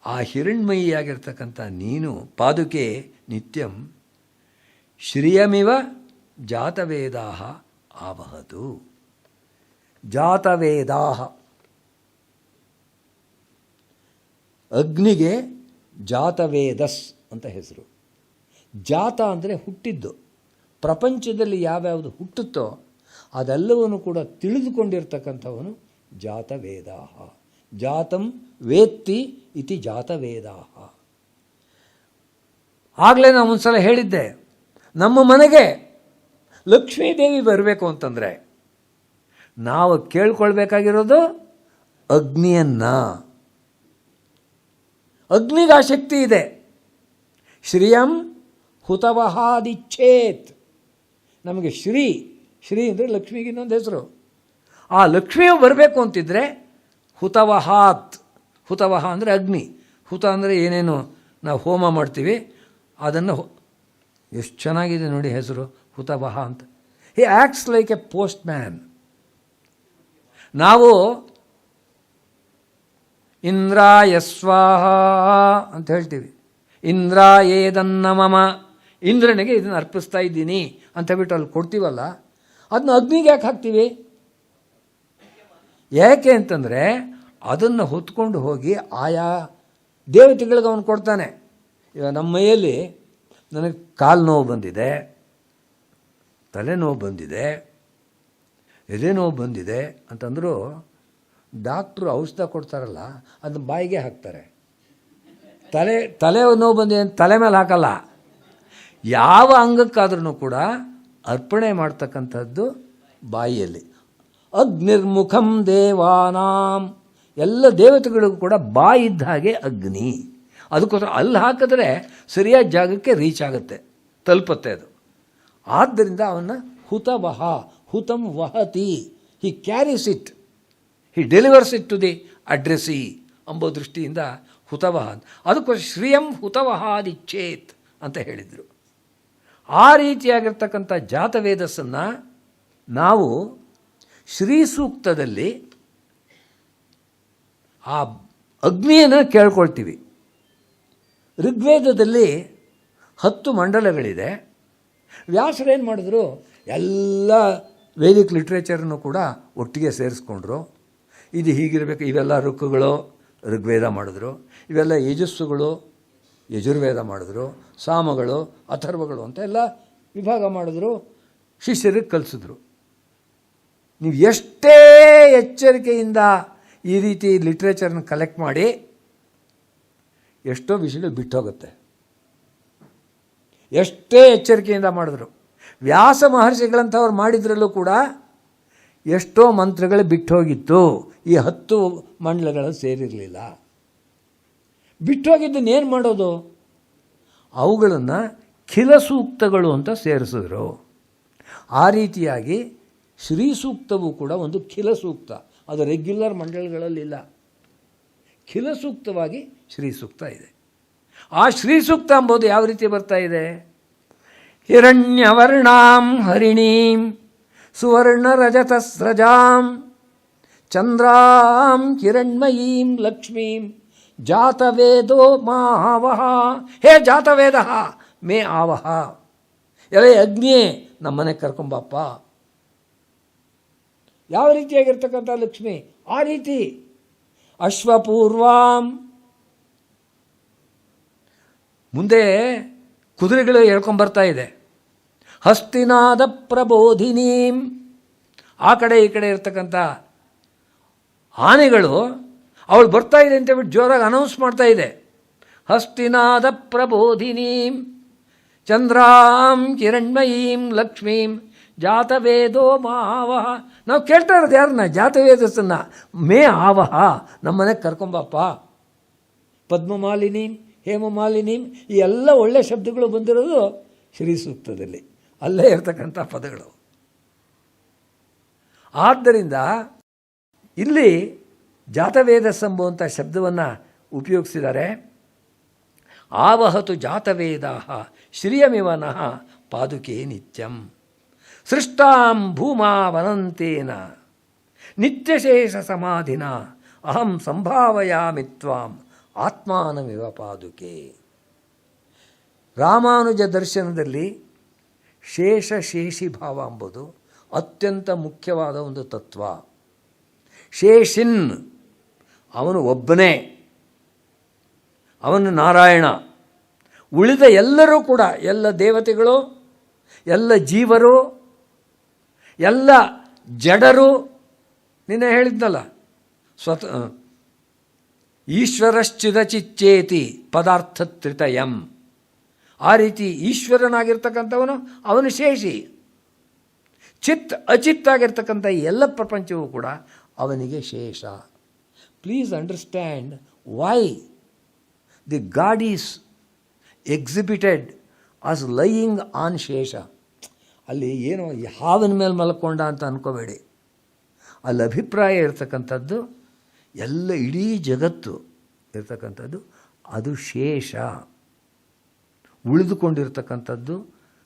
ಆ ಹಿರಣ್ಮಯಿಯಾಗಿರ್ತಕ್ಕಂಥ ನೀನು ಪಾದುಕೆ ನಿತ್ಯಂ ಶ್ರಿಯಮಿವ ಜಾತವೇದಾ ಆವಹತು. ಜಾತವೇದಾ, ಅಗ್ನಿಗೆ ಜಾತವೇದಸ್ ಅಂತ ಹೆಸರು. ಜಾತ ಅಂದರೆ ಹುಟ್ಟಿದ್ದು. ಪ್ರಪಂಚದಲ್ಲಿ ಯಾವ್ಯಾವುದು ಹುಟ್ಟುತ್ತೋ ಅದೆಲ್ಲವನ್ನು ಕೂಡ ತಿಳಿದುಕೊಂಡಿರ್ತಕ್ಕಂಥವನು ಜಾತವೇದ. ಜಾತಂ ವೇತ್ತಿ ಇತಿ ಜಾತವೇದ. ಆಗಲೇ ನಾನು ಒಂದು ಸಲ ಹೇಳಿದ್ದೆ, ನಮ್ಮ ಮನೆಗೆ ಲಕ್ಷ್ಮೀದೇವಿ ಬರಬೇಕು ಅಂತಂದರೆ ನಾವು ಕೇಳ್ಕೊಳ್ಬೇಕಾಗಿರೋದು ಅಗ್ನಿಯನ್ನು. ಅಗ್ನಿಗೆ ಆ ಶಕ್ತಿ ಇದೆ. ಶ್ರಿಯಂ ಹುತವಹಾದಿಚ್ಛೇತ್. ನಮಗೆ ಶ್ರೀ ಅಂದರೆ ಲಕ್ಷ್ಮಿಗೆ ಇನ್ನೊಂದು ಹೆಸರು. ಆ ಲಕ್ಷ್ಮಿಯು ಬರಬೇಕು ಅಂತಿದ್ರೆ ಹುತವಹಾತ್. ಹುತವಹ ಅಂದರೆ ಅಗ್ನಿ. ಹುತ ಅಂದರೆ ಏನೇನು ನಾವು ಹೋಮ ಮಾಡ್ತೀವಿ ಅದನ್ನು. ಎಷ್ಟು ಚೆನ್ನಾಗಿದೆ ನೋಡಿ ಹೆಸರು, ಹುತವಹ ಅಂತ. He acts like a postman. ನಾವು ಇಂದ್ರಾಯ ಸ್ವಾಹ ಅಂತ ಹೇಳ್ತೀವಿ. ಇಂದ್ರಾಯೇದನ್ನ ಮಮ, ಇಂದ್ರನಿಗೆ ಇದನ್ನು ಅರ್ಪಿಸ್ತಾ ಇದ್ದೀನಿ ಅಂತ ಹೇಳ್ಬಿಟ್ಟು ಅಲ್ಲಿ ಕೊಡ್ತೀವಲ್ಲ, ಅದನ್ನ ಅಗ್ನಿಗೆ ಯಾಕೆ ಹಾಕ್ತೀವಿ? ಯಾಕೆ ಅಂತಂದರೆ ಅದನ್ನು ಹೊತ್ಕೊಂಡು ಹೋಗಿ ಆಯಾ ದೇವತೆಗಳಿಗೆ ಅವನು ಕೊಡ್ತಾನೆ. ಇವಾಗ ನಮ್ಮ ಮೈಯಲ್ಲಿ ನನಗೆ ಕಾಲು ನೋವು ಬಂದಿದೆ, ತಲೆನೋವು ಬಂದಿದೆ, ಎದೆನೋವು ಬಂದಿದೆ ಅಂತಂದರೂ ಡಾಕ್ಟ್ರು ಔಷಧ ಕೊಡ್ತಾರಲ್ಲ ಅದನ್ನ ಬಾಯಿಗೆ ಹಾಕ್ತಾರೆ. ತಲೆ ನೋವು ಬಂದಿದೆ ಅಂತ ತಲೆ ಮೇಲೆ ಹಾಕಲ್ಲ. ಯಾವ ಅಂಗಕ್ಕಾದ್ರೂ ಕೂಡ ಅರ್ಪಣೆ ಮಾಡ್ತಕ್ಕಂಥದ್ದು ಬಾಯಿಯಲ್ಲಿ. ಅಗ್ನಿರ್ಮುಖಂ ದೇವಾನಾಂ, ಎಲ್ಲ ದೇವತೆಗಳಿಗೂ ಕೂಡ ಬಾಯಿ ಇದ್ದ ಹಾಗೆ ಅಗ್ನಿ. ಅದಕ್ಕೋಸ್ಕರ ಅಲ್ಲಿ ಹಾಕಿದ್ರೆ ಸರಿಯಾದ ಜಾಗಕ್ಕೆ ರೀಚ್ ಆಗುತ್ತೆ, ತಲುಪುತ್ತೆ ಅದು. ಆದ್ದರಿಂದ ಅವನ್ನ ಹುತವಹ, ಹುತಂ ವಹತಿ, he carries it, he delivers it to the addressee ಎಂಬ ದೃಷ್ಟಿಯಿಂದ ಹುತವಹ. ಅದಕ್ಕೋಸ್ಕರ ಶ್ರಿಯಂ ಹುತವಹಾದಿಚ್ಛೇತ್ ಅಂತ ಹೇಳಿದರು. ಆ ರೀತಿಯಾಗಿರ್ತಕ್ಕಂಥ ಜಾತವೇದಸ್ಸನ್ನು ನಾವು ಶ್ರೀ ಸೂಕ್ತದಲ್ಲಿ ಆ ಅಗ್ನಿಯನ್ನು ಕೇಳ್ಕೊಳ್ತೀವಿ. ಋಗ್ವೇದದಲ್ಲಿ 10 ಮಂಡಲಗಳಿದೆ. ವ್ಯಾಸರೇನು ಮಾಡಿದ್ರು, ಎಲ್ಲ ವೇದಿಕ್ ಲಿಟ್ರೇಚರನ್ನು ಕೂಡ ಒಟ್ಟಿಗೆ ಸೇರಿಸ್ಕೊಂಡ್ರು. ಇದು ಹೀಗಿರಬೇಕು, ಇವೆಲ್ಲ ಋಕ್ಕುಗಳು ಋಗ್ವೇದ ಮಾಡಿದ್ರು, ಇವೆಲ್ಲ ಯಜಸ್ಸುಗಳು ಯಜುರ್ವೇದ ಮಾಡಿದ್ರು, ಸಾಮಗಳು ಅಥರ್ವಗಳು ಅಂತ ಎಲ್ಲ ವಿಭಾಗ ಮಾಡಿದ್ರು, ಶಿಷ್ಯರಿಗೆ ಕಲಿಸಿದ್ರು. ನೀವು ಎಷ್ಟೇ ಎಚ್ಚರಿಕೆಯಿಂದ ಈ ರೀತಿ ಲಿಟ್ರೇಚರ್ನ ಕಲೆಕ್ಟ್ ಮಾಡಿ ಎಷ್ಟೋ ವಿಷಯಗಳು ಬಿಟ್ಟೋಗುತ್ತೆ. ಎಷ್ಟೇ ಎಚ್ಚರಿಕೆಯಿಂದ ಮಾಡಿದ್ರು, ವ್ಯಾಸ ಮಹರ್ಷಿಗಳಂಥವ್ರು ಮಾಡಿದ್ರಲ್ಲೂ ಕೂಡ ಎಷ್ಟೋ ಮಂತ್ರಗಳು ಬಿಟ್ಟೋಗಿತ್ತು. ಈ 10 ಮಂಡಲಗಳು ಸೇರಿರಲಿಲ್ಲ. ಬಿಟ್ಟೋಗಿದ್ದನ್ನೇನು ಮಾಡೋದು? ಅವುಗಳನ್ನು ಖಿಲ ಸೂಕ್ತಗಳು ಅಂತ ಸೇರಿಸಿದ್ರು. ಆ ರೀತಿಯಾಗಿ ಶ್ರೀ ಸೂಕ್ತವೂ ಕೂಡ ಒಂದು ಖಿಲ ಸೂಕ್ತ. ಅದು ರೆಗ್ಯುಲರ್ ಮಂಡಲಗಳಲ್ಲಿಲ್ಲ, ಖಿಲ ಸೂಕ್ತವಾಗಿ ಶ್ರೀ ಸೂಕ್ತ ಇದೆ. ಆ ಶ್ರೀ ಸೂಕ್ತ ಎಂಬುದು ಯಾವ ರೀತಿ ಬರ್ತಾ ಇದೆ? ಹಿರಣ್ಯವರ್ಣಾಂ ಹರಿಣೀಂ ಸುವರ್ಣ ರಜತಸ್ರಜಾಂ ಚಂದ್ರಾಂ ಹಿರಣ್ಮಯೀಂ ಲಕ್ಷ್ಮೀಂ ಜಾತವೇದೋ ಮಾವಹ. ಹೇ ಜಾತವೇದ ಮೇ ಆವಹ, ಎಲೆ ಅಗ್ನಿಯೇ ನಮ್ಮನೆ ಕರ್ಕೊಂಬಪ್ಪ. ಯಾವ ರೀತಿಯಾಗಿರ್ತಕ್ಕಂಥ ಲಕ್ಷ್ಮಿ? ಆ ರೀತಿ ಅಶ್ವಪೂರ್ವಾಂ, ಮುಂದೆ ಕುದುರೆಗಳು ಹೇಳ್ಕೊಂಬರ್ತಾ ಇದೆ. ಹಸ್ತಿನಾದ ಪ್ರಬೋಧಿನೀಂ, ಆ ಕಡೆ ಈ ಕಡೆ ಇರ್ತಕ್ಕಂಥ ಆನೆಗಳು ಅವಳು ಬರ್ತಾ ಇದೆ ಅಂತ ಹೇಳ್ಬಿಟ್ಟು ಜೋರಾಗಿ ಅನೌನ್ಸ್ ಮಾಡ್ತಾ ಇದೆ. ಹಸ್ತಿನಾದ ಪ್ರಬೋಧಿನೀಂ ಚಂದ್ರಾಂ ಕಿರಣ್ಮಯೀಂ ಲಕ್ಷ್ಮೀಂ ಜಾತವೇದೋ ಮಾವಹ. ನಾವು ಕೇಳ್ತಾ ಇರೋದು ಯಾರನ್ನ? ಜಾತವೇದಸ್ಸನ್ನು. ಮೇ ಆವಹ, ನಮ್ಮನೆಗೆ ಕರ್ಕೊಂಬಪ್ಪ. ಪದ್ಮಮಾಲಿನೀಂ ಹೇಮಮಾಲಿನೀಂ, ಈ ಎಲ್ಲ ಒಳ್ಳೆಯ ಶಬ್ದಗಳು ಬಂದಿರೋದು ಶ್ರೀ ಸೂಕ್ತದಲ್ಲಿ, ಅಲ್ಲೇ ಇರ್ತಕ್ಕಂಥ ಪದಗಳು. ಆದ್ದರಿಂದ ಇಲ್ಲಿ ಜಾತವೇದಸ್ ಎಂಬುವಂಥ ಶಬ್ದವನ್ನು ಉಪಯೋಗಿಸಿದ್ದಾರೆ. ಆವಹತು ಜಾತವೇದಾ ಶ್ರಿಯಮಿವನಃ ಪಾದುಕೆ ನಿತ್ಯಂ ಸೃಷ್ಟಾಂ ಭೂಮಾವನಂತೇನ ನಿತ್ಯಶೇಷ ಸಮಾಧಿನ ಅಹಂ ಸಂಭಾವಯಾಮಿ ತ್ವಾಂ ಆತ್ಮಾನಮಿವ ಪಾದುಕೆ. ರಾಮಾನುಜ ದರ್ಶನದಲ್ಲಿ ಶೇಷಶೇಷಿ ಭಾವ ಎಂಬುದು ಅತ್ಯಂತ ಮುಖ್ಯವಾದ ಒಂದು ತತ್ವ. ಶೇಷಿನ್, ಅವನು ಒಬ್ಬನೇ, ಅವನು ನಾರಾಯಣ. ಉಳಿದ ಎಲ್ಲರೂ ಕೂಡ, ಎಲ್ಲ ದೇವತೆಗಳು, ಎಲ್ಲ ಜೀವರು, ಎಲ್ಲ ಜಡರು, ನಿನ್ನೆ ಹೇಳಿದ್ನಲ್ಲ ಈಶ್ವರಶ್ಚಿದಚಿಚ್ಚೇತಿ ಪದಾರ್ಥತ್ರಿತಯಂ. ಆ ರೀತಿ ಈಶ್ವರನಾಗಿರ್ತಕ್ಕಂಥವನು ಅವನು ಶೇಷಿ. ಚಿತ್ ಅಚಿತ್ತಾಗಿರ್ತಕ್ಕಂಥ ಎಲ್ಲ ಪ್ರಪಂಚವೂ ಕೂಡ ಅವನಿಗೆ ಶೇಷ. Please understand why the god is exhibited as lying on ಶೇಷ. ಅಲ್ಲಿ ಏನೋ ಹಾವಿನ ಮೇಲೆ ಮಲ್ಕೊಂಡ ಅಂತ ಅಂದ್ಕೋಬೇಡಿ. ಅಲ್ಲಿ ಅಭಿಪ್ರಾಯ ಇರ್ತಕ್ಕಂಥದ್ದು ಎಲ್ಲ ಇಡೀ ಜಗತ್ತು ಇರ್ತಕ್ಕಂಥದ್ದು ಅದು ಶೇಷ. ಉಳಿದುಕೊಂಡಿರ್ತಕ್ಕಂಥದ್ದು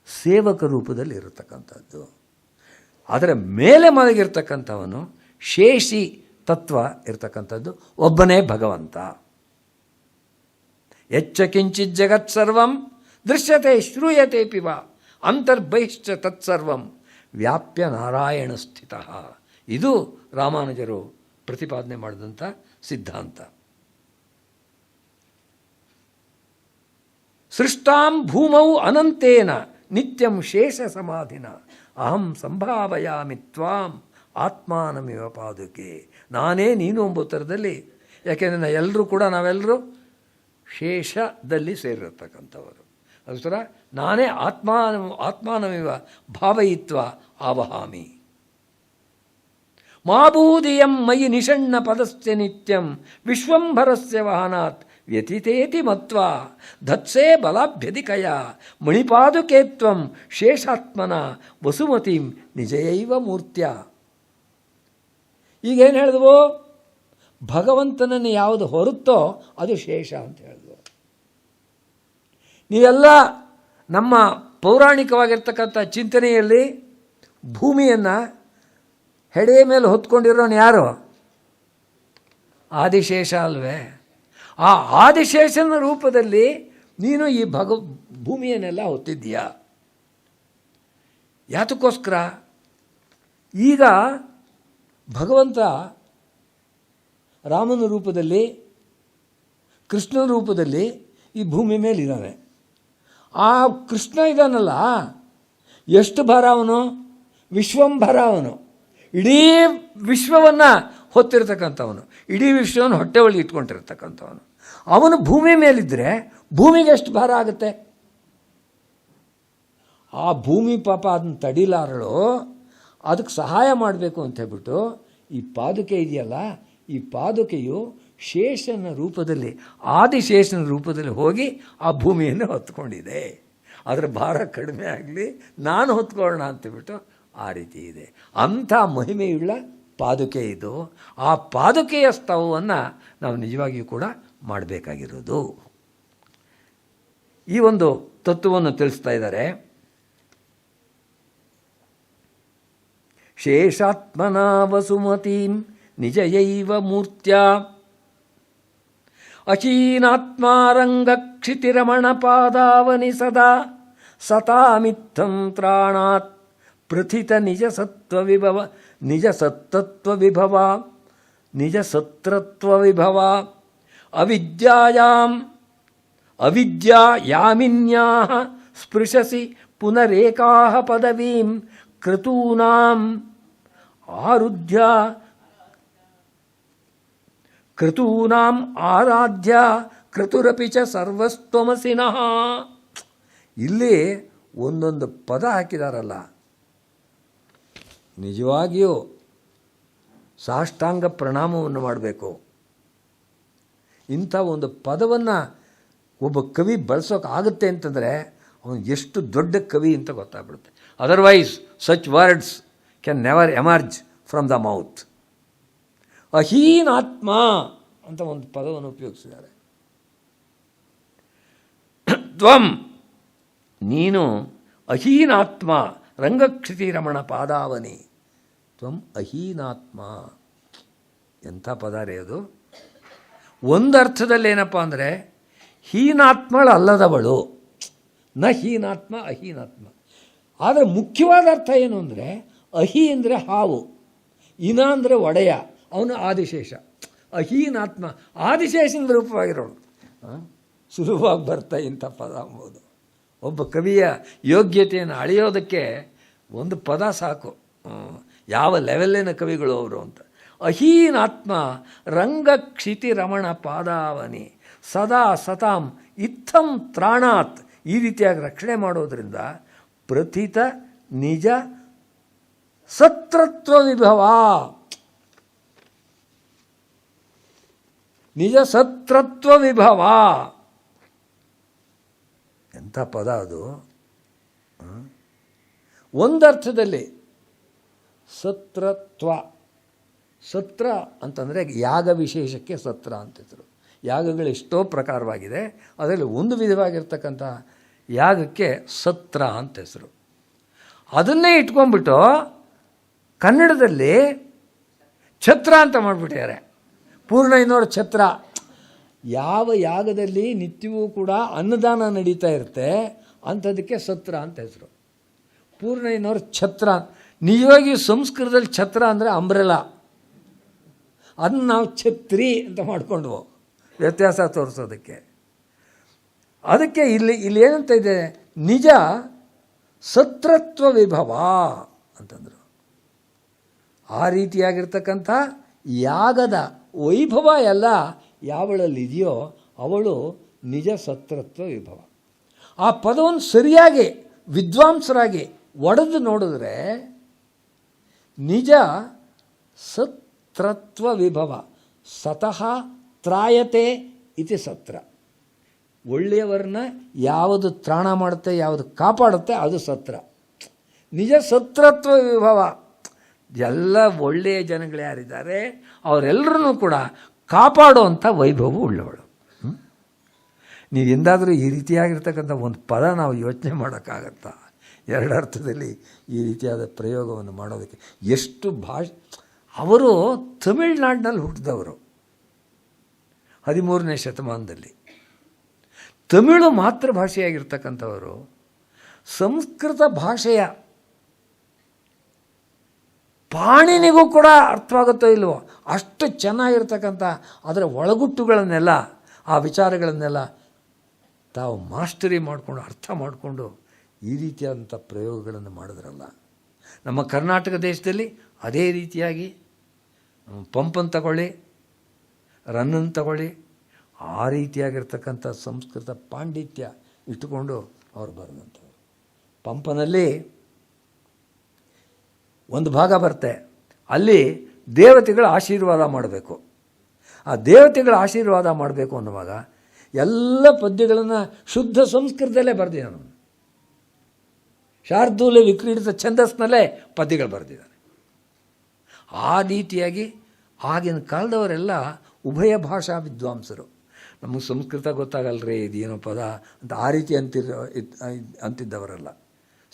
ಸೇವಕ ರೂಪದಲ್ಲಿ ಇರತಕ್ಕಂಥದ್ದು. ಅದರ ಮೇಲೆ ಮಲಗಿರ್ತಕ್ಕಂಥವನು ಶೇಷಿ ತತ್ವ ಇರ್ತಕ್ಕಂಥದ್ದು ಒಬ್ಬನೇ ಭಗವಂತ. ಎಚ್ಚ ಕಿಂಚಿತ್ ಜಗತ್ ಸರ್ವಂ ದೃಶ್ಯತೆ ಶ್ರೂಯತೆ ಪಿವ ಅಂತರ್ಬಹಿಶ್ಚ ತತ್ಸರ್ವಂ ವ್ಯಾಪ್ಯ ನಾರಾಯಣ ಸ್ಥಿತ. ಇದು ರಾಮಾನುಜರು ಪ್ರತಿಪಾದನೆ ಮಾಡಿದಂಥ ಸಿದ್ಧಾಂತ. ಸೃಷ್ಟಾಂ ಭೂಮೌ ಅನಂತೇನ ನಿತ್ಯಂ ಶೇಷ ಸಮಾಧಿನ ಅಹಂ ಸಂಭಾವಯಾಮಿ ತ್ವಾಂ ಆತ್ಮಾನಮಿವ ಪಾದುಕೆ. ನಾನೇ ನೀನು ಎಂಬ ಥರದಲ್ಲಿ, ಯಾಕೆಂದರೆ ನಾವೆಲ್ಲರೂ ಶೇಷದಲ್ಲಿ ಸೇರಿರತಕ್ಕಂಥವರು. ಅದರ ನಾನೇ ಆತ್ಮಾನಮಿವ ಭಾವಯಿತ್ವ ಆವಹಾಮಿ. ಮಾಬೂದಿಯಂ ಮಯಿ ನಿಷಣ್ಣ ಪದಸ್ಯ ನಿತ್ಯಂ ವಿಶ್ವಂಭರಸ್ಯ ವಹನಾತ್ ವ್ಯತಿತೇತಿ ಮತ್ವಾ ಧತ್ಸೇ ಬಲಾಭ್ಯಧಿಕಯ ಮಣಿಪಾದುಕೆ ತ್ವಂ ಶೇಷಾತ್ಮನ ವಸುಮತಿಂ ನಿಜಯೈವ ಮೂರ್ತ್ಯ. ಈಗೇನು ಹೇಳಿದ್ವು? ಭಗವಂತನನ್ನು ಯಾವುದು ಹೊರುತ್ತೋ ಅದು ಶೇಷ ಅಂತ ಹೇಳಿದ್ವು. ನೀವೆಲ್ಲ ನಮ್ಮ ಪೌರಾಣಿಕವಾಗಿರ್ತಕ್ಕಂಥ ಚಿಂತನೆಯಲ್ಲಿ ಭೂಮಿಯನ್ನು ಹೆಡೆಯ ಮೇಲೆ ಹೊತ್ಕೊಂಡಿರೋನು ಯಾರು? ಆದಿಶೇಷ ಅಲ್ವೇ? ಆ ಆದಿಶೇಷನ ರೂಪದಲ್ಲಿ ನೀನು ಈ ಭೂಮಿಯನ್ನೆಲ್ಲ ಹೊತ್ತಿದ್ದೀಯಾ. ಯಾತಕ್ಕೋಸ್ಕರ? ಈಗ ಭಗವಂತ ರಾಮನ ರೂಪದಲ್ಲಿ, ಕೃಷ್ಣನ ರೂಪದಲ್ಲಿ ಈ ಭೂಮಿ ಮೇಲಿದ್ದಾನೆ. ಆ ಕೃಷ್ಣ ಇದ್ದಾನಲ್ಲ, ಎಷ್ಟು ಭಾರ ಅವನು? ವಿಶ್ವಂಭರ ಅವನು. ಇಡೀ ವಿಶ್ವವನ್ನು ಹೊತ್ತಿರ್ತಕ್ಕಂಥವನು, ಇಡೀ ವಿಶ್ವವನ್ನು ಹೊಟ್ಟೆ ಒಳಗೆ ಇಟ್ಕೊಂಡಿರ್ತಕ್ಕಂಥವನು. ಅವನು ಭೂಮಿ ಮೇಲಿದ್ದರೆ ಭೂಮಿಗೆ ಎಷ್ಟು ಭಾರ ಆಗುತ್ತೆ? ಆ ಭೂಮಿ ಪಾಪ ಅದನ್ನು ತಡಿಲಾರಳು, ಅದಕ್ಕೆ ಸಹಾಯ ಮಾಡಬೇಕು ಅಂತ ಹೇಳ್ಬಿಟ್ಟು ಈ ಪಾದುಕೆ ಇದೆಯಲ್ಲ, ಈ ಪಾದುಕೆಯು ಶೇಷನ ರೂಪದಲ್ಲಿ, ಆದಿಶೇಷನ ರೂಪದಲ್ಲಿ ಹೋಗಿ ಆ ಭೂಮಿಯನ್ನು ಹೊತ್ಕೊಂಡಿದೆ. ಅದರ ಭಾರ ಕಡಿಮೆ ಆಗಲಿ, ನಾನು ಹೊತ್ಕೊಳ್ಳೋಣ ಅಂತೇಳ್ಬಿಟ್ಟು ಆ ರೀತಿ ಇದೆ. ಅಂಥ ಮಹಿಮೆಯುಳ್ಳ ಪಾದುಕೆ ಇದು. ಆ ಪಾದುಕೆಯ ಸ್ತವವನ್ನು ನಾವು ನಿಜವಾಗಿಯೂ ಕೂಡ ಮಾಡಬೇಕಾಗಿರೋದು. ಈ ಒಂದು ತತ್ವವನ್ನು ತಿಳಿಸ್ತಾ ಇದ್ದಾರೆ. ಶೇಷಾತ್ಮನ ವಸುಮತೀಂ ನಿಜಯೈವ ಮೂರ್ತ್ಯ ಅಚೀನಾತ್ಮಾರಂಗಕ್ಷಿತಿರಮಣ ಪಾದಾವನಿ ಸದಾ ಸತಾಮಿತ್ತಂ ತ್ರಾಣಾತ್ ಪ್ರಥಿತ ನಿಜ ಸತ್ತತ್ವ ವಿಭವ ಅವಿದ್ಯಾಯಾಮಿನ್ಯಾಃ ಸ್ಪೃಶಸಿ ಪುನರೇಕಾಃ ಪದವೀಂ ಕ್ರತೂನಾಂ ಆರಾಧ್ಯ ಕ್ರತುರಪಿ ಚ ಸರ್ವಸ್ತ್ವಮಸಿನಃ. ಇಲ್ಲಿ ಒಂದೊಂದು ಪದ ಹಾಕಿದಾರಲ್ಲ, ನಿಜವಾಗಿಯೂ ಸಾಷ್ಟಾಂಗ ಪ್ರಣಾಮವನ್ನು ಮಾಡಬೇಕು. ಇಂಥ ಒಂದು ಪದವನ್ನು ಒಬ್ಬ ಕವಿ ಬಳಸೋಕ್ಕಾಗುತ್ತೆ ಅಂತಂದರೆ ಅವನು ಎಷ್ಟು ದೊಡ್ಡ ಕವಿ ಅಂತ ಗೊತ್ತಾಗ್ಬಿಡುತ್ತೆ. Otherwise such words can never emerge from the mouth. ಅಹೀನಾತ್ಮ ಅಂತ ಒಂದು ಪದವನ್ನು ಉಪಯೋಗಿಸಿದ್ದಾರೆ. ತ್ವಂ ನೀನು ಅಹೀನಾತ್ಮ ರಂಗಕ್ಷಿತಿ ರಮಣ ಪಾದಾವನಿ. ತ್ವಂ ಅಹೀನಾತ್ಮ ಎಂಥ ಪದ ರೇ ಅದು. ಒಂದು ಅರ್ಥದಲ್ಲಿ ಏನಪ್ಪ ಅಂದರೆ ಹೀನಾತ್ಮಳು ಅಲ್ಲದವಳು, ನ ಹೀನಾತ್ಮ ಅಹೀನಾತ್ಮ. ಆದರೆ ಮುಖ್ಯವಾದ ಅರ್ಥ ಏನು ಅಂದರೆ ಅಹಿ ಅಂದರೆ ಹಾವು, ಇನ ಅಂದರೆ ಒಡೆಯ, ಅವನು ಆದಿಶೇಷ. ಅಹೀನಾತ್ಮ ಆದಿಶೇಷನ ರೂಪವಾಗಿರೋಳು. ಸುಲಭವಾಗಿ ಬರ್ತಾ ಇಂಥ ಪದ ಅಂಬೋದು. ಒಬ್ಬ ಕವಿಯ ಯೋಗ್ಯತೆಯನ್ನು ಅಳೆಯೋದಕ್ಕೆ ಒಂದು ಪದ ಸಾಕು, ಯಾವ ಲೆವೆಲ್ಲಿನ ಕವಿಗಳು ಅವರು ಅಂತ. ಅಹೀನಾತ್ಮ ರಂಗಕ್ಷಿತಿ ರಮಣ ಪಾದಾವನಿ ಸದಾ ಸತಾಂ ಇತ್ತಂ ತ್ರಾಣಾತ್. ಈ ರೀತಿಯಾಗಿ ರಕ್ಷಣೆ ಮಾಡೋದ್ರಿಂದ ಪ್ರಥಿತ ನಿಜ ಸತ್ರತ್ವ ವಿಭವ, ನಿಜ ಸತ್ರತ್ವ ವಿಭವ. ಎಂಥ ಪದ ಅದು. ಒಂದರ್ಥದಲ್ಲಿ ಸತ್ರತ್ವ, ಸತ್ರ ಅಂತಂದರೆ ಯಾಗ ವಿಶೇಷಕ್ಕೆ ಸತ್ರ ಅಂತ ಹೆಸರು. ಯಾಗಗಳು ಎಷ್ಟೋ ಪ್ರಕಾರವಾಗಿದೆ, ಅದರಲ್ಲಿ ಒಂದು ವಿಧವಾಗಿರ್ತಕ್ಕಂಥ ಯಾಗಕ್ಕೆ ಸತ್ರ ಅಂತ ಹೆಸರು. ಅದನ್ನೇ ಇಟ್ಕೊಂಡ್ಬಿಟ್ಟು ಕನ್ನಡದಲ್ಲಿ ಛತ್ರ ಅಂತ ಮಾಡಿಬಿಟ್ಟಿದ್ದಾರೆ. ಪೂರ್ಣ ಇನ್ನೋರು ಛತ್ರ. ಯಾವ ಯಾಗದಲ್ಲಿ ನಿತ್ಯವೂ ಕೂಡ ಅನ್ನದಾನ ನಡೀತಾ ಇರುತ್ತೆ ಅಂಥದಕ್ಕೆ ಸತ್ರ ಅಂತ ಹೆಸರು. ಪೂರ್ಣ ಇನ್ನೋರು ಛತ್ರ. ನಿಜವಾಗಿ ಸಂಸ್ಕೃತದಲ್ಲಿ ಛತ್ರ ಅಂದರೆ ಅಂಬ್ರೆಲಾ. ಅದನ್ನು ನಾವು ಛತ್ರಿ ಅಂತ ಮಾಡಿಕೊಂಡ್ವು, ವ್ಯತ್ಯಾಸ ತೋರಿಸೋದಕ್ಕೆ. ಅದಕ್ಕೆ ಇಲ್ಲಿ ಏನಂತ ಇದೆ, ನಿಜ ಸತ್ರತ್ವ ವಿಭವ ಅಂತಂದರು. ಆ ರೀತಿಯಾಗಿರ್ತಕ್ಕಂಥ ಯಾಗದ ವೈಭವ ಎಲ್ಲ ಯಾವಳಲ್ಲಿದೆಯೋ ಅವಳು ನಿಜ ಸತ್ರತ್ವ ವಿಭವ. ಆ ಪದವನ್ನು ಸರಿಯಾಗಿ ವಿದ್ವಾಂಸರಾಗಿ ಒಡೆದು ನೋಡಿದ್ರೆ ನಿಜ ಸತ್ರತ್ವ ವಿಭವ ಸತಃ ತ್ರಾಯತೆ ಇತಿ ಸತ್ರ. ಒಳ್ಳೆಯವರನ್ನ ಯಾವುದು ತ್ರಾಣ ಮಾಡುತ್ತೆ, ಯಾವುದು ಕಾಪಾಡುತ್ತೆ ಅದು ಸತ್ರ. ನಿಜ ಸತ್ರತ್ವ ವಿಭವ. ಎಲ್ಲ ಒಳ್ಳೆಯ ಜನಗಳು ಯಾರಿದ್ದಾರೆ ಅವರೆಲ್ಲರೂ ಕೂಡ ಕಾಪಾಡುವಂಥ ವೈಭವ ಉಳ್ಳವಳು. ನೀವು ಎಂದಾದರೂ ಈ ರೀತಿಯಾಗಿರ್ತಕ್ಕಂಥ ಒಂದು ಪದ ನಾವು ಯೋಚನೆ ಮಾಡೋಕ್ಕಾಗತ್ತಾ? ಎರಡರ್ಥದಲ್ಲಿ ಈ ರೀತಿಯಾದ ಪ್ರಯೋಗವನ್ನು ಮಾಡೋದಕ್ಕೆ ಎಷ್ಟು ಅವರು ತಮಿಳುನಾಡಿನಲ್ಲಿ ಹುಟ್ಟಿದವರು 13ನೇ ಶತಮಾನದಲ್ಲಿ. ತಮಿಳು ಮಾತೃಭಾಷೆಯಾಗಿರ್ತಕ್ಕಂಥವರು ಸಂಸ್ಕೃತ ಭಾಷೆಯ ಪಾಣಿನಿಗೂ ಕೂಡ ಅರ್ಥವಾಗುತ್ತೋ ಇಲ್ವೋ ಅಷ್ಟು ಚೆನ್ನಾಗಿರ್ತಕ್ಕಂಥ ಅದರ ಒಳಗುಟ್ಟುಗಳನ್ನೆಲ್ಲ ಆ ವಿಚಾರಗಳನ್ನೆಲ್ಲ ತಾವು ಮಾಸ್ಟರಿ ಮಾಡಿಕೊಂಡು ಅರ್ಥ ಮಾಡಿಕೊಂಡು ಈ ರೀತಿಯಾದಂಥ ಪ್ರಯೋಗಗಳನ್ನು ಮಾಡಿದ್ರಲ್ಲ. ನಮ್ಮ ಕರ್ನಾಟಕ ದೇಶದಲ್ಲಿ ಅದೇ ರೀತಿಯಾಗಿ ಪಂಪನ್ನು ತಗೊಳ್ಳಿ, ರನ್ನನ್ನು ತಗೊಳ್ಳಿ, ಆ ರೀತಿಯಾಗಿರ್ತಕ್ಕಂಥ ಸಂಸ್ಕೃತ ಪಾಂಡಿತ್ಯ ಇಟ್ಟುಕೊಂಡು ಅವರು ಬರೆದಂಥವ್ರು. ಪಂಪನಲ್ಲಿ ಒಂದು ಭಾಗ ಬರುತ್ತೆ, ಅಲ್ಲಿ ದೇವತೆಗಳ ಆಶೀರ್ವಾದ ಮಾಡಬೇಕು. ಆ ದೇವತೆಗಳ ಆಶೀರ್ವಾದ ಮಾಡಬೇಕು ಅನ್ನುವಾಗ ಎಲ್ಲ ಪದ್ಯಗಳನ್ನು ಶುದ್ಧ ಸಂಸ್ಕೃತದಲ್ಲೇ ಬರೆದಿದ್ದಾನೆ. ಶಾರ್ದೂಲ ವಿಕ್ರೀಡಿತ ಛಂದಸ್ನಲ್ಲೇ ಪದ್ಯಗಳು ಬರೆದಿದ್ದಾನೆ. ಆ ರೀತಿಯಾಗಿ ಆಗಿನ ಕಾಲದವರೆಲ್ಲ ಉಭಯ ಭಾಷಾ ವಿದ್ವಾಂಸರು. ನಮಗೆ ಸಂಸ್ಕೃತ ಗೊತ್ತಾಗಲ್ರಿ ಇದೇನೋ ಪದ ಅಂತ ಆ ರೀತಿ ಅಂತಿದ್ದವರಲ್ಲ.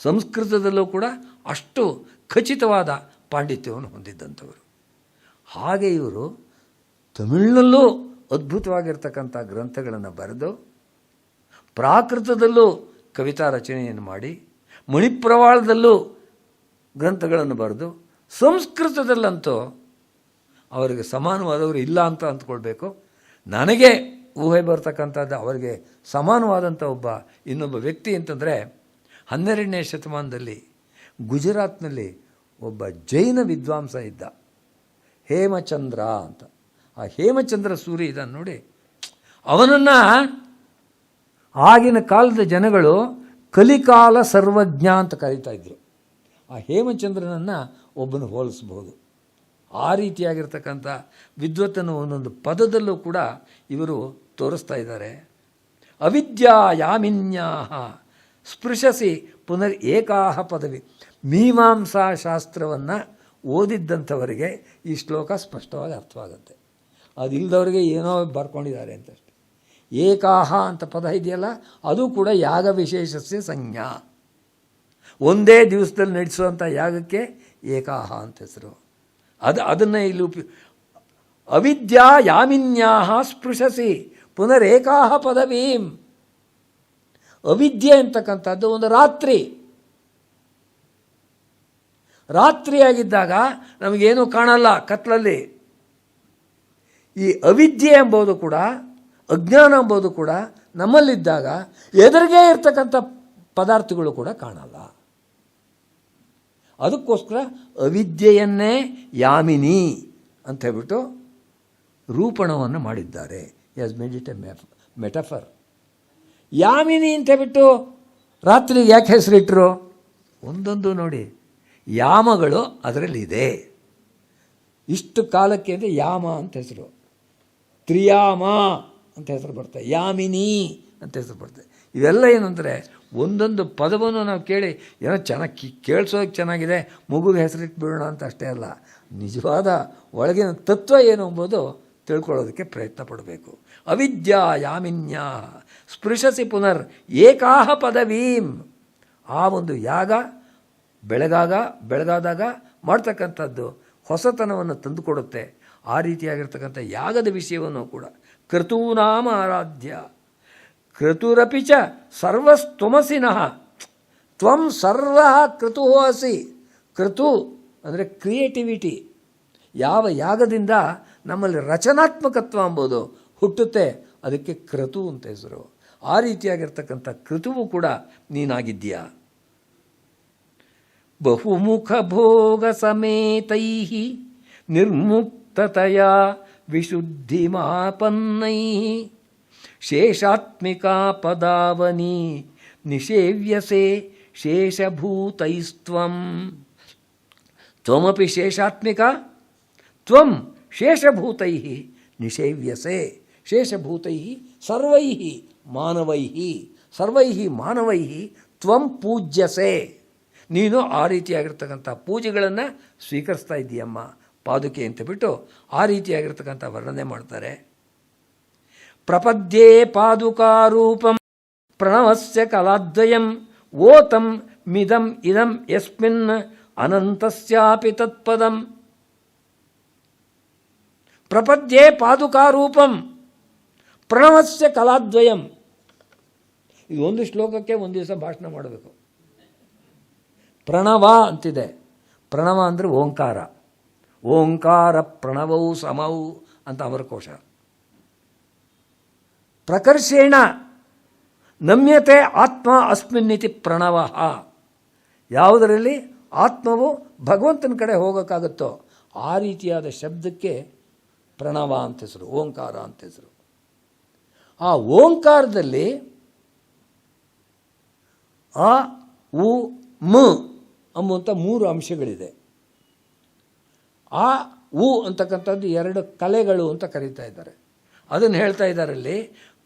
ಸಂಸ್ಕೃತದಲ್ಲೂ ಕೂಡ ಅಷ್ಟು ಖಚಿತವಾದ ಪಾಂಡಿತ್ಯವನ್ನು ಹೊಂದಿದ್ದಂಥವರು. ಹಾಗೆ ಇವರು ತಮಿಳಿನಲ್ಲೂ ಅದ್ಭುತವಾಗಿರ್ತಕ್ಕಂಥ ಗ್ರಂಥಗಳನ್ನು ಬರೆದು, ಪ್ರಾಕೃತದಲ್ಲೂ ಕವಿತಾ ರಚನೆಯನ್ನು ಮಾಡಿ, ಮಣಿಪ್ರವಾಳದಲ್ಲೂ ಗ್ರಂಥಗಳನ್ನು ಬರೆದು, ಸಂಸ್ಕೃತದಲ್ಲಂತೂ ಅವರಿಗೆ ಸಮಾನವಾದವರು ಇಲ್ಲ ಅಂತ ಅಂದ್ಕೊಳ್ಬೇಕು. ನನಗೆ ಊಹೆ ಬರ್ತಕ್ಕಂಥದ್ದು ಅವರಿಗೆ ಸಮಾನವಾದಂಥ ಇನ್ನೊಬ್ಬ ವ್ಯಕ್ತಿ ಅಂತಂದರೆ 12ನೇ ಶತಮಾನದಲ್ಲಿ ಗುಜರಾತ್ನಲ್ಲಿ ಒಬ್ಬ ಜೈನ ವಿದ್ವಾಂಸ ಇದ್ದ, ಹೇಮಚಂದ್ರ ಅಂತ. ಆ ಹೇಮಚಂದ್ರ ಸೂರಿ ಇದನ್ನು ನೋಡಿ, ಅವನನ್ನು ಆಗಿನ ಕಾಲದ ಜನಗಳು ಕಲಿಕಾಲ ಸರ್ವಜ್ಞ ಅಂತ ಕರೀತಾ ಇದ್ರು. ಆ ಹೇಮಚಂದ್ರನನ್ನು ಒಬ್ಬನು ಹೋಲಿಸ್ಬೋದು. ಆ ರೀತಿಯಾಗಿರ್ತಕ್ಕಂಥ ವಿದ್ವತ್ತನ್ನು ಒಂದೊಂದು ಪದದಲ್ಲೂ ಕೂಡ ಇವರು ತೋರಿಸ್ತಾ ಇದ್ದಾರೆ. ಅವಿದ್ಯಾ ಯಾಮಿನ್ಯಾ ಸ್ಪೃಶಸಿ ಪುನರ್ ಏಕಾಹ ಪದವಿ. ಮೀಮಾಂಸಾ ಶಾಸ್ತ್ರವನ್ನು ಓದಿದ್ದಂಥವರಿಗೆ ಈ ಶ್ಲೋಕ ಸ್ಪಷ್ಟವಾಗಿ ಅರ್ಥವಾಗುತ್ತೆ. ಅದಿಲ್ಲದವರಿಗೆ ಏನೋ ಬರ್ಕೊಂಡಿದ್ದಾರೆ ಅಂತಷ್ಟೆ. ಏಕಾಹ ಅಂತ ಪದ ಇದೆಯಲ್ಲ, ಅದು ಕೂಡ ಯಾಗ ವಿಶೇಷಸ್ಯ ಸಂಜ್ಞಾ. ಒಂದೇ ದಿವಸದಲ್ಲಿ ನಡೆಸುವಂಥ ಯಾಗಕ್ಕೆ ಏಕಾಹ ಅಂತ ಹೆಸರು. ಅದನ್ನು ಇಲ್ಲಿ ಅವಿದ್ಯಾ ಯಾಮಿನ್ಯಾ ಸ್ಪೃಶಸಿ ಪುನರೇಕಾಹ ಪದವೀಂ. ಅವಿದ್ಯೆ ಅಂತಕ್ಕಂಥದ್ದು ಒಂದು ರಾತ್ರಿಯಾಗಿದ್ದಾಗ ನಮಗೇನೂ ಕಾಣಲ್ಲ ಕತ್ಲಲ್ಲಿ. ಈ ಅವಿದ್ಯೆ ಎಂಬುದು ಕೂಡ, ಅಜ್ಞಾನ ಎಂಬುದು ಕೂಡ ನಮ್ಮಲ್ಲಿದ್ದಾಗ ಎದುರಿಗೆ ಇರ್ತಕ್ಕಂಥ ಪದಾರ್ಥಗಳು ಕೂಡ ಕಾಣಲ್ಲ. ಅದಕ್ಕೋಸ್ಕರ ಅವಿದ್ಯೆಯನ್ನೇ ಯಾಮಿನಿ ಅಂತ ಹೇಳ್ಬಿಟ್ಟು ರೂಪಣವನ್ನು ಮಾಡಿದ್ದಾರೆ. Is made it a metaphor. ಯಾಮಿನಿ ಅಂತ ಹೇಳ್ಬಿಟ್ಟು ರಾತ್ರಿಗೆ ಯಾಕೆ ಹೆಸರಿಟ್ಟರು? ಒಂದೊಂದು ನೋಡಿ, ಯಾಮಗಳು ಅದರಲ್ಲಿದೆ. ಇಷ್ಟು ಕಾಲಕ್ಕೆ ಅಂದರೆ ಯಾಮ ಅಂತ ಹೆಸರು, ತ್ರಿಯಾಮ ಅಂತ ಹೆಸರು ಬರ್ತದೆ, ಯಾಮಿನಿ ಅಂತ ಹೆಸರು ಬರ್ತದೆ. ಇವೆಲ್ಲ ಏನಂದರೆ ಒಂದೊಂದು ಪದವನ್ನು ನಾವು ಕೇಳಿ ಏನೋ ಚೆನ್ನಾಗಿ ಕೇಳಿಸೋಕೆ ಚೆನ್ನಾಗಿದೆ, ಮಗುಗೆ ಹೆಸರಿಟ್ಬಿಡೋಣ ಅಂತ ಅಷ್ಟೇ ಅಲ್ಲ, ನಿಜವಾದ ಒಳಗಿನ ತತ್ವ ಏನು ಎಂಬುದು ತಿಳ್ಕೊಳ್ಳೋದಕ್ಕೆ ಪ್ರಯತ್ನ ಪಡಬೇಕು. ಅವಿದ್ಯಾ ಯಾಮಿನ್ಯಾ ಸ್ಪೃಶಸಿ ಪುನರ್ ಏಕಾಹ ಪದವೀಂ. ಆ ಒಂದು ಯಾಗ ಬೆಳಗಾದಾಗ ಮಾಡ್ತಕ್ಕಂಥದ್ದು ಹೊಸತನವನ್ನು ತಂದುಕೊಡುತ್ತೆ. ಆ ರೀತಿಯಾಗಿರ್ತಕ್ಕಂಥ ಯಾಗದ ವಿಷಯವನ್ನು ಕೂಡ ಕ್ರತೂನಾಮ ಆರಾಧ್ಯ ಕ್ರತುರಪಿ ಚ ಸರ್ವಸ್ತ್ವಮಸಿನಃ ತ್ವಂ ಸರ್ವ ಕ್ರತು ಅಸಿ. ಕ್ರತು ಅಂದರೆ ಕ್ರಿಯೇಟಿವಿಟಿ. ಯಾವ ಯಾಗದಿಂದ ನಮ್ಮಲ್ಲಿ ರಚನಾತ್ಮಕತ್ವ ಎಂಬುದು ಹುಟ್ಟುತ್ತೆ ಅದಕ್ಕೆ ಕ್ರತು ಅಂತ ಹೆಸರು. ಆ ರೀತಿಯಾಗಿರ್ತಕ್ಕಂಥ ಕ್ರತುವು ಕೂಡ ನೀನಾಗಿದ್ದೀಯಾ. ಬಹುಮುಖಭೋಗಸಮೇತೈಃ ನಿರ್ಮುಕ್ತತಯಾ ವಿಶುದ್ಧಿಮಾಪನ್ನೈಃ ಶೇಷಾತ್ಮಿಕಾ ಪದಾವನಿ ನಿಷೇವ್ಯಸೆ ಶೇಷಭೂತೈಸ್ತ್ವಂ. ತ್ವಮಪಿ ಶೇಷಾತ್ಮಿಕ ತ್ವಂ ಶೇಷಭೂತೈಃ ನಿಷೇವ್ಯಸೆ. ಶೇಷಭೂತೈಃ ಸರ್ವೈಃ ಮಾನವೈಃ, ಸರ್ವೈಃ ಮಾನವೈಃ ತ್ವಂ ಪೂಜ್ಯಸೆ. ನೀನು ಆ ರೀತಿಯಾಗಿರ್ತಕ್ಕಂಥ ಪೂಜೆಗಳನ್ನು ಸ್ವೀಕರಿಸ್ತಾ ಇದ್ದೀಯಮ್ಮ ಪಾದುಕೆ ಅಂತ ಬಿಟ್ಟು ಆ ರೀತಿಯಾಗಿರ್ತಕ್ಕಂಥ ವರ್ಣನೆ ಮಾಡ್ತಾರೆ. ಪ್ರಪದ್ಯೆ ಪಾದುಕಾರೂಪಂ ಪ್ರಣವಸ್ಯ ಕಲಾದ್ವಯಂ ಓತಂ ಮಿದಂ ಇದಂ ಯಸ್ಮಿನ್ ಅನಂತಸ್ಯಾಪಿ ತತ್ಪದಂ. ಪ್ರಪದ್ಯೆ ಪಾದುಕಾರೂಪಂ ಪ್ರಣವಸ್ಯ ಕಲಾದ್ವಯಂ. ಇದು ಒಂದು ಶ್ಲೋಕಕ್ಕೆ ಒಂದು ದಿವಸ ಭಾಷಣ ಮಾಡಬೇಕು. ಪ್ರಣವ ಅಂತಿದೆ. ಪ್ರಣವ ಅಂದರೆ ಓಂಕಾರ. ಓಂಕಾರ ಪ್ರಣವೌ ಸಮೌ ಅಂತ ಅಮರಕೋಶ. ಪ್ರಕರ್ಷೇಣ ನಮ್ಯತೆ ಆತ್ಮ ಅಸ್ಮಿನ್ನಿತಿ ಪ್ರಣವ. ಯಾವುದರಲ್ಲಿ ಆತ್ಮವು ಭಗವಂತನ ಕಡೆ ಹೋಗೋಕ್ಕಾಗುತ್ತೋ ಆ ರೀತಿಯಾದ ಶಬ್ದಕ್ಕೆ ಪ್ರಣವ ಅಂತ ಹೆಸರು, ಓಂಕಾರ ಅಂತ ಹೆಸರು. ಆ ಓಂಕಾರದಲ್ಲಿ ಅ ಉ ಮ ಎಂಬುವಂಥ 3 ಅಂಶಗಳಿದೆ. ಆ ಉ ಅಂತಕ್ಕಂಥದ್ದು 2 ಕಲೆಗಳು ಅಂತ ಕರೀತಾ ಇದ್ದಾರೆ. ಅದನ್ನು ಹೇಳ್ತಾ ಇದ್ದಾರಲ್ಲಿ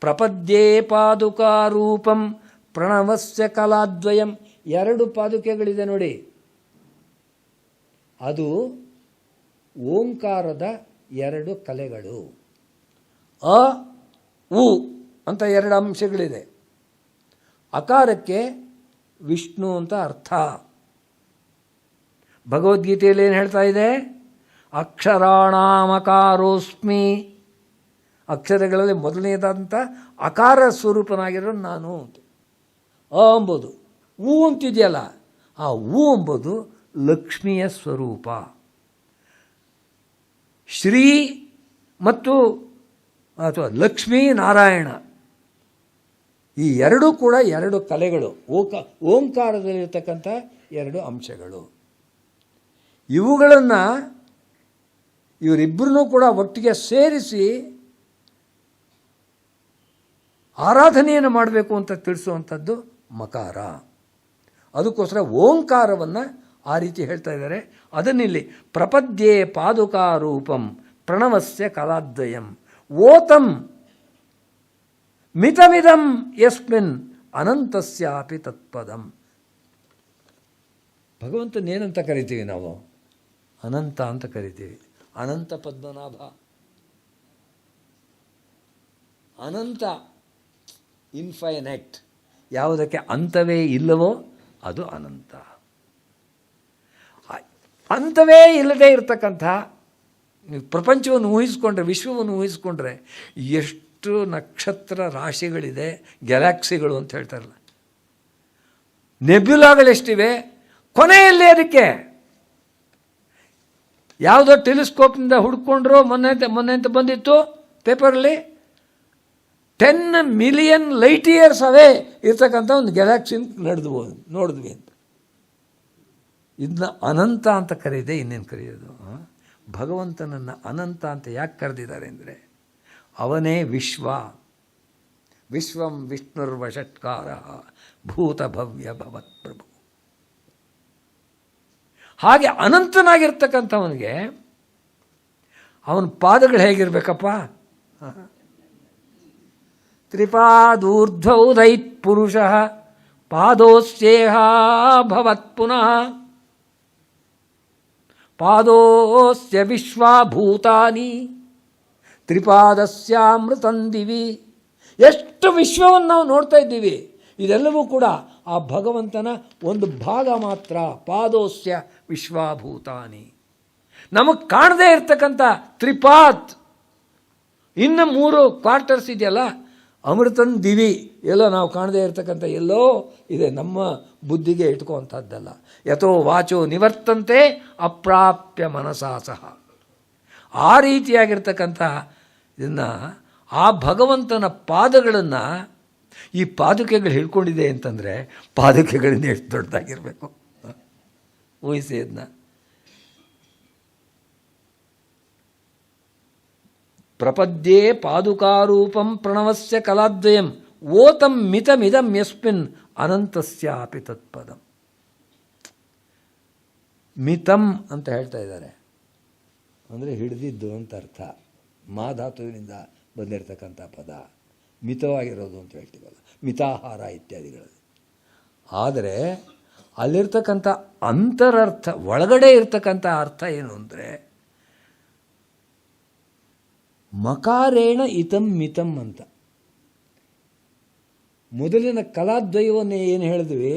ಪ್ರಪದ್ಯೆ ಪಾದುಕಾರೂಪಂ ಪ್ರಣವಸ್ಯ ಕಲಾದ್ವಯಂ. 2 ಪಾದುಕೆಗಳಿದೆ ನೋಡಿ. ಅದು ಓಂಕಾರದ 2 ಕಲೆಗಳು. ಅ ಉ ಅಂತ 2 ಅಂಶಗಳಿದೆ. ಅಕಾರಕ್ಕೆ ವಿಷ್ಣು ಅಂತ ಅರ್ಥ. ಭಗವದ್ಗೀತೆಯಲ್ಲಿ ಏನು ಹೇಳ್ತಾ ಇದೆ? ಅಕ್ಷರಾಣಾಮಕಾರೋಸ್ಮಿ. ಅಕ್ಷರಗಳಲ್ಲಿ ಮೊದಲನೇದಾದಂಥ ಅಕಾರ ಸ್ವರೂಪನಾಗಿರೋ ನಾನು ಅಂತ. ಅ ಎಂಬುದು ಉ ಅಂತಿದೆಯಲ್ಲ, ಆ ಉ ಎಂಬುದು ಲಕ್ಷ್ಮಿಯ ಸ್ವರೂಪ. ಶ್ರೀ ಮತ್ತು ಅಥವಾ ಲಕ್ಷ್ಮೀ ನಾರಾಯಣ ಈ 2 ಕೂಡ 2 ಕಲೆಗಳು. ಓಂಕಾರದಲ್ಲಿರ್ತಕ್ಕಂಥ 2 ಅಂಶಗಳು. ಇವುಗಳನ್ನು ಇವರಿಬ್ಬರನ್ನೂ ಕೂಡ ಒಟ್ಟಿಗೆ ಸೇರಿಸಿ ಆರಾಧನೆಯನ್ನು ಮಾಡಬೇಕು ಅಂತ ತಿಳಿಸುವಂಥದ್ದು ಮಕಾರ. ಅದಕ್ಕೋಸ್ಕರ ಓಂಕಾರವನ್ನು ಆ ರೀತಿ ಹೇಳ್ತಾ ಇದ್ದಾರೆ. ಅದನ್ನಿಲ್ಲಿ ಪ್ರಪದ್ಯೆ ಪಾದುಕಾರೂಪಂ ಪ್ರಣವಸ್ಯ ಕಲಾದ್ವಯಂ ಓತಂ ಮಿತಮಿದಂ ಯಸ್ಮಿನ್ ಅನಂತಸ್ಯಾಪಿ ತತ್ಪದಂ. ಭಗವಂತನೇನಂತ ಕರಿತೀವಿ ನಾವು? ಅನಂತ ಅಂತ ಕರಿತೀವಿ. ಅನಂತ ಪದ್ಮನಾಭ. ಅನಂತ, ಇನ್ಫೈನೈಟ್. ಯಾವುದಕ್ಕೆ ಅಂತವೇ ಇಲ್ಲವೋ ಅದು ಅನಂತ. ಅಂತವೇ ಇಲ್ಲದೆ ಇರತಕ್ಕಂಥ ಪ್ರಪಂಚವನ್ನು ಊಹಿಸ್ಕೊಂಡ್ರೆ, ವಿಶ್ವವನ್ನು ಊಹಿಸ್ಕೊಂಡ್ರೆ ಎಷ್ಟು ನಕ್ಷತ್ರ ರಾಶಿಗಳಿದೆ, ಗ್ಯಾಲಾಕ್ಸಿಗಳು ಅಂತ ಹೇಳ್ತಾರಲ್ಲ, ನೆಬ್ಯುಲಾಗಳೆಷ್ಟಿವೆ, ಕೊನೆಯಲ್ಲಿ ಅದಕ್ಕೆ ಯಾವುದೋ ಟೆಲಿಸ್ಕೋಪ್ನಿಂದ ಹುಡ್ಕೊಂಡ್ರು. ಮೊನ್ನೆ ಅಂತ ಬಂದಿತ್ತು ಪೇಪರಲ್ಲಿ, 10 ಮಿಲಿಯನ್ ಲೈಟ್ ಇಯರ್ಸ್ ಅವೇ ಇರ್ತಕ್ಕಂಥ ಒಂದು ಗ್ಯಾಲಾಕ್ಸಿನ ನೋಡಿದ್ವಿ ಅಂತ. ಇದನ್ನ ಅನಂತ ಅಂತ ಕರೀದೆ. ಇನ್ನೇನು ಕರೆಯೋದು? ಭಗವಂತನನ್ನು ಅನಂತ ಅಂತ ಯಾಕೆ ಕರೆದಿದ್ದಾರೆ ಅಂದರೆ ಅವನೇ ವಿಶ್ವ. ವಿಶ್ವಂ ವಿಷ್ಣುರ್ವಷಟ್ಕಾರ ಭೂತ ಭವ್ಯ ಭವತ್ ಪ್ರಭು. ಹಾಗೆ ಅನಂತನಾಗಿರ್ತಕ್ಕಂಥವನಿಗೆ ಅವನ ಪಾದಗಳು ಹೇಗಿರಬೇಕಪ್ಪ? ತ್ರಿಪಾದೂರ್ಧ್ವೌ ದೈತ್ ಪುರುಷ ಪಾದೋಸ್ಯೇಹ ಭವತ್ ಪುನಃ ಪಾದೋಸ್ಯ ವಿಶ್ವಭೂತಾನಿ ತ್ರಿಪಾದಸ್ಯಾಮೃತಂ ದಿವಿ. ಎಷ್ಟು ವಿಶ್ವವನ್ನು ನಾವು ನೋಡ್ತಾ ಇದ್ದೀವಿ. ಇದೆಲ್ಲವೂ ಕೂಡ ಆ ಭಗವಂತನ ಒಂದು ಭಾಗ ಮಾತ್ರ. ಪಾದೋಸ್ಯ ವಿಶ್ವಭೂತಾನಿ. ನಮಗೆ ಕಾಣದೇ ಇರ್ತಕ್ಕಂಥ ತ್ರಿಪಾತ್, ಇನ್ನು 3 ಕ್ವಾರ್ಟರ್ಸ್ ಇದೆಯಲ್ಲ, ಅಮೃತನ್ ದಿವಿ, ಎಲ್ಲೋ ನಾವು ಕಾಣದೇ ಇರ್ತಕ್ಕಂಥ ಎಲ್ಲೋ ಇದೆ, ನಮ್ಮ ಬುದ್ಧಿಗೆ ಇಟ್ಕೋವಂಥದ್ದಲ್ಲ. ಯಥೋ ವಾಚೋ ನಿವರ್ತಂತೆ ಅಪ್ರಾಪ್ಯ ಮನಸಾ ಸಹ. ಆ ರೀತಿಯಾಗಿರ್ತಕ್ಕಂಥ ಇದನ್ನು, ಆ ಭಗವಂತನ ಪಾದಗಳನ್ನು ಈ ಪಾದುಕೆಗಳು ಹಿಡ್ಕೊಂಡಿದೆ ಅಂತಂದರೆ ಪಾದುಕೆಗಳಿಂದ ಎಷ್ಟು ದೊಡ್ಡದಾಗಿರಬೇಕು. ಊಹಿಸಿ ಅದನ್ನ. ಪ್ರಪದ್ಯೆ ಪಾದುಕಾರೂಪಂ ಪ್ರಣವಸ್ಯ ಕಲಾದ್ವಯಂ ಓತಂ ಮಿತಮಿದಂ ಯಸ್ಮಿನ್ ಅನಂತಸ್ಯಾಪಿ ತತ್ಪದಂ. ಮಿತಂ ಅಂತ ಹೇಳ್ತಾ ಇದ್ದಾರೆ, ಅಂದರೆ ಹಿಡಿದಿದ್ದು ಅಂತ ಅರ್ಥ. ಮಾಧಾತುವಿನಿಂದ ಬಂದಿರತಕ್ಕಂಥ ಪದ ಮಿತವಾಗಿರೋದು ಅಂತ ಹೇಳ್ತೀವಲ್ಲ, ಮಿತಾಹಾರ ಇತ್ಯಾದಿಗಳಲ್ಲಿ. ಆದರೆ ಅಲ್ಲಿರ್ತಕ್ಕಂಥ ಅಂತರರ್ಥ, ಒಳಗಡೆ ಇರ್ತಕ್ಕಂಥ ಅರ್ಥ ಏನು ಅಂದರೆ ಮಕಾರೇಣ ಇತಂ ಮಿತಂ ಅಂತ. ಮೊದಲಿನ ಕಲಾದ್ವಯವನ್ನು ಏನು ಹೇಳಿದ್ವಿ,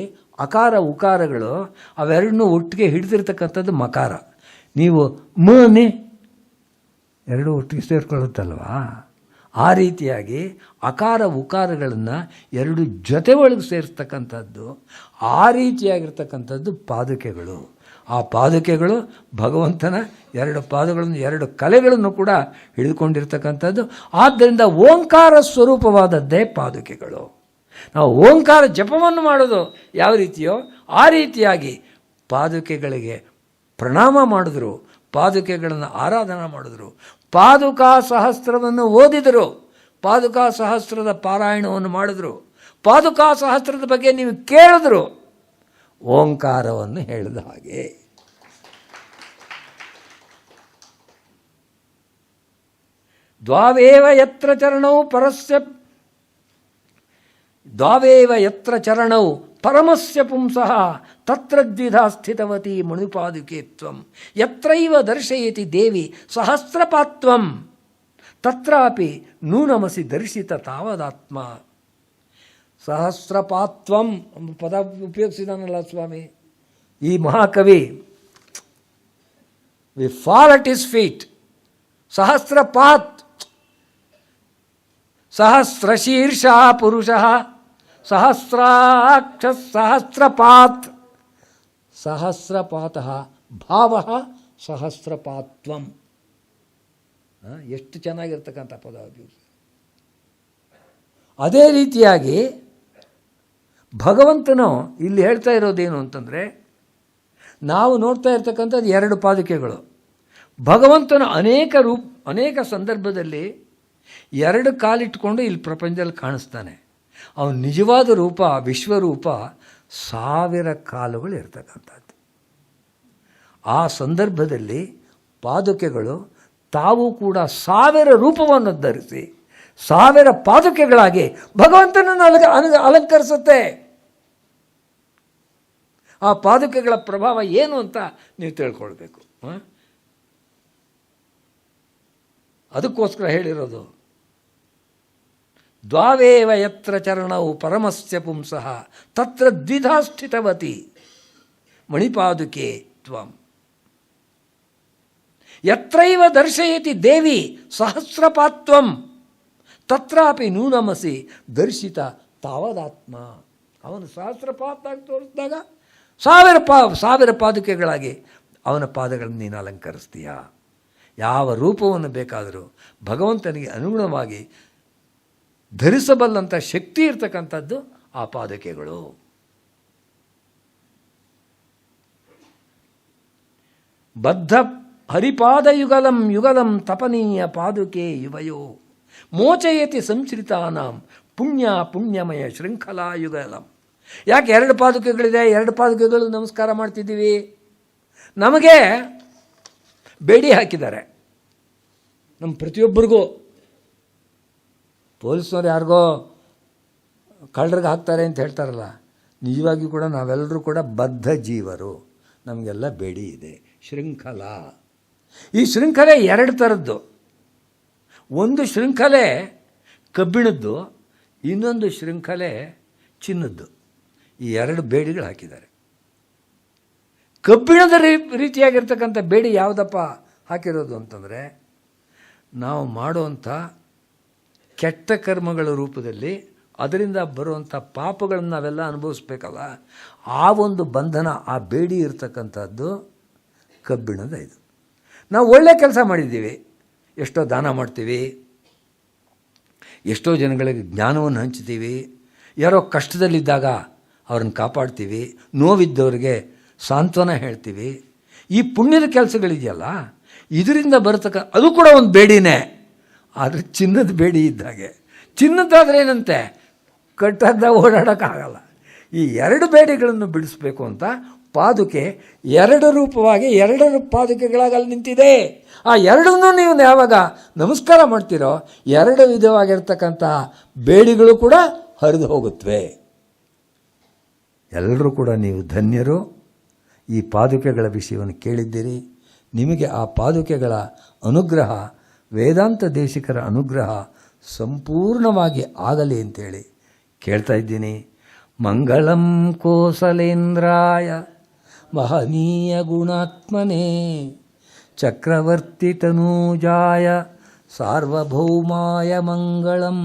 ಅಕಾರ ಉಕಾರಗಳು ಅವೆರಡನ್ನೂ ಒಟ್ಟಿಗೆ ಹಿಡಿದಿರ್ತಕ್ಕಂಥದ್ದು ಮಕಾರ. ನೀವು ಮನೆ ಎರಡೂ ಒಟ್ಟಿಗೆ ಸೇರ್ಕೊಳ್ಳುತ್ತಲ್ವಾ, ಆ ರೀತಿಯಾಗಿ ಅಕಾರ ಉಕಾರಗಳನ್ನು ಎರಡು ಜೊತೆ ಒಳಗೆ ಸೇರಿಸ್ತಕ್ಕಂಥದ್ದು, ಆ ರೀತಿಯಾಗಿರ್ತಕ್ಕಂಥದ್ದು ಪಾದುಕೆಗಳು. ಆ ಪಾದುಕೆಗಳು ಭಗವಂತನ ಎರಡು ಪಾದಗಳನ್ನು, ಎರಡು ಕಲೆಗಳನ್ನು ಕೂಡ ಹಿಡಿದುಕೊಂಡಿರ್ತಕ್ಕಂಥದ್ದು. ಆದ್ದರಿಂದ ಓಂಕಾರ ಸ್ವರೂಪವಾದದ್ದೇ ಪಾದುಕೆಗಳು. ನಾವು ಓಂಕಾರ ಜಪವನ್ನು ಮಾಡೋದು ಯಾವ ರೀತಿಯೋ ಆ ರೀತಿಯಾಗಿ ಪಾದುಕೆಗಳಿಗೆ ಪ್ರಣಾಮ ಮಾಡಿದ್ರು, ಪಾದುಕೆಗಳನ್ನು ಆರಾಧನಾ ಮಾಡಿದ್ರು, ಪಾದುಕಾ ಸಹಸ್ರವನ್ನು ಓದಿದರು, ಪಾದುಕಾ ಸಹಸ್ರದ ಪಾರಾಯಣವನ್ನು ಮಾಡಿದ್ರು, ಪಾದುಕಾ ಸಹಸ್ರದ ಬಗ್ಗೆ ನೀವು ಕೇಳಿದ್ರು, ಓಂಕಾರವನ್ನು ಹೇಳಿದ ಹಾಗೆ. ದ್ವಾವೇವ ಯತ್ರ ಚರಣೌ ಪರಸ್ಯ ದ್ವಾವೇವ ಯತ್ರ ಚರಣೌ ಪರಮಸ್ಯ ಪುಂಸಃ ತತ್ರ ದ್ವಿಧಾ ಸ್ಥಿತವತಿ ಮಣಿಪಾದುಕೆ ತ್ವಂ ಯತ್ರೈವ ದರ್ಶಯತಿ ದೇವಿ ಸಹಸ್ರಪಾತ್ವಂ ತತ್ರಾಪಿ ನೂನಮಸಿ ದರ್ಶಿತ ತಾವದಾತ್ಮ. ಸಹಸ್ರಪಾತ್ವಂ ಎಂಬ ಪದ ಉಪಯೋಗಿಸಿದಾನಲ್ಲ ಸ್ವಾಮಿ ಈ ಮಹಾಕವಿ. We fall at his feet. ಸಹಸ್ರಪಾತ್, ಸಹಸ್ರಶೀರ್ಷ ಪುರುಷಃ, ಸಹಸ್ರಾಕ್ಷ ಸಹಸ್ರಪಾತ್, ಸಹಸ್ರಪಾತಃ ಭಾವಃ ಸಹಸ್ರಪಾತ್ವಂ. ಎಷ್ಟು ಚೆನ್ನಾಗಿರ್ತಕ್ಕಂಥ ಪದ ಉಪಯೋಗಿಸಿ. ಅದೇ ರೀತಿಯಾಗಿ ಭಗವಂತನು ಇಲ್ಲಿ ಹೇಳ್ತಾ ಇರೋದೇನು ಅಂತಂದರೆ, ನಾವು ನೋಡ್ತಾ ಇರ್ತಕ್ಕಂಥದ್ದು ಎರಡು ಪಾದುಕೆಗಳು. ಭಗವಂತನು ಅನೇಕ ಸಂದರ್ಭದಲ್ಲಿ ಎರಡು ಕಾಲಿಟ್ಕೊಂಡು ಇಲ್ಲಿ ಪ್ರಪಂಚದಲ್ಲಿ ಕಾಣಿಸ್ತಾನೆ. ಅವನ ನಿಜವಾದ ರೂಪ, ವಿಶ್ವರೂಪ 1000 ಕಾಲುಗಳು ಇರ್ತಕ್ಕಂಥದ್ದು. ಆ ಸಂದರ್ಭದಲ್ಲಿ ಪಾದುಕೆಗಳು ತಾವು ಕೂಡ 1000 ರೂಪವನ್ನು ಧರಿಸಿ 1000 ಪಾದುಕೆಗಳಾಗಿ ಭಗವಂತನನ್ನು ಅಲಂಕರಿಸುತ್ತೆ. ಆ ಪಾದುಕೆಗಳ ಪ್ರಭಾವ ಏನು ಅಂತ ನೀವು ತಿಳ್ಕೊಳ್ಬೇಕು. ಅದಕ್ಕೋಸ್ಕರ ಹೇಳಿರೋದು ದ್ವಾವೇವ ಯತ್ರ ಚರಣೌ ಪರಮಸ್ಯ ಪುಂಸಃ ತತ್ರ ದ್ವಿಧಾ ಸ್ಥಿತವತಿ ಮಣಿಪಾದುಕೆ ತ್ವಂ ಯತ್ರೈವ ದರ್ಶಯತಿ ದೇವಿ ಸಹಸ್ರಪಾತ್ವಂ ತತ್ರಾಪಿ ನೂನಮಸಿ ದರ್ಶಿತ ತಾವದಾತ್ಮ. ಅವನು ಸಹಸ್ರಪಾತಾಗಿ ತೋರಿಸಿದಾಗ 1000 ಪಾದುಕೆಗಳಾಗಿ ಅವನ ಪಾದಗಳನ್ನು ನೀನು ಅಲಂಕರಿಸ್ತೀಯ. ಯಾವ ರೂಪವನ್ನು ಬೇಕಾದರೂ ಭಗವಂತನಿಗೆ ಅನುಗುಣವಾಗಿ ಧರಿಸಬಲ್ಲಂಥ ಶಕ್ತಿ ಇರ್ತಕ್ಕಂಥದ್ದು ಆ ಪಾದುಕೆಗಳು. ಬದ್ಧ ಹರಿಪಾದಯುಗಲಂ ಯುಗಲಂ ತಪನೀಯ ಪಾದುಕೆ ಯುವಯೋ ಮೋಚಯತಿ ಸಂಶ್ರಿತಾನಾಂ ಪುಣ್ಯ ಪುಣ್ಯಮಯ ಶೃಂಖಲಾ ಯುಗಲಂ. ಯಾಕೆ 2 ಪಾದುಕೆಗಳಿದೆ? 2 ಪಾದುಕೆಗಳು ನಮಸ್ಕಾರ ಮಾಡ್ತಿದ್ದೀವಿ. ನಮಗೆ ಬೇಡಿ ಹಾಕಿದ್ದಾರೆ. ನಮ್ಮ ಪ್ರತಿಯೊಬ್ಬರಿಗೂ ಪೊಲೀಸ್ನವ್ರು ಯಾರಿಗೋ ಕಳ್ಳರಿಗೆ ಹಾಕ್ತಾರೆ ಅಂತ ಹೇಳ್ತಾರಲ್ಲ, ನಿಜವಾಗಿಯೂ ಕೂಡ ನಾವೆಲ್ಲರೂ ಕೂಡ ಬದ್ಧ ಜೀವರು. ನಮಗೆಲ್ಲ ಬೇಡಿ ಇದೆ. ಶೃಂಖಲಾ, ಈ ಶೃಂಖಲೆ 2 ಥರದ್ದು. ಒಂದು ಶೃಂಖಲೆ ಕಬ್ಬಿಣದ್ದು, ಇನ್ನೊಂದು ಶೃಂಖಲೆ ಚಿನ್ನದ್ದು. ಈ 2 ಬೇಡಿಗಳು ಹಾಕಿದ್ದಾರೆ. ಕಬ್ಬಿಣದ ರೀತಿಯಾಗಿರ್ತಕ್ಕಂಥ ಬೇಡಿ ಯಾವುದಪ್ಪ ಹಾಕಿರೋದು ಅಂತಂದರೆ, ನಾವು ಮಾಡುವಂಥ ಕೆಟ್ಟ ಕರ್ಮಗಳ ರೂಪದಲ್ಲಿ ಅದರಿಂದ ಬರುವಂಥ ಪಾಪಗಳನ್ನು ನಾವೆಲ್ಲ ಅನುಭವಿಸ್ಬೇಕಲ್ಲ, ಆ ಒಂದು ಬಂಧನ, ಆ ಬೇಡಿ ಇರ್ತಕ್ಕಂಥದ್ದು ಕಬ್ಬಿಣದ ಇದು. ನಾವು ಒಳ್ಳೆ ಕೆಲಸ ಮಾಡಿದ್ದೀವಿ, ಎಷ್ಟೋ ದಾನ ಮಾಡ್ತೀವಿ, ಎಷ್ಟೋ ಜನಗಳಿಗೆ ಜ್ಞಾನವನ್ನು ಹಂಚ್ತೀವಿ, ಯಾರೋ ಕಷ್ಟದಲ್ಲಿದ್ದಾಗ ಅವ್ರನ್ನ ಕಾಪಾಡ್ತೀವಿ, ನೋವಿದ್ದವರಿಗೆ ಸಾಂತ್ವನ ಹೇಳ್ತೀವಿ. ಈ ಪುಣ್ಯದ ಕೆಲಸಗಳಿದೆಯಲ್ಲ, ಇದರಿಂದ ಬರತಕ್ಕ ಅದು ಕೂಡ ಒಂದು ಬೇಡಿನೇ. ಆದರೆ ಚಿನ್ನದ ಬೇಡಿ ಇದ್ದಾಗೆ. ಚಿನ್ನದಾದರೆ ಏನಂತೆ, ಕಟ್ಟದ ಓಡಾಡೋಕ್ಕಾಗಲ್ಲ. ಈ ಎರಡು ಬೇಡಿಗಳನ್ನು ಬಿಡಿಸ್ಬೇಕು ಅಂತ ಪಾದುಕೆ ಎರಡು ರೂಪವಾಗಿ ಎರಡು ಪಾದುಕೆಗಳಾಗಲ್ಲಿ ನಿಂತಿದೆ. ಆ ಎರಡನ್ನೂ ನೀವು ಯಾವಾಗ ನಮಸ್ಕಾರ ಮಾಡ್ತೀರೋ ಎರಡು ವಿಧವಾಗಿರ್ತಕ್ಕಂತಹ ಬೇಡಿಗಳು ಕೂಡ ಹರಿದು ಹೋಗುತ್ತವೆ. ಎಲ್ಲರೂ ಕೂಡ ನೀವು ಧನ್ಯರು. ಈ ಪಾದುಕೆಗಳ ವಿಷಯವನ್ನು ಕೇಳಿದ್ದೀರಿ. ನಿಮಗೆ ಆ ಪಾದುಕೆಗಳ ಅನುಗ್ರಹ, ವೇದಾಂತ ದೇಶಿಕರ ಅನುಗ್ರಹ ಸಂಪೂರ್ಣವಾಗಿ ಆಗಲಿ ಅಂತೇಳಿ ಕೇಳ್ತಾ ಇದ್ದೀನಿ. ಮಂಗಳಂ ಕೋಸಲೇಂದ್ರಾಯ ಮಹನೀಯ ಗುಣಾತ್ಮನೇ ಚಕ್ರವರ್ತಿ ತನೂಜಾಯ ಸಾರ್ವಭೌಮಾಯ ಮಂಗಳಂ.